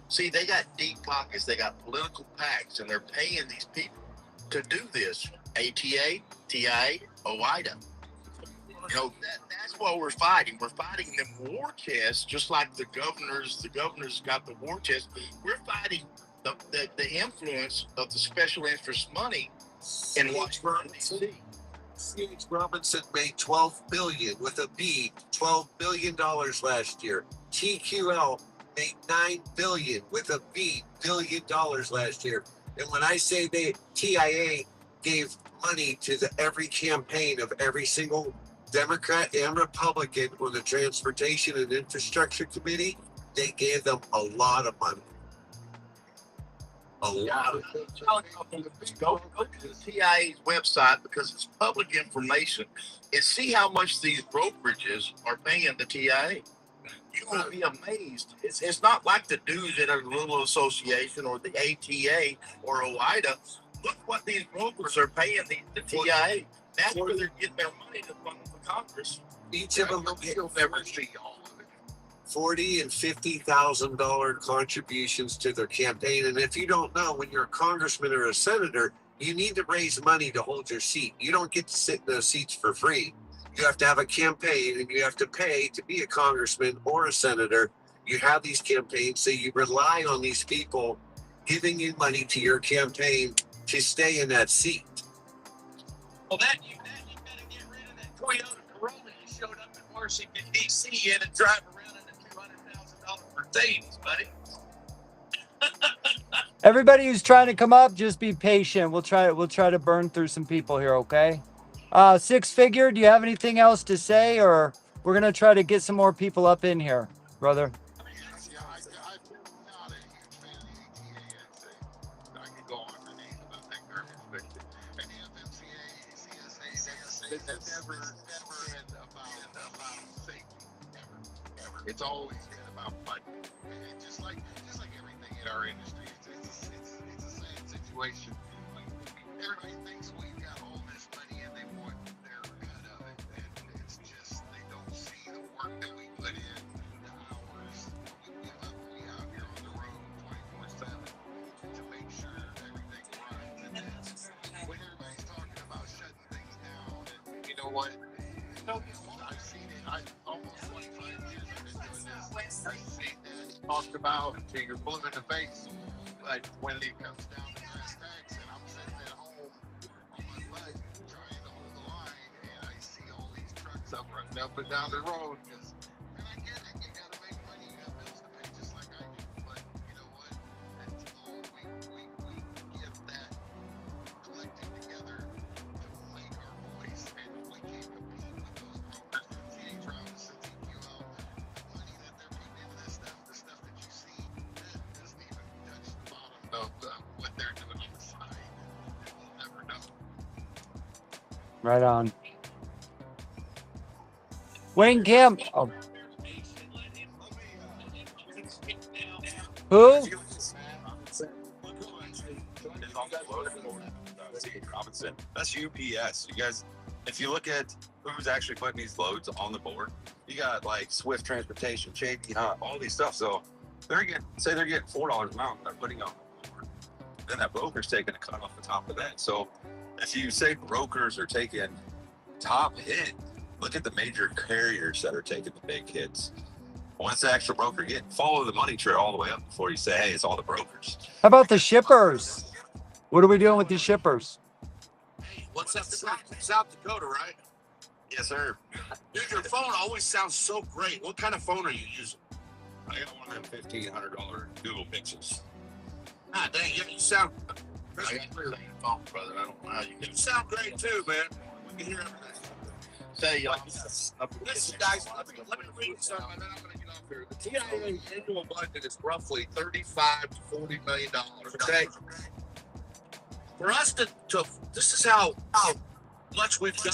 See, they got deep pockets, they got political PACs, and they're paying these people to do this. ATA, TIA, OIDA. You know, that's what we're fighting. We're fighting them war chests, just like the governors got the war chest. We're fighting the influence of the special interest money in Washington, D.C. C.H. Robinson made $12 billion with a B, $12 billion last year. TQL made $9 billion with a B, $billion last year. And when I say TIA gave money to every campaign of every single Democrat and Republican on the Transportation and Infrastructure Committee, they gave them a lot of money. A lot of Go to the TIA's website because it's public information and see how much these brokerages are paying the TIA. You're going to be amazed. It's not like the dudes at a little association or the ATA or OIDA. Look what these brokers are paying the TIA. That's where they're getting their money to fund the Congress. Each of them You'll never see all of it. $40,000 and $50,000 contributions to their campaign. And if you don't know, when you're a congressman or a senator, you need to raise money to hold your seat. You don't get to sit in those seats for free. You have to have a campaign and you have to pay to be a congressman or a senator. You have these campaigns, so you rely on these people giving you money to your campaign to stay in that seat. Well, you gotta get rid of that Toyota Corolla you showed up in Washington, D.C. in and drive around in a $200,000 Mercedes, buddy. Everybody who's trying to come up, just be patient. We'll try to burn through some people here, okay? Six Figure, do you have anything else to say, or we're gonna try to get some more people up in here, brother? Yeah, I'm not a huge fan of the ATA. I could go on for names, but I think they're convicted. And the FMCA, CSA, that's never been about safety, ever. It's always been about money. And just like everything in our industry, it's a sad situation. Everybody thinks we've got all this money and they want their cut of it, and it's just they don't see the work that we put in, the hours we out here on the road 24/7 to make sure everything know what? I've seen it. I almost 25 years I've been doing this. I've seen this talked about until you're blue in the face. Like when it comes down to brass tacks, and I'm sitting at home on my butt trying to hold the line, and I see all these trucks up running up and down the road. And I get it. You got to make money. You got bills to pay, just like I do. But you know what? Until we get that collected together to make our voice, and we can't compete with those brokers, the TH Robinson, TQL, the money that they're putting into this stuff, the stuff that you see, that doesn't even touch the bottom of what they're doing on the side. And we'll never know. Right on. Wayne Camp. Oh. Who? Robinson. That's UPS. You guys, if you look at who's actually putting these loads on the board, you got like Swift Transportation, JP Hunt, all these stuff. So they're getting, say they're getting $4 an hour, they're putting on the board. Then that broker's taking a cut off the top of that. So if you say brokers are taking top hit, look at the major carriers that are taking the big hits. Once the actual broker get, follow the money trail all the way up before you say, hey, it's all the brokers. How about the shippers? What are we doing with the shippers? Hey, what's up? South Dakota, right? Yes, sir. Dude, your phone always sounds so great. What kind of phone are you using? I got one of them $1,500 Google Pixels. Ah, dang, yeah, you sound. I got your phone, brother. I don't know how you You sound great too, man. We can hear everything. say y'all. Listen, guys, let me read something, and then I'm going to get off here. The TIA annual budget is roughly $35 to $40 million. Okay, for us to this is how much we've done.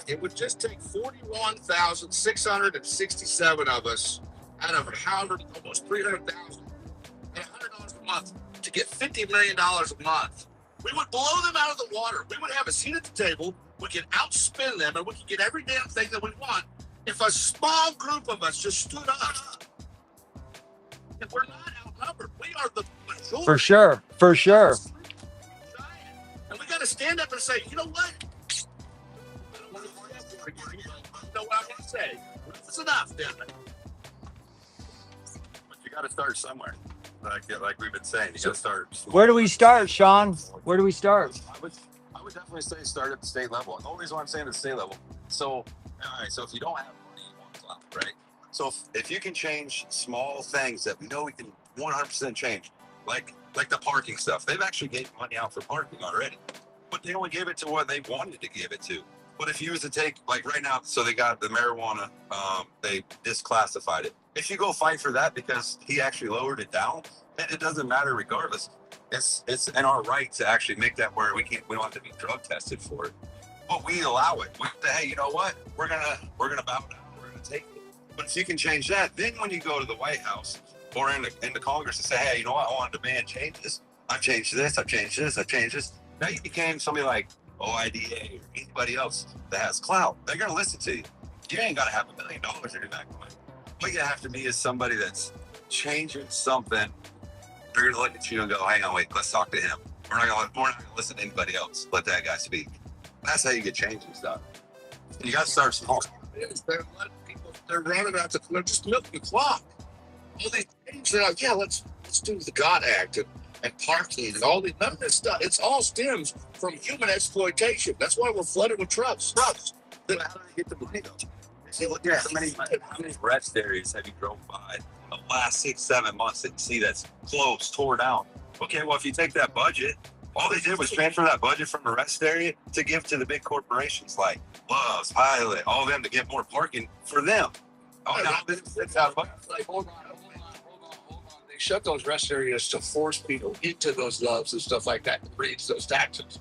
It would just take 41,667 of us out of almost 300,000 at $100 a month to get $50 million a month. We would blow them out of the water. We would have a seat at the table. We could outspin them, and we could get every damn thing that we want if a small group of us just stood up. And we're not outnumbered. We are the majority. For sure. For sure. And we got to stand up and say, you know what? I don't want to worry about it. You know what I want to say? It's enough, damn it. But you got to start somewhere. Like we've been saying, you got to start. Where do we start, Sean? Where do we start? I would definitely say start at the state level. And the only reason why I'm saying the state level. So, all right. So if you don't have money, you want clout, right? So if you can change small things that we know we can 100% change, like the parking stuff, they've actually gave money out for parking already, but they only gave it to what they wanted to give it to. But if you was to take, like right now, so they got the marijuana, they disclassified it. If you go fight for that because he actually lowered it down, it doesn't matter regardless. It's in our right to actually make that where we don't have to be drug tested for it. But we allow it. We say, hey, you know what? We're gonna bow down. We're gonna take it. But if you can change that, then when you go to the White House or into Congress and say, hey, you know what? I want to demand changes. I've changed this. I've changed this. I've changed this. Now you became somebody like OIDA or anybody else that has clout. They're gonna listen to you. You ain't gotta have $1 million in your back money. What you have to be is somebody that's changing something. They're gonna look at you and go, hang on, wait, let's talk to him. We're not gonna listen to anybody else. Let that guy speak. That's how you get change and stuff. You gotta start small. They're running out to, they're just milking the clock. All these things, they're like, yeah, let's do the God Act and parking and all none of this stuff. It's all stems from human exploitation. That's why we're flooded with trucks. But how do they get the money though? See, look at how many rest areas have you drove by the last 6-7 months that you see that's closed, tore down? Okay, well, if you take that budget, all they did was transfer that budget from the rest area to give to the big corporations like Love's, Pilot, all of them to get more parking for them. Oh, now it's out of like, hold on. They shut those rest areas to force people into those Loves and stuff like that to raise those taxes.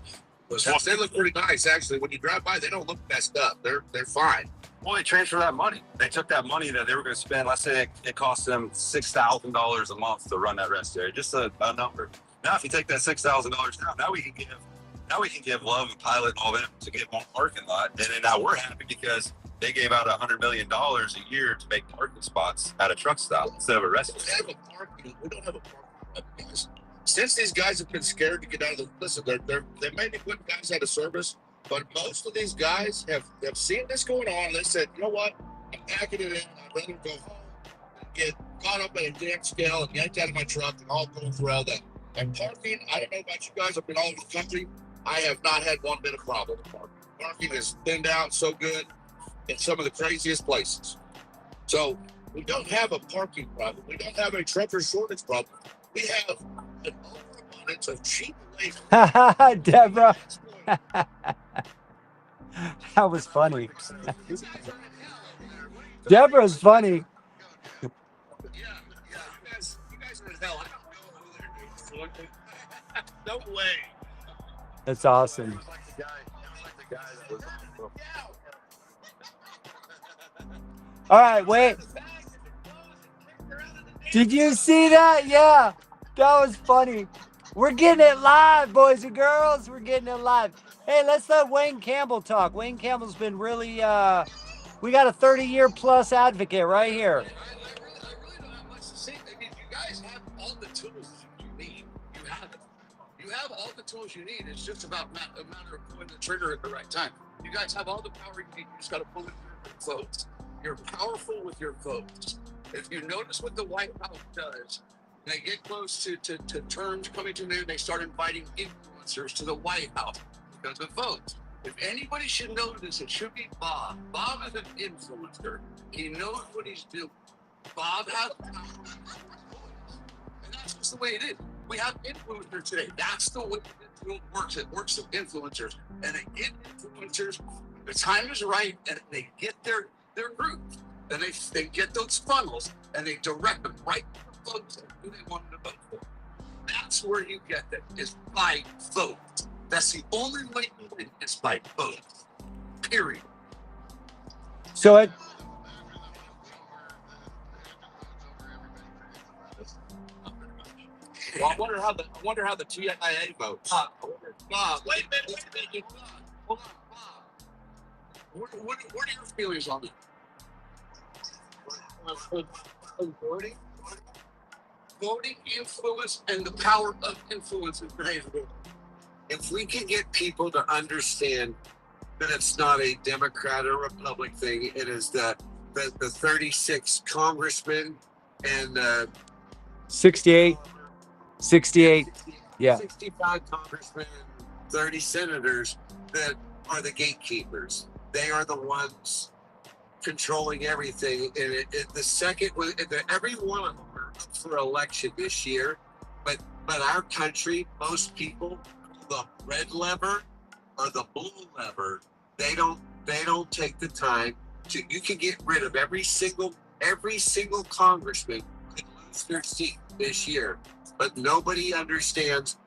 They look pretty nice, actually. When you drive by, they don't look messed up. They're fine. Well, they transferred that money. They took that money that they were going to spend. Let's say it cost them $6,000 a month to run that rest area. Just a number. Now, if you take that $6,000 down, now we can give Love and Pilot and all them to get more parking lot. And then now we're happy because they gave out $100 million a year to make parking spots at a truck stop instead of a rest area. We don't have a parking. Since these guys have been scared to get out of the, listen, they may be putting guys out of service, But most of these guys have seen this going on. They said, you know what? I'm packing it in. I'd rather go home and get caught up at a damn scale and yanked out of my truck and all going through all that. And parking, I don't know about you guys. I've been all over the country. I have not had one bit of problem with parking. Parking is thinned out so good in some of the craziest places. So we don't have a parking problem. We don't have a trucker shortage problem. We have an overabundance of cheap labor. Deborah. That was funny. Deborah's funny. Yeah, you guys are in hell. I don't know who they're no way. That's awesome. All right, wait. Did you see that? Yeah, that was funny. We're getting it live, boys and girls. We're getting it live. Hey, let's let Wayne Campbell talk. Wayne Campbell's been really, we got a 30-year plus advocate right here. I really don't have much to say. I mean, you guys have all the tools you need. You have it. You have all the tools you need. It's just about a matter of pulling the trigger at the right time. You guys have all the power you need. You just got to pull it with your votes. You're powerful with your votes. If you notice what the White House does, they get close to terms coming to an end, they start inviting influencers to the White House because of votes. If anybody should know this, it should be Bob. Bob is an influencer. He knows what he's doing. Bob has power. And that's just the way it is. We have influencers today. That's the way it works. It works with influencers. And they get influencers. The time is right, and they get their group. And they get those funnels, and they direct them right to the folks who they want them to vote for. That's where you get them, is by vote. That's the only way you win, is by vote. Period. So it. Well, I wonder how the TIA votes. Bob, wait a minute. Hold on, Bob. What are your feelings on that? Voting influence and the power of influence is behavior. If we can get people to understand that it's not a Democrat or Republic thing, it is the 36 congressmen and 68, yeah, 65 congressmen, 30 senators that are the gatekeepers. They are the ones controlling everything. And the second, every one of them are up for election this year, but our country, most people, the red lever or the blue lever, they don't take the time to. You can get rid of every single congressman could lose their seat this year, but nobody understands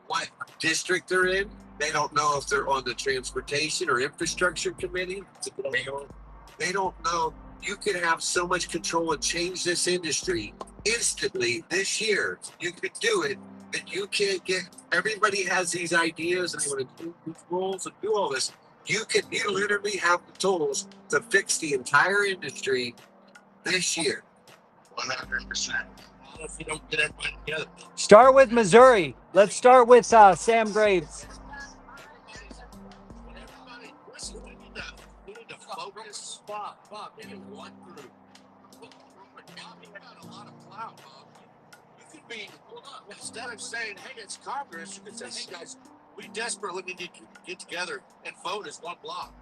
what district they're in. They don't know if they're on the transportation or infrastructure committee. They don't know. You can have so much control and change this industry instantly this year. You could do it, but you can't get. Everybody has these ideas and they want to do these rules and do all this. You literally have the tools to fix the entire industry this year. 100%. If you don't get everybody together. Start with Missouri. Let's start with Sam Graves. Listen, we need to focus. Bob, you can walk through. Bob, you got a lot of clout, Bob. You could be, hold on, instead of saying, hey, it's Congress, you could say, hey, guys, we desperately need to get together and vote as one block.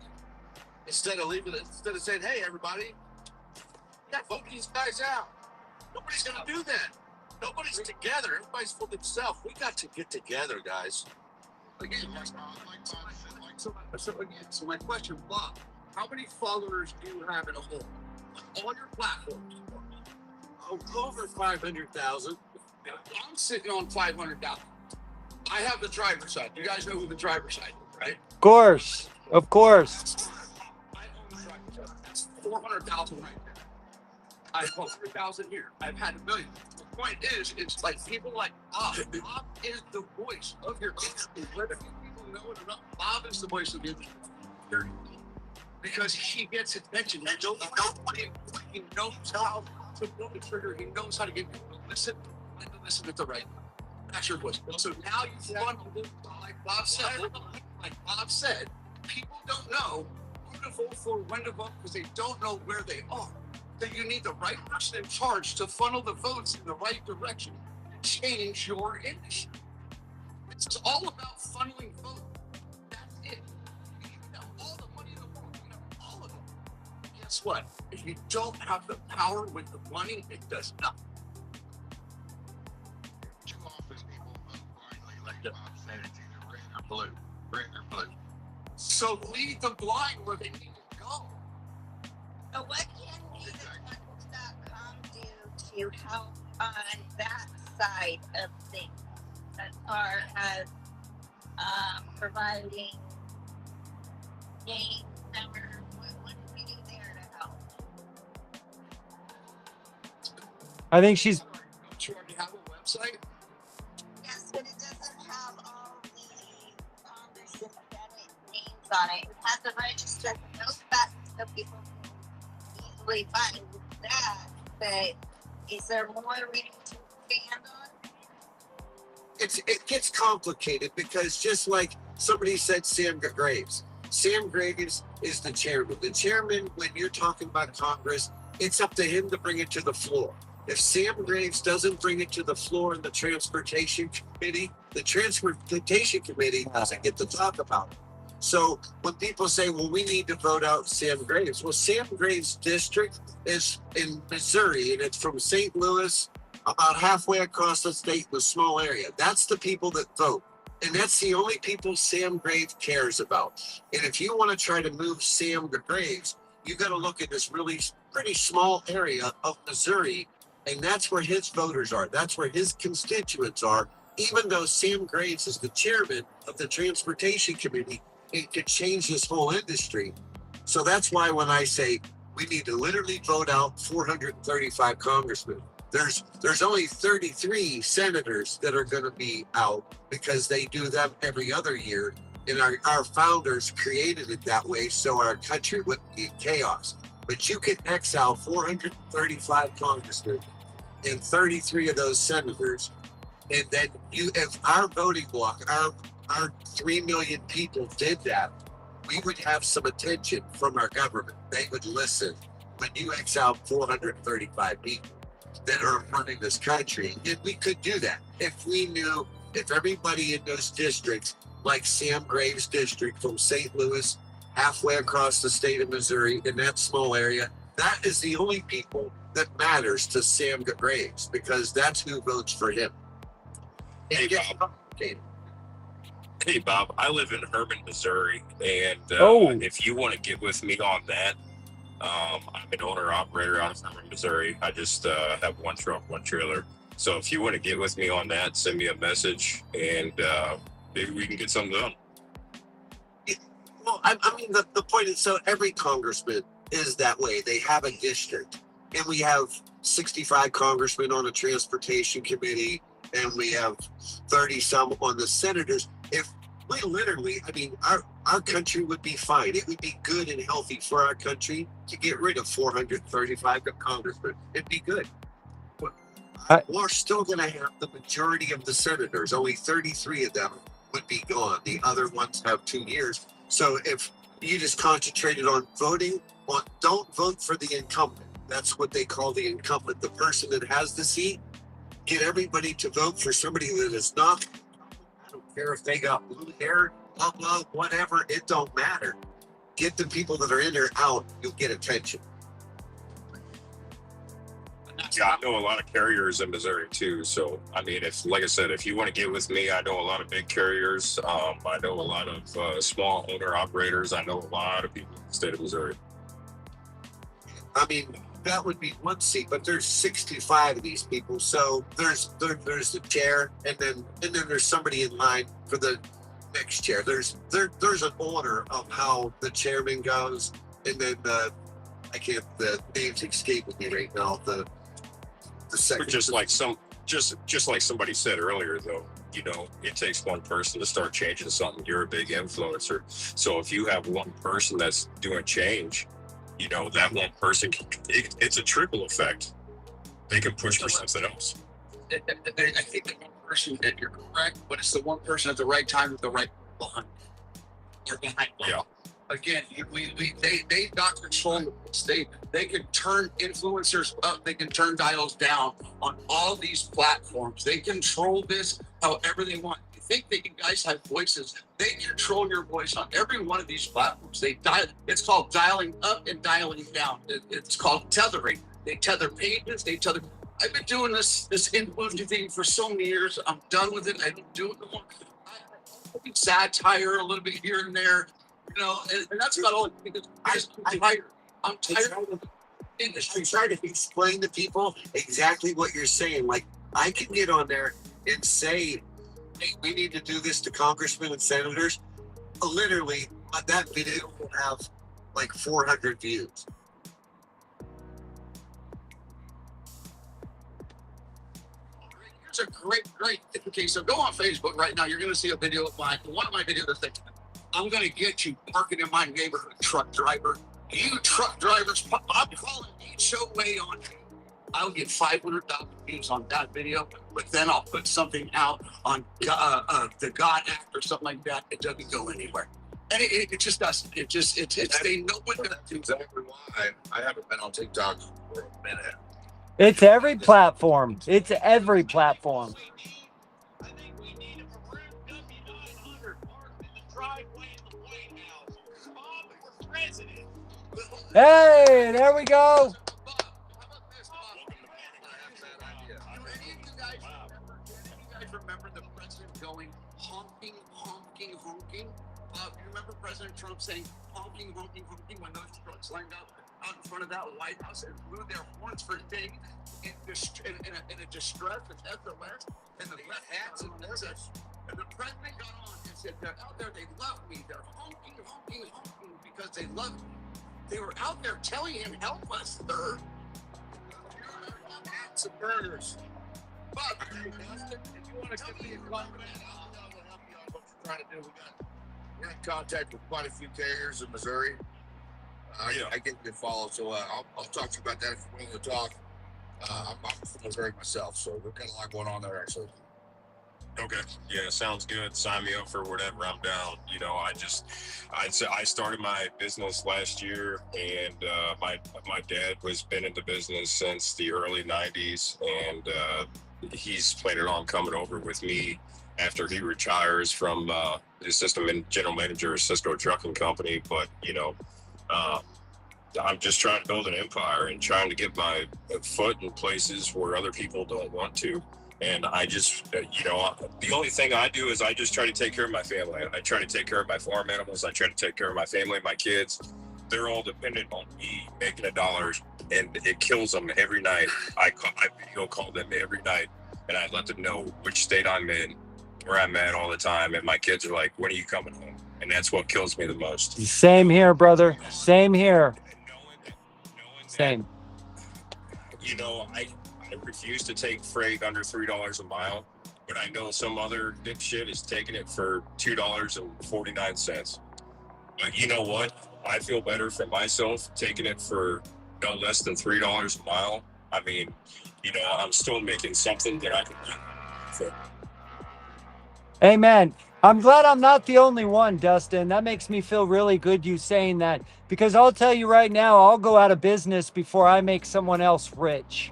Instead of saying, hey, everybody, vote these guys out. Nobody's going to do that. Nobody's together. Everybody's for themselves. We got to get together, guys. Again, so my question, Bob, how many followers do you have in a whole? On all your platforms? Over 500,000. I'm sitting on 500,000. I have the driver's side. You guys know who the driver's side is, right? Of course. I own the driver's side. That's 400,000 right there. I have 100,000 here. I've had 1 million. The point is, it's like people like Bob. Bob is the voice of your industry. Whether people know it or not, Bob is the voice of the industry. Because he gets attention. Nobody knows how to pull the trigger. He knows how to get people to listen and to listen at the right time. That's your voice. So now you funnel, like Bob said, People don't know who to vote for, when to vote, because they don't know where they are. That you need the right person in charge to funnel the votes in the right direction to change your industry. It's all about funneling votes. That's it. You can have all the money in the world. You can have all of it. Guess what? If you don't have the power with the money, it does nothing. Too often people vote blindly, like Bob said, it's either red or blue. Red or blue. So lead the blind where they need to go. But what can neededfunds.com do to help on that side of things as far as providing games, numbers? What can we do there to help? I think she's. Don't you already have a website? Yes, but it doesn't have all the synthetic names on it. It has a register for those facts so people can easily find that. But is there more we need to expand on? It gets complicated because just like somebody said, Sam Graves. Sam Graves is the chairman. The chairman, when you're talking about Congress, it's up to him to bring it to the floor. If Sam Graves doesn't bring it to the floor in the Transportation Committee, the Transportation Committee doesn't get to talk about it. So when people say, well, we need to vote out Sam Graves, well, Sam Graves' district is in Missouri, and it's from St. Louis, about halfway across the state in a small area. That's the people that vote. And that's the only people Sam Graves cares about. And if you want to try to move Sam Graves, you got to look at this really pretty small area of Missouri. And that's where his voters are. That's where his constituents are. Even though Sam Graves is the chairman of the Transportation Committee, it could change this whole industry. So that's why when I say we need to literally vote out 435 congressmen, there's only 33 senators that are going to be out because they do them every other year. And our founders created it that way so our country wouldn't be in chaos. But you can exile 435 congressmen and 33 of those senators. And then if our voting bloc, our 3 million people did that, we would have some attention from our government. They would listen when you exile 435 people that are running this country. And we could do that if we knew, if everybody in those districts, like Sam Graves' district from St. Louis, halfway across the state of Missouri, in that small area, that is the only people that matters to Sam Graves because that's who votes for him. Hey, Bob. Hey, Bob. I live in Herman, Missouri, and if you want to get with me on that, I'm an owner-operator out of Herman, Missouri. I just have one truck, one trailer. So if you want to get with me on that, send me a message, and maybe we can get something done. Well, I mean, the point is, so every congressman is that way. They have a district, and we have 65 congressmen on the Transportation Committee, and we have 30 some on the senators. If we literally, I mean, our country would be fine. It would be good and healthy for our country to get rid of 435 congressmen. It'd be good. But we're still going to have the majority of the senators. Only 33 of them would be gone. The other ones have 2 years. So if you just concentrated on voting, well, don't vote for the incumbent. That's what they call the incumbent, the person that has the seat. Get everybody to vote for somebody that is not. I don't care if they got blue hair, blah, blah, whatever. It don't matter. Get the people that are in there out. You'll get attention. Yeah, I know a lot of carriers in Missouri too. So, I mean, like I said, if you want to get with me, I know a lot of big carriers. I know a lot of small owner operators. I know a lot of people in the state of Missouri. I mean, that would be one seat, but there's 65 of these people. So there's the chair, and then there's somebody in line for the next chair. There's an order of how the chairman goes, and then the names escaping me right now. The second. Just like somebody said earlier, though, you know, it takes one person to start changing something. You're a big influencer, so if you have one person that's doing change, you know, that one person, it's a trickle effect. They can push for something else. I think the one person, you're correct, but it's the one person at the right time with the right behind. You're behind. Yeah. Again, they not control this. They can turn influencers up. They can turn dials down on all these platforms. They control this however they want. You think you guys have voices? They control your voice on every one of these platforms. They dial. It's called dialing up and dialing down. It's called tethering. They tether pages. They tether. I've been doing this influencer thing for so many years. I'm done with it. I don't do it no more. I satire a little bit here and there. You know, and that's about all because I'm tired. I'm tired of the industry. I'm trying to explain to people exactly what you're saying. Like, I can get on there and say, hey, we need to do this to congressmen and senators. Literally, that video will have like 400 views. Here's a great. Okay, so go on Facebook right now. You're going to see a video of mine. One of my videos that I'm going to get you parking in my neighborhood, truck driver. You truck drivers, I'm calling HOA on you. I'll get 500,000 views on that video, but then I'll put something out on the God Act or something like that. It doesn't go anywhere. And it just doesn't. They know what to do. Exactly why I haven't been on TikTok for a minute. It's every platform. It's every platform. I think we need a maroon W900 parked in the driveway of the White House. Bob for president. Hey, there we go. Remember the president going honking? You remember President Trump saying honking when those trucks lined up out in front of that White House and blew their horns for days in a distress and SOS, and the hats and this. And the president got on and said, they're out there, they love me. They're honking because they love me. They were out there telling him, help us, sir. Hats and burners. But if you want to give me a compliment, I'll help you on what you're trying to do. We're in contact with quite a few carriers in Missouri. I get a good follow, so I'll talk to you about that if you're willing to talk. I'm from Missouri myself, so we've got a lot going on there, actually. Okay. Yeah, sounds good. Sign me up for whatever. I'm down. You know, I started my business last year, and my dad has been in the business since the early '90s, and he's planning on coming over with me after he retires from the assistant general manager of Cisco Trucking Company. But you know, I'm just trying to build an empire and trying to get my foot in places where other people don't want to. And I just, you know, the only thing I do is I just try to take care of my family. I try to take care of my farm animals. I try to take care of my family, my kids. They're all dependent on me making $1, and it kills them every night. I video call them every night, and I let them know which state I'm in, where I'm at all the time. And my kids are like, when are you coming home? And that's what kills me the most. Same here, brother. Same here. Same. You know, I refuse to take freight under $3 a mile, but I know some other dipshit is taking it for $2.49. But you know what? I feel better for myself taking it for no less than $3 a mile. I mean, you know, I'm still making something that I can do. Amen. I'm glad I'm not the only one, Dustin. That makes me feel really good you saying that, because I'll tell you right now, I'll go out of business before I make someone else rich.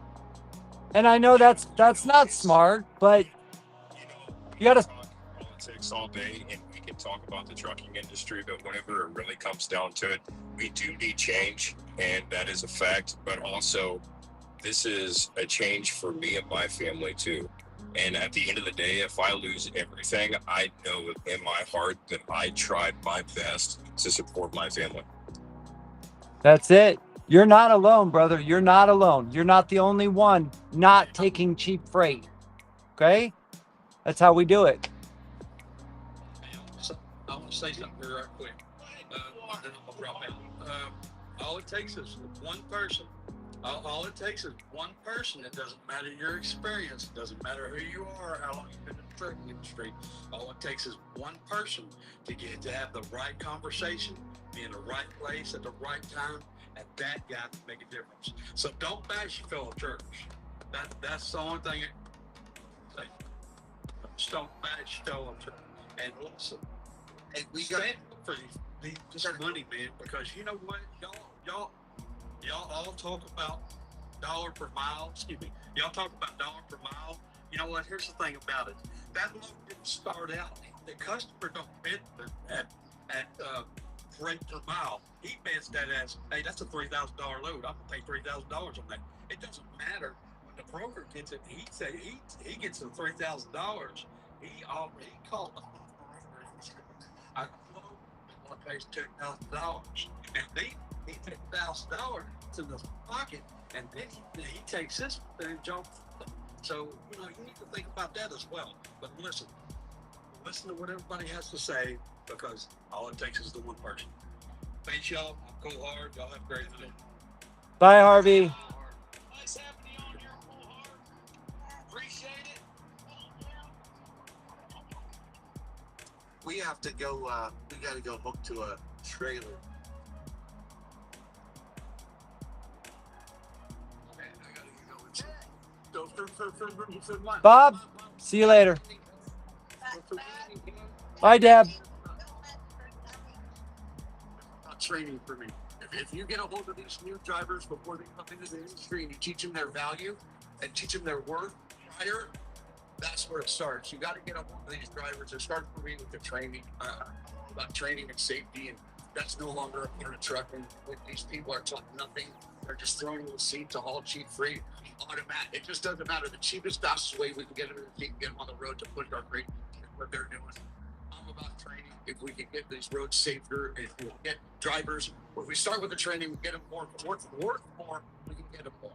And I know that's not smart, but you got to politics all day, and we can talk about the trucking industry, but whenever it really comes down to it, we do need change, and that is a fact. But also, this is a change for me and my family too. And at the end of the day, if I lose everything, I know in my heart that I tried my best to support my family. That's it. You're not alone, brother. You're not alone. You're not the only one not taking cheap freight. Okay? That's how we do it. I want to say something here right quick. Then I'm going to drop out. All it takes is one person. All it takes is one person. It doesn't matter your experience. It doesn't matter who you are, how long you've been in the trucking industry. All it takes is one person to have the right conversation, be in the right place at the right time, and that guy can make a difference. So don't bash your fellow truckers. That's the only thing. Just don't bash your fellow truckers. And listen. And we got for this money, man, because you know what, y'all all talk about dollar per mile. Excuse me, y'all talk about dollar per mile. You know what? Here's the thing about it. That load didn't start out. The customer don't bid at rate per mile. He bids that as, hey, that's a $3,000 load. I'm gonna pay $3,000 on that. It doesn't matter when the broker gets it. He gets the $3,000. He called the I load pays $2,000, and he takes $1,000 to the pocket, and then he takes this and jumps. So you need to think about that as well. But listen to what everybody has to say, because all it takes is the one person. Thanks, y'all. Go hard. Y'all have a great day. Bye, Harvey. Nice having you on here, Full Heart. Appreciate it. We have to go. We got to go hook to a trailer. Bob, see you later. Bye, Deb. Training for me. If you get a hold of these new drivers before they come into the industry and you teach them their value and teach them their worth prior, that's where it starts. You got to get a hold of these drivers. It starts for me with the training, about training and safety, and that's no longer a part of trucking. These people are taught nothing. They're just thrown in the seat to haul cheap freight. Automatic. It just doesn't matter. The cheapest, fastest way we can get them in the seat and get them on the road to push our freight is what they're doing. I'm about training. If we can get these roads safer, if we get drivers, if we start with the training, we get them more, worth more, we can get them more.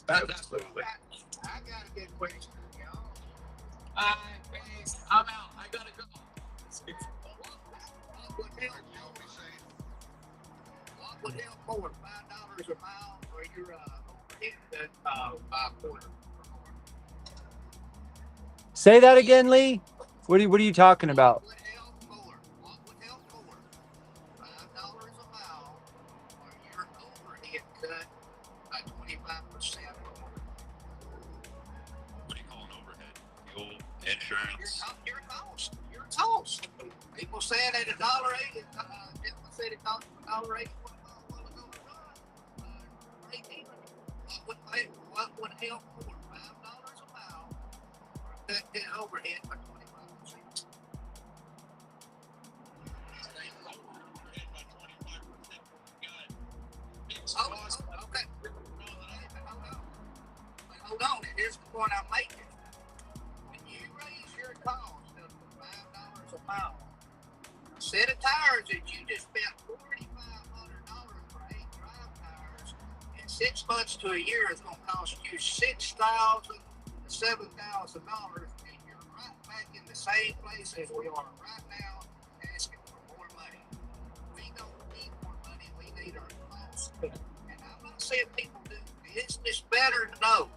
Absolutely. I got a good question, y'all. I'm out. I gotta go. What would help more, $5 a mile, or your overhead $5. Say that again, Lee. What are you talking about? What would help more? $5 a mile, or your overhead cut by 25%. What do you call an overhead? Fuel, insurance. Your cost. People saying at $1.80. Gentleman said it costs $1.80 for a while ago to run. What would help more? $5 a mile, or cut that overhead by 25%. Okay. Hold on. Here's the point I'm making. When you raise your cost up to $5 a mile, a set of tires that you just spent $4,500 for 8 drive tires in 6 months to a year is going to cost you $6,000 to $7,000, and you're right back in the same place as we are right now, asking for more money. We don't need more money. We need our costs. And I'm not saying people do. It's just better to know.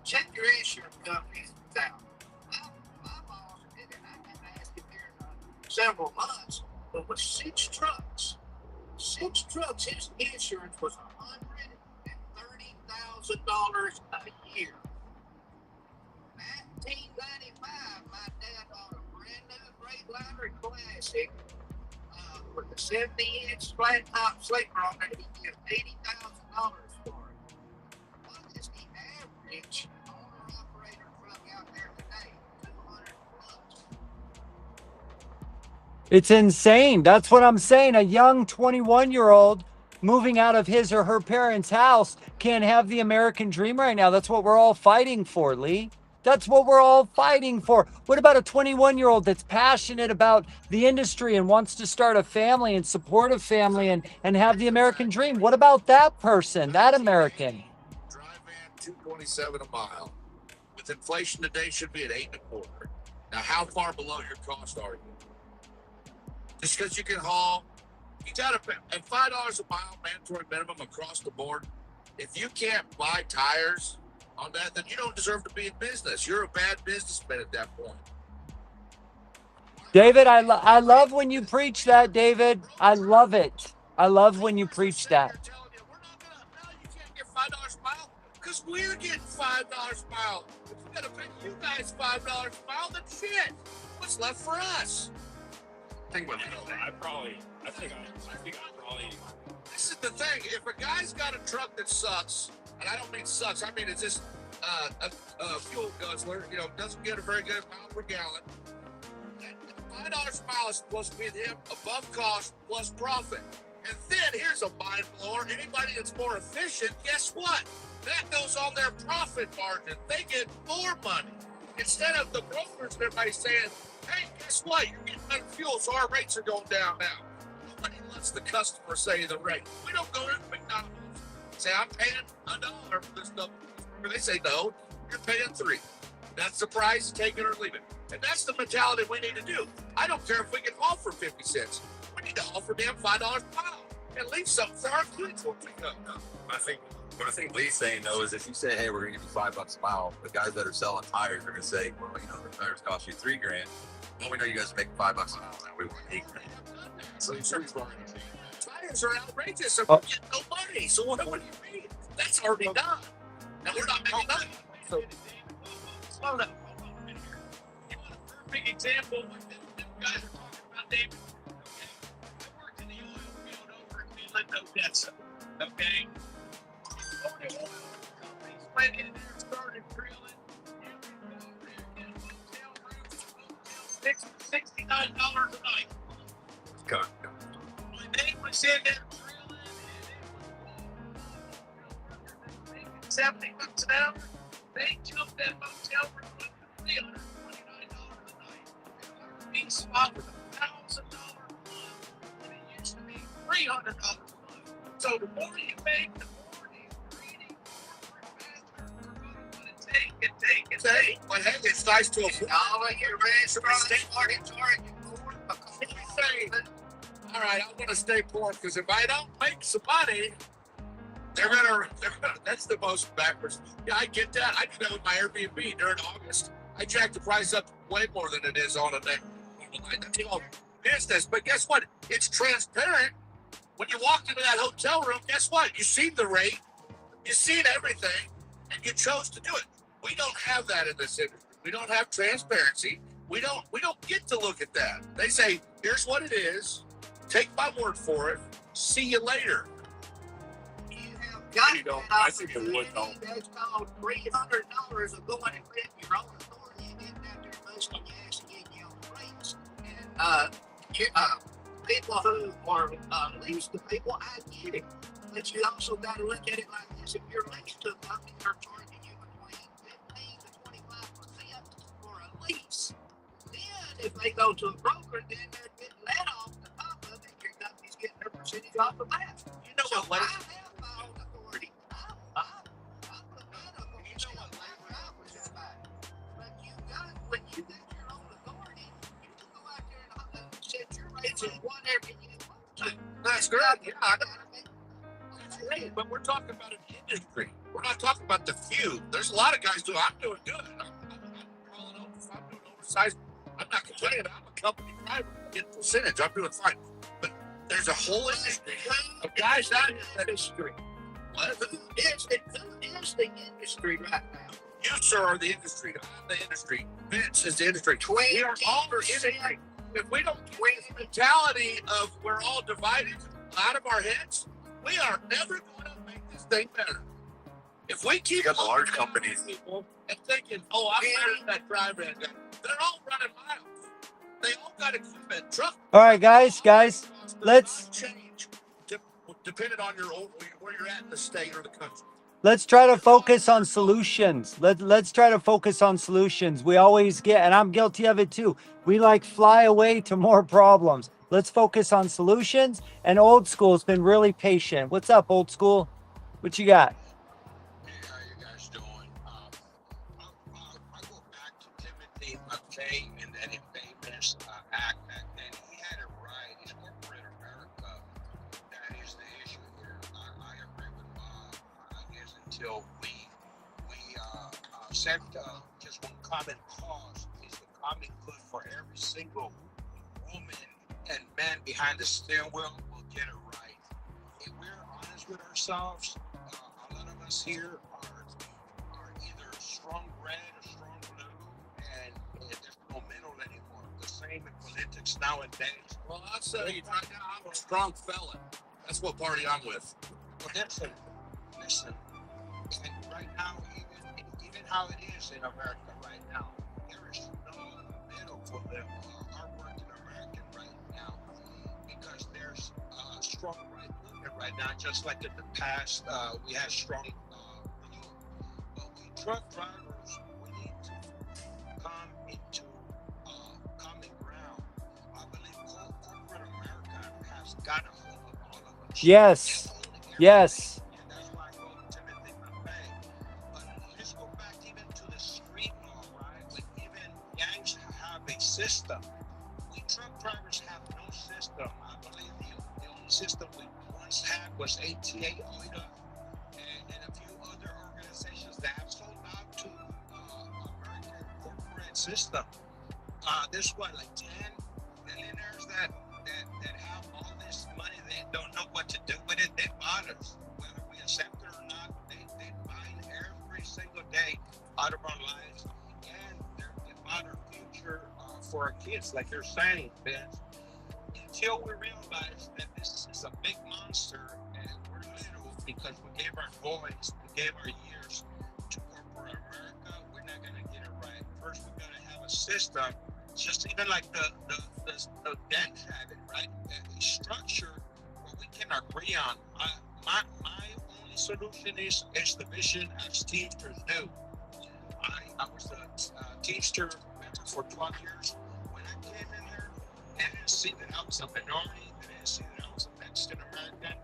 Check your insurance companies out. My boss did it. I haven't asked him here in several months, but with 6 trucks, his insurance was $130,000 a year. 1995, my dad bought a brand new Freightliner Classic with a 70-inch flat top sleeper on it. He gives $80,000 for it. What is the average owner-operator truck out there today? $200. It's insane. That's what I'm saying. A young 21-year-old moving out of his or her parents' house can't have the American dream right now. That's what we're all fighting for, Lee. That's what we're all fighting for. What about a 21-year-old that's passionate about the industry and wants to start a family and support a family and have the American dream? What about that person, that American? Dry van, $2.27 a mile. With inflation today, should be at $8.25. Now, how far below your cost are you? Just because you can haul, you got to pay at $5 a mile mandatory minimum across the board. If you can't buy tires on that, then you don't deserve to be in business. You're a bad businessman at that point. David, I love when you preach that, David. I love it. I love when you preach that. You can't get $5 a mile because we're getting $5 a mile. If we got to pay you guys $5 a mile, then shit. What's left for us? thing with I think I probably. This is the thing. If a guy's got a truck that sucks, and I don't mean sucks, I mean it's just a fuel guzzler, you know, doesn't get a very good mile per gallon. $5 a mile is supposed to be with him above cost plus profit. And then here's a mind blower. Anybody that's more efficient, guess what? That goes on their profit margin. They get more money. Instead of the brokers and everybody saying, hey, guess what? You're getting better fuel, so our rates are going down now. Nobody lets the customer say the rate. We don't go to McDonald's and say, I'm paying $1 for this stuff. They say, no, you're paying $3. That's the price, take it or leave it. And that's the mentality we need to do. I don't care if we can haul for 50 cents. We need to haul for damn $5 a mile and leave something for our kids when we go. What I think Lee's saying though is if you say, hey, we're gonna give you $5 a mile, the guys that are selling tires are gonna say, well, you know, the tires cost you $3 grand. Well, we know you guys are making $5 a mile, and we want $8 grand. So tires are outrageous. And we're getting no money. So what do you mean? That's already done. And we're not making money. So Slow down. Hold on a minute here. You want a perfect example of what them guys are talking about, David? Okay. I worked in the oil field over in Midland, Odessa. Okay. The oil companies went in there and started drilling. You could go there and get a hotel room for $69 a night. God. When they was in there drilling and it was $70 an hour, they jumped that motel room up to $329 a night. RV spot was $1,000 a month, and it used to be $300 a month. So the more you make, the more these greedy corporate bastards are going to want to take and take and take. But hey, it's nice to afford. You're ready Stay poor. All right, I'm gonna stay poor because if I don't make some money, they're gonna. That's the most backwards. Yeah, I get that. I did that with my Airbnb during August. I jacked the price up way more than it is on a day. That's all business. But guess what? It's transparent. When you walked into that hotel room, guess what? You seen the rate, you seen everything, and you chose to do it. We don't have that in this industry. We don't have transparency. We don't get to look at that. They say, here's what it is. Take my word for it. See you later. You don't. I think it would though. That's called $300 of going and getting your own authority and getting out there busting your ass and getting your own rates. And people who are leased to people, I get it. But you also got to look at it like this: if you're leased to a company, they're charging you between 15 to 25% for a lease. Then, if they go to a broker, then they're getting that off the top of it. Your company's getting their percentage off of that. You know so what? I have my own authority. I put that up on you know what? But you got when you get your own authority, you can go out there and set your rates at whatever you want to. That's great. Yeah, that's great. But we're talking about an industry. We're not talking about the few. There's a lot of guys doing. I'm doing good. I'm doing oversized. I'm not complaining. I'm a company driver. Get percentage. I'm doing fine. But there's a whole industry of guys out in that industry. What? Who is the industry right now? You, sir, are the industry. I'm the industry. Vince is the industry. We are all the industry. If we don't get the mentality of we're all divided out of our heads, we are never going to make this thing better. If we keep the large companies people and thinking, oh, I'm better than that driver, they're all running miles. They all got equipment, truck. All right, guys, let's change depending on where you're at in the state or the country. Let's try to focus on solutions. Let's try to focus on solutions. We always get, and I'm guilty of it too. We like fly away to more problems. Let's focus on solutions. And Old School's been really patient. What's up, Old School? What you got? Hey, how you guys doing? I go back to Timothy McVeigh and that famous act, and he had it right. It's corporate America that is the issue here. I agree with Bob. I guess until we set just one common cause is the common good for every single woman and man behind the steering wheel, we'll get it right. If we're honest with ourselves, a lot of us here are either strong red or strong blue, and there's no middle anymore. The saying mainstream in politics nowadays. Well, I'll tell you right now, I'm a strong felon. That's what party I'm with. Well, listen. And right now, even how it is in America right now, there is no middle for the hardworking American right now, because there's strong right movement right now, just like in the past we had strong blue. But we truck drivers, we need to come into common ground. I believe corporate America has got a hold of all of us. Yes. Yes. And that's why I go Timothy McVeigh. But let's go back even to the street law, right? When even gangs have a system. We truck drivers have no system. I believe the only system we once had was ATA, OIDA, and a few other organizations that have sold out to American corporate system. There's what, like 10 millionaires that have all this money. They don't know what to do with it. They bought us, whether we accept it or not. They buy every single day out of our lives, and they bought our future for our kids, like you're saying, Vince. Until we realize that this is a big monster and we're little because we gave our voice, we gave our years to corporate America, we're not going to get it right. First, we got to have a system, just even like the Dutch have it, right? A structure where we can agree on. My only solution is the vision as Teamsters do. I was a Teamster member for 12 years. When I came in there, they didn't see that I was a minority. They didn't see that I was a Mexican American.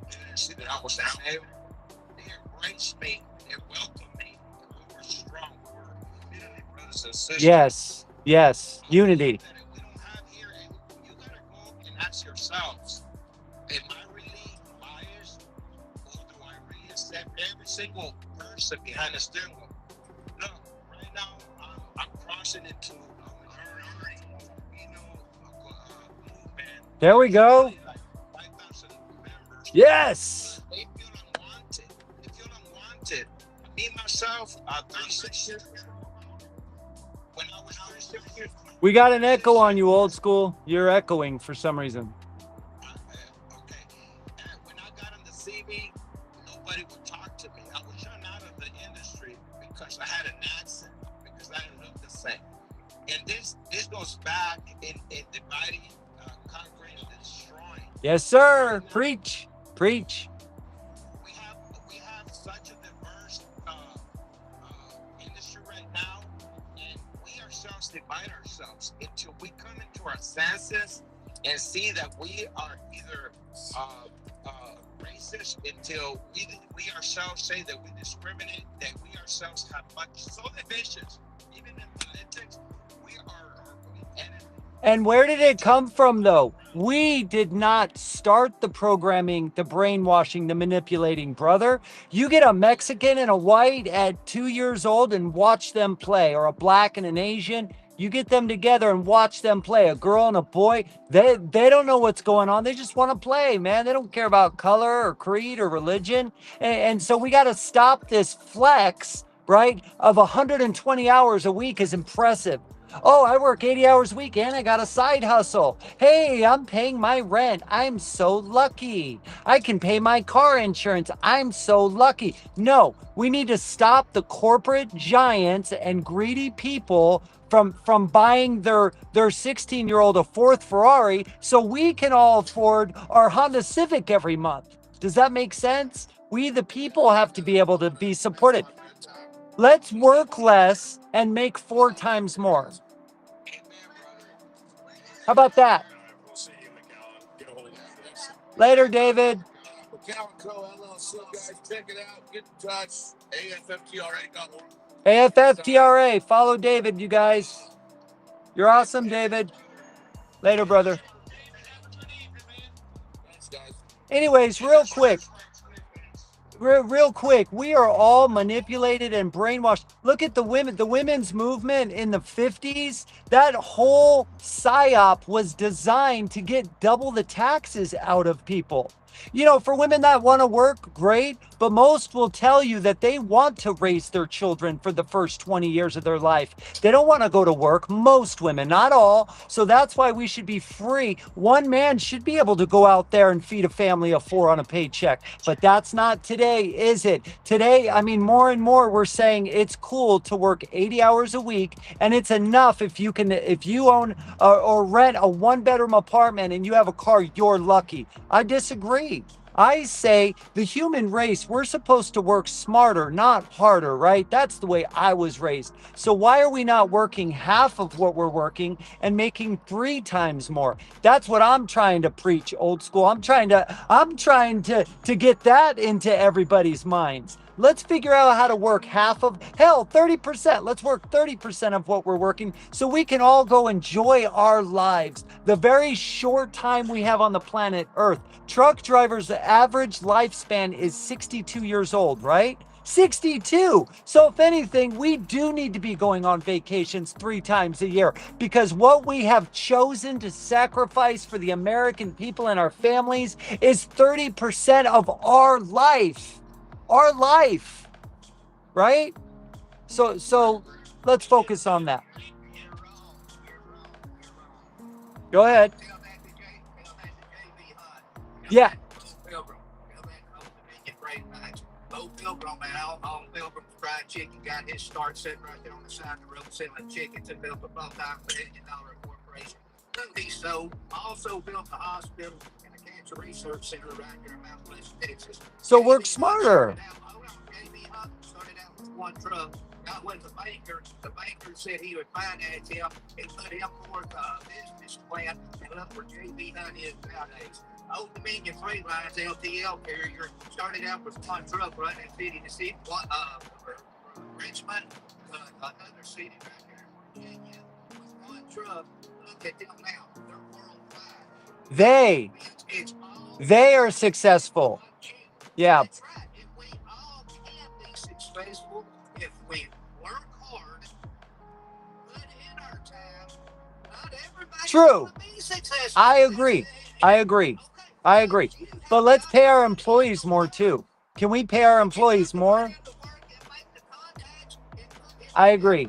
They didn't see that I was a male. They embraced me. They welcomed me. We were strong. We were community brothers and sisters. Yes. Yes. Unity. That we don't have here. And you gotta go and ask yourselves, am I really biased, or do I really accept every single person behind the steering wheel? Look, right now I'm crossing into a minority, movement. There we go. Like 5,000 members. Yes. They feel unwanted. They feel unwanted. Me myself, 36 years ago, when I was 36 years old. We got an echo on you, old school. You're echoing for some reason. Okay. And when I got on the CV, nobody would talk to me. I was shut out of the industry because I had an accent, because I didn't look the same. And this goes back in dividing, conquering, and destroying. Yes, sir. Preach. Preach. We have such a diverse industry right now, and we ourselves divide ourselves until we come into our senses and see that we are either racist, until we ourselves say that we discriminate, that we ourselves have much so divisions. Even in politics, we are our own enemy. And where did it come from, though? We did not start the programming, the brainwashing, the manipulating, brother. You get a Mexican and a white at 2 years old and watch them play, or a black and an Asian. You get them together and watch them play. A girl and a boy, they don't know what's going on. They just want to play, man. They don't care about color or creed or religion. And so we got to stop this flex, right, of 120 hours a week is impressive. Oh, I work 80 hours a week and I got a side hustle. Hey, I'm paying my rent. I'm so lucky. I can pay my car insurance. I'm so lucky. No, we need to stop the corporate giants and greedy people from buying their 16-year-old a fourth Ferrari so we can all afford our Honda Civic every month. Does that make sense? We, the people, have to be able to be supported. Let's work less and make 4 times more. How about that? Later, David. McCowan Co. LLC, guys, check it out. Get in touch. AFFTRA.org. AFFTRA. Follow David, you guys. You're awesome, David. Later, brother. Thanks, guys. Anyways, real quick, we are all manipulated and brainwashed. Look at the women's movement in the 50s. That whole psyop was designed to get double the taxes out of people. You know, for women that want to work, great, but most will tell you that they want to raise their children for the first 20 years of their life. They don't want to go to work, most women, not all. So that's why we should be free. One man should be able to go out there and feed a family of 4 on a paycheck, but that's not today, is it? Today, I mean, more and more we're saying it's cool to work 80 hours a week, and it's enough if you own or rent a 1-bedroom apartment and you have a car, you're lucky. I disagree. I say the human race, we're supposed to work smarter, not harder, right? That's the way I was raised. So why are we not working half of what we're working and making 3 times more? That's what I'm trying to preach, old school. I'm trying to get that into everybody's minds. Let's figure out how to work half of, hell, 30%. Let's work 30% of what we're working so we can all go enjoy our lives. The very short time we have on the planet Earth. Truck drivers, the average lifespan is 62 years old, right? 62. So if anything, we do need to be going on vacations 3 times a year, because what we have chosen to sacrifice for the American people and our families is 30% of our life. Our life, right? So let's focus on that. Go ahead. Yeah. Bo Pilgrim, man, all Pilgrim's Fried Chicken got his start sitting right there on the side of the road selling chickens and built a multi-billion-dollar corporation. He sold, also built a hospital and a cancer research center right here in Mount Pleasant, Texas. So work smarter. Started out with 1 truck, got with the banker. The banker said he would finance him and put him forth a business plan, and look where JB Hunt is nowadays. Old Dominion Freight Lines LTL carrier started out with 1 truck running city to city. Richmond, another city right there in Virginia, with 1 truck. Look at them now; they're worldwide. They are successful. Yeah. That's right. If we all can be successful, if we work hard, put in our time, not everybody True. will be successful. I agree. But let's pay our employees more too. Can we pay our employees more? I agree.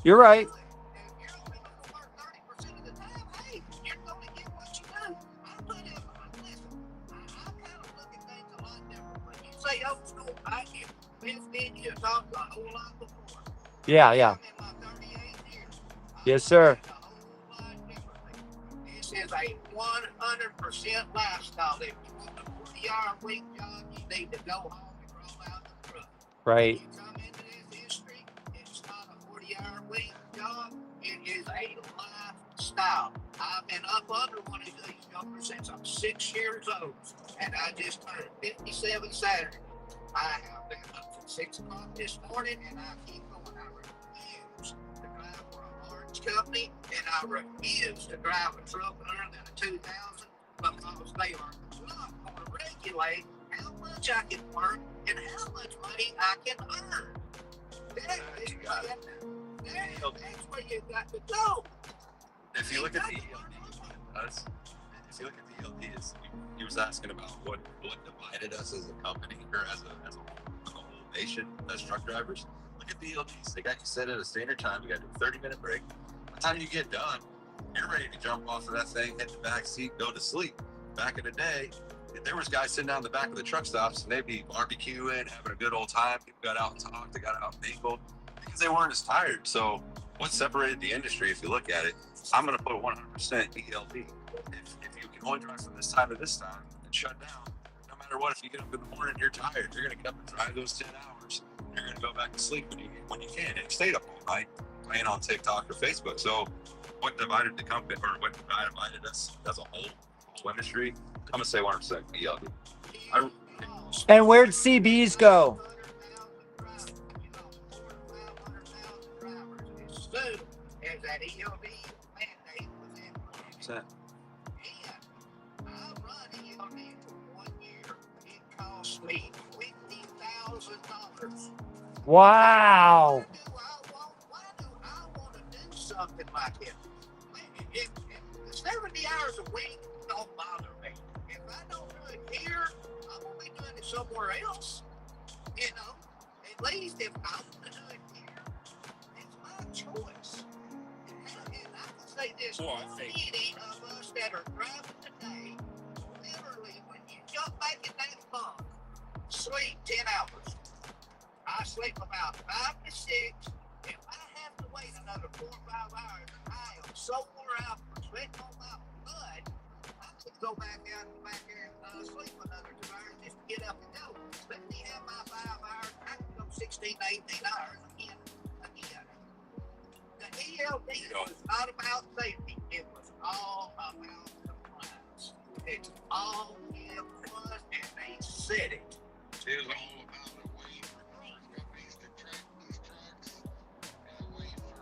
You're right. Yeah. Yes, sir. This is a 100% lifestyle. If you want a 40-hour week job, you need to go home and roll out the truck. Right. You come into this industry, it's not a 40-hour week job. It is a lifestyle. I've been up under one of these jumpers since I'm 6 years old, and I just turned 57 Saturday. I have been up since 6 o'clock this morning, and I keep going. I refuse to drive for a large company, and I refuse to drive a truck other than a 2000 because they are not going to regulate how much I can work and how much money I can earn. That's where you got to go. If you look at the ELDs, he was asking about what divided us as a company or as a whole nation as truck drivers. Look at the ELDs. They got you set at a standard time. You got to do a 30-minute break. By the time you get done, you're ready to jump off of that thing, hit the back seat, go to sleep. Back in the day, there was guys sitting down the back of the truck stops, and they'd be barbecuing, having a good old time. People got out and talked. They got out and mingled because they weren't as tired. So what separated the industry, if you look at it, I'm going to put 100% ELD. If you can only drive from this time to this time and shut down, no matter what, if you get up in the morning, you're tired. You're going to get up and drive those 10 hours. You're going to go back to sleep when you can. And you stayed up all night playing on TikTok or Facebook. So what divided the company, or what divided us as a whole industry? I'm going to say 100% ELD. And where'd CBs go? As that ELD mandate was in place. And I run ELD for 1 year. It cost me $50,000. Wow. Why do I want to do something like it? If 70 hours a week don't bother me. If somewhere else. You know, at least if I'm going to do it here, it's my choice. And I can say this, Well, I think many of us that are driving today, literally, when you jump back in that funk, sleep 10 hours. I sleep about 5 to 6. If I have to wait another 4 or 5 hours, I am so wore out from sweating on my blood, I could go back out and back there and sleep another 2 hours just to get up and go. Let me have my 5 hours. I can go 16 to 18 hours again. The ELD was not about safety. It was all about compliance. It's all it was, and they said it. It was all about a way for insurance companies to track these trucks and a way for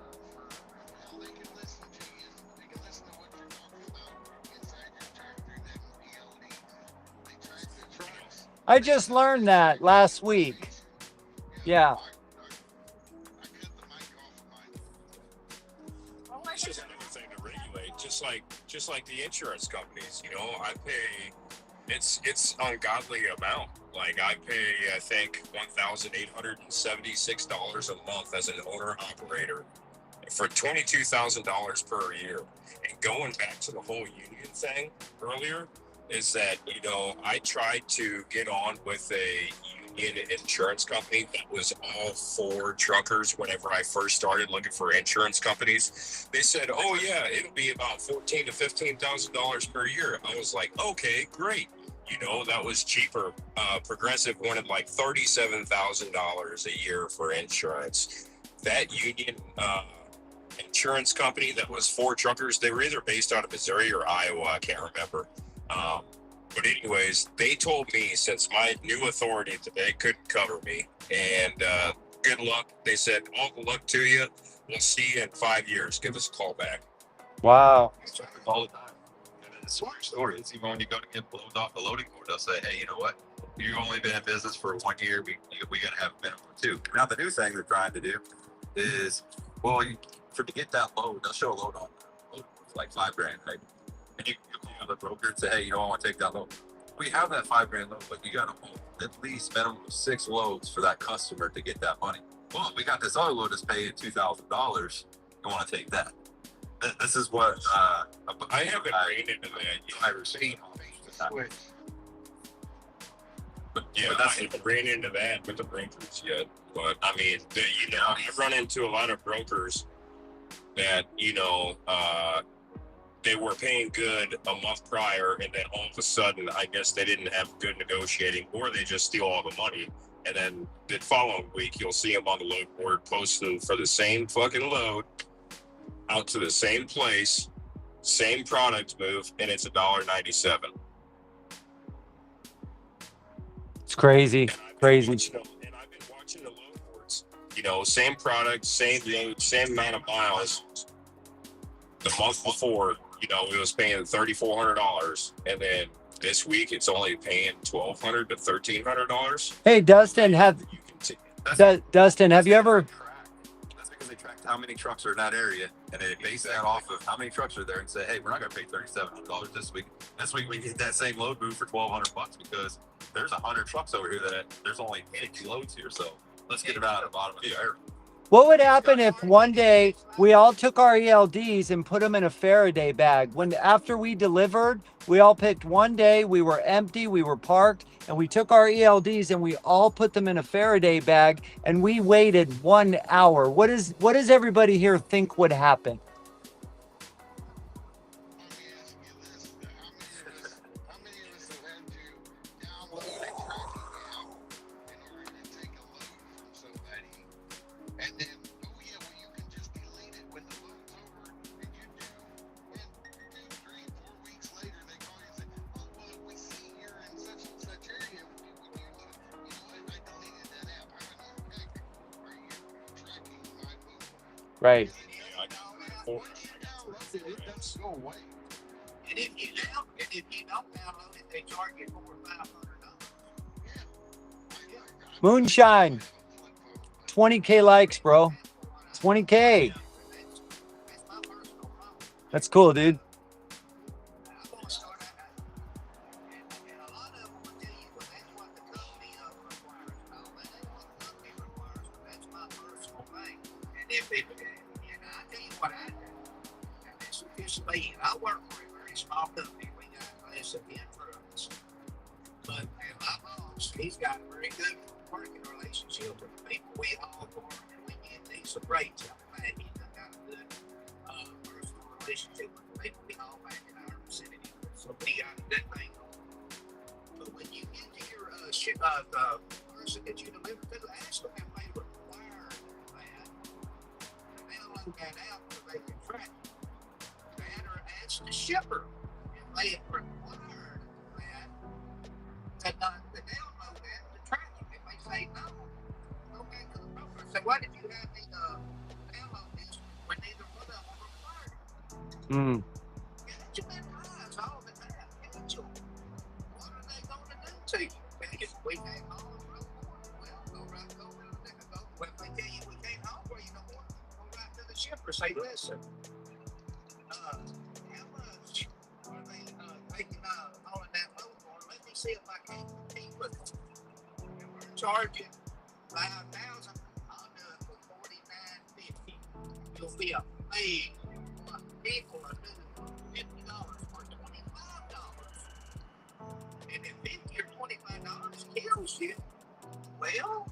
well, they can listen to you. They can listen to what you're talking about inside your tractor and then ELD. They track the trucks. I just learned that last week. Yeah. it's just another thing to regulate, just like the insurance companies. You know, I pay it's ungodly amount. Like I pay, I think $1,876 a month as an owner operator for $22,000 per year. And going back to the whole union thing earlier, is that, you know, I tried to get on with a union insurance company that was all for truckers whenever I first started looking for insurance companies. They said, oh yeah, it'll be about $14,000 to $15,000 per year. I was like, okay, great. You know, that was cheaper. Progressive wanted like $37,000 a year for insurance. That union insurance company that was for truckers, they were either based out of Missouri or Iowa, I can't remember. But anyways, they told me since my new authority that they couldn't cover me, and good luck. They said, all the luck to you. We'll see you in 5 years. Give us a call back. Wow. All the time. And it's a smart story. It's even when you go to get blown off the loading board, they'll say, hey, you know what? You've only been in business for 1 year. We got to have a minimum of 2. Now, the new thing they're trying to do is, well, to get that load, they'll show a load on for like $5,000, right? And you call the broker and say, hey, you know, I want to take that load. We have that $5,000 load, but you got to hold at least minimum of 6 loads for that customer to get that money. Well, we got this other load that's paying $2,000. You want to take that? This is what I haven't ran into that. I've seen. But yeah, I haven't ran into that with the brokers yet. But I mean, you know, I've run into a lot of brokers that, you know, they were paying good a month prior, and then all of a sudden, I guess they didn't have good negotiating, or they just steal all the money. And then the following week, you'll see them on the load board posting for the same fucking load out to the same place, same product move, and it's $1.97. It's crazy. Crazy. And I've been watching the load boards. You know, same product, same load, same amount of miles. The month before, you know, it was paying $3,400, and then this week it's only paying $1,200 to $1,300. Hey, Dustin, Dustin, have you ever? That's because they tracked how many trucks are in that area, and they base that off of how many trucks are there, and say, hey, we're not going to pay $3,700 this week. This week we get that same load move for $1,200 because there's 100 trucks over here that there's only 50 loads here, so let's get it out of the bottom of the area. What would happen if one day we all took our ELDs and put them in a Faraday bag? When after we delivered, we all picked one day, we were empty, we were parked, and we took our ELDs and we all put them in a Faraday bag and we waited 1 hour. What does everybody here think would happen? Right. And if you don't download it, they charge you $400 or $500. Moonshine. 20K likes, bro. 20K. That's cool, dude. if it, and I tell you what I do. And this is just me. I work for a very small company. We got less than 10 trucks. But and my boss, he's got a very good working relationship with the people we haul for, and we get decent rates. I'm glad he's got a good personal relationship with the people we haul back in our vicinity. So we got a good thing going. But when you get to your the person that you deliver to, ask them if they require that. And they'll look that out so they can track it. That or ask the shipper if they require that. And they don't know that to track it. If they say no, go back to the broker and say, why did you have me download this when neither one of them required it? Mm. Get you in eyes all the time. Get you. What are they going to do to you? If we can't haul no more, well, go right go. Well, if they tell you we can't haul for you no more, go right to the shipper. Say, listen, how much are they taking hauling that load for? Let me see if I can compete with them. And we're charging $5,000. I'll do it for $49.50. You'll be amazed what people are doing $50 for $25. And if $50 or $25 kills you, well,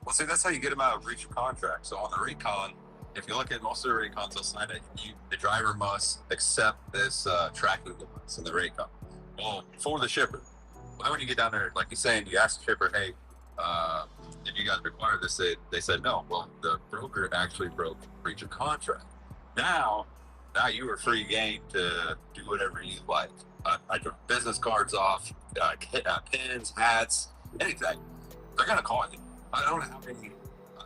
Well, see, that's how you get them out of breach of contract. So on the recon, if you look at most of the recons, they'll sign it. The driver must accept this tracking device in the recon. Well, for the shipper. Why when you get down there, like you're saying, you ask the shipper, hey, did you guys require this? They said no. Well, the broker actually broke breach of contract. Now you are free game to do whatever you like. I drop business cards off, pins, hats, anything. They're gonna call you. I don't know how many,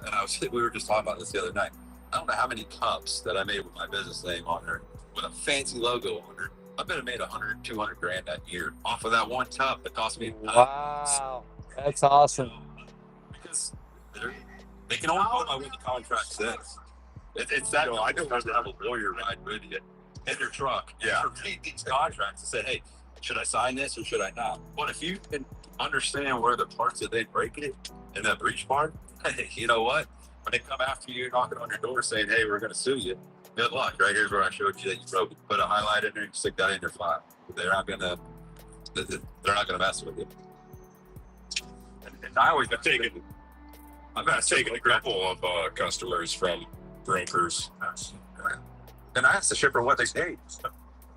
and we were just talking about this the other night. I don't know how many cups that I made with my business name on there, with a fancy logo on there. I bet I made 100, 200 grand that year off of that one cup that cost me. Wow, that's awesome. Because they can only go by what the contract says. It's that. I don't have to have a lawyer ride with you in your truck. Yeah. Read these contracts and say, hey, should I sign this or should I not? But if you can understand where the parts that they break it in that breach part, hey, you know what? When they come after you, knocking on your door saying, hey, we're going to sue you, good luck. Right here's where I showed you that you broke it. Put a highlight in there and stick that in your file. They're not going to mess with you. And I always been taking. I've taken a couple of customers from brokers. And I asked the shipper what they paid.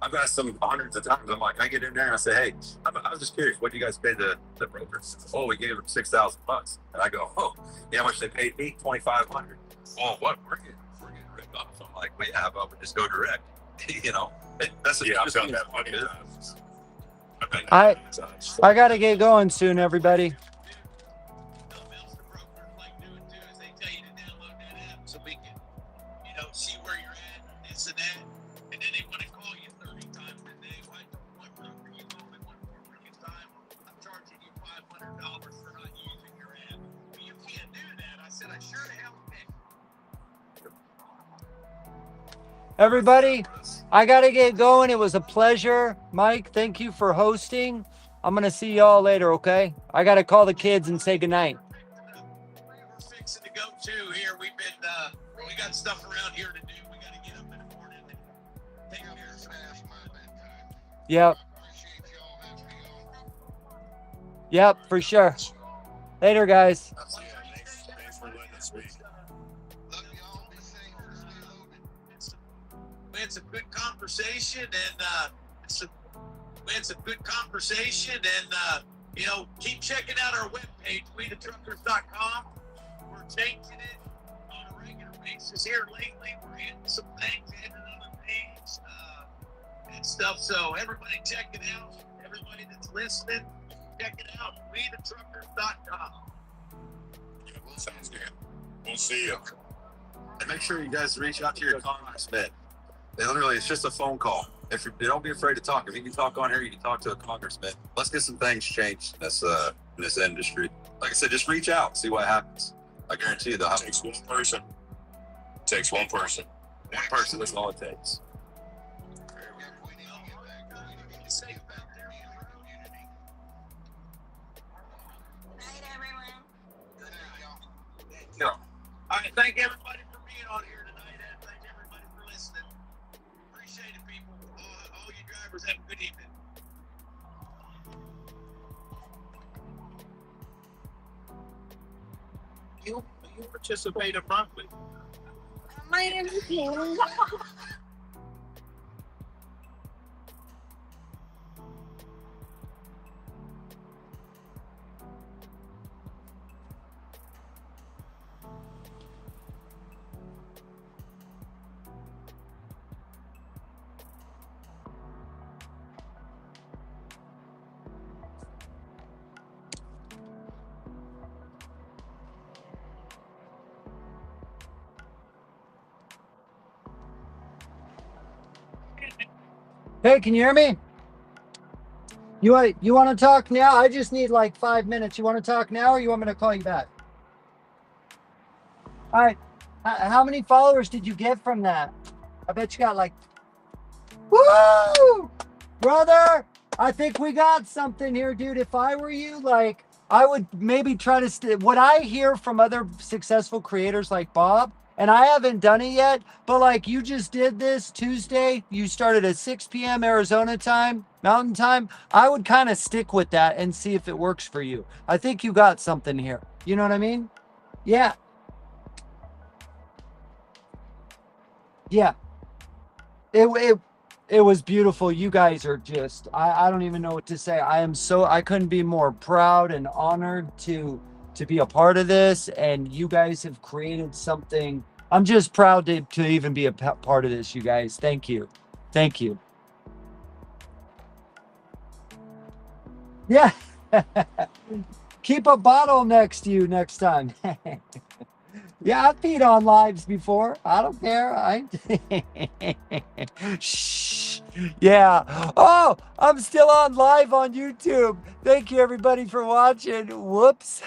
I've asked them hundreds of times. I'm like, I get in there and I say, hey, I was just curious, what do you guys pay the brokers? Oh, we gave them $6,000. And I go, oh, you know how much they paid me? $2,500. Oh, what? We're getting ripped off. So I'm like, well, yeah, how about we just go direct? You know, that's I've done that plenty of times. I gotta get going soon, everybody. So we can, see where you're at, this and that, and then they want to call you 30 times a day. Why don't one broker you only one broker you time? I'm charging you $500 for not using your app. Well, you can't do that. I said, I sure the hell can. Everybody, I gotta get going. It was a pleasure. Mike, thank you for hosting. I'm gonna see y'all later, okay? I gotta call the kids and say goodnight. We're fixing to go too here. We got stuff around here to do. We got to get up in the morning and take care of some Yep. Yep, for sure. Later, guys. Thanks for letting us speak. We had some good conversation and keep checking out our webpage, WeTheTruckers.com. We're changing it on a regular basis here lately. We're hitting some things, adding other things and stuff. So everybody check it out. Everybody that's listening, check it out. WeTheTruckers.com. Sounds good. We'll see you. And make sure you guys reach out to your congressman. It's just a phone call. Don't be afraid to talk. If you can talk on here, you can talk to a congressman. Let's get some things changed in this industry. Like I said, just reach out, see what happens. I guarantee you they'll have Takes one person. Takes one person. One person, that's all it takes. Night, everyone. All right. thank everybody for being on here tonight, and thank everybody for listening. Appreciate it, people. All you drivers have a good evening. You participate abruptly. My entertainment. Hey, can you hear me? You want to talk now? I just need like 5 minutes. You want to talk now, or you want me to call you back? All right. How many followers did you get from that? I bet you got like, woo, brother. I think we got something here, dude. If I were you, like, I would maybe try to what I hear from other successful creators like Bob, and I haven't done it yet, but like you just did this Tuesday, you started at 6 p.m. Arizona time, Mountain time. I would kind of stick with that and see if it works for you. I think you got something here. You know what I mean? Yeah. Yeah. It was beautiful. You guys are just, I don't even know what to say. I couldn't be more proud and honored to be a part of this. And you guys have created something. I'm just proud to even be a part of this, you guys. Thank you. Thank you. Yeah. Keep a bottle next to you next time. Yeah, I've peed on lives before. I don't care. Shh. Yeah. Oh, I'm still on live on YouTube. Thank you, everybody, for watching. Whoops.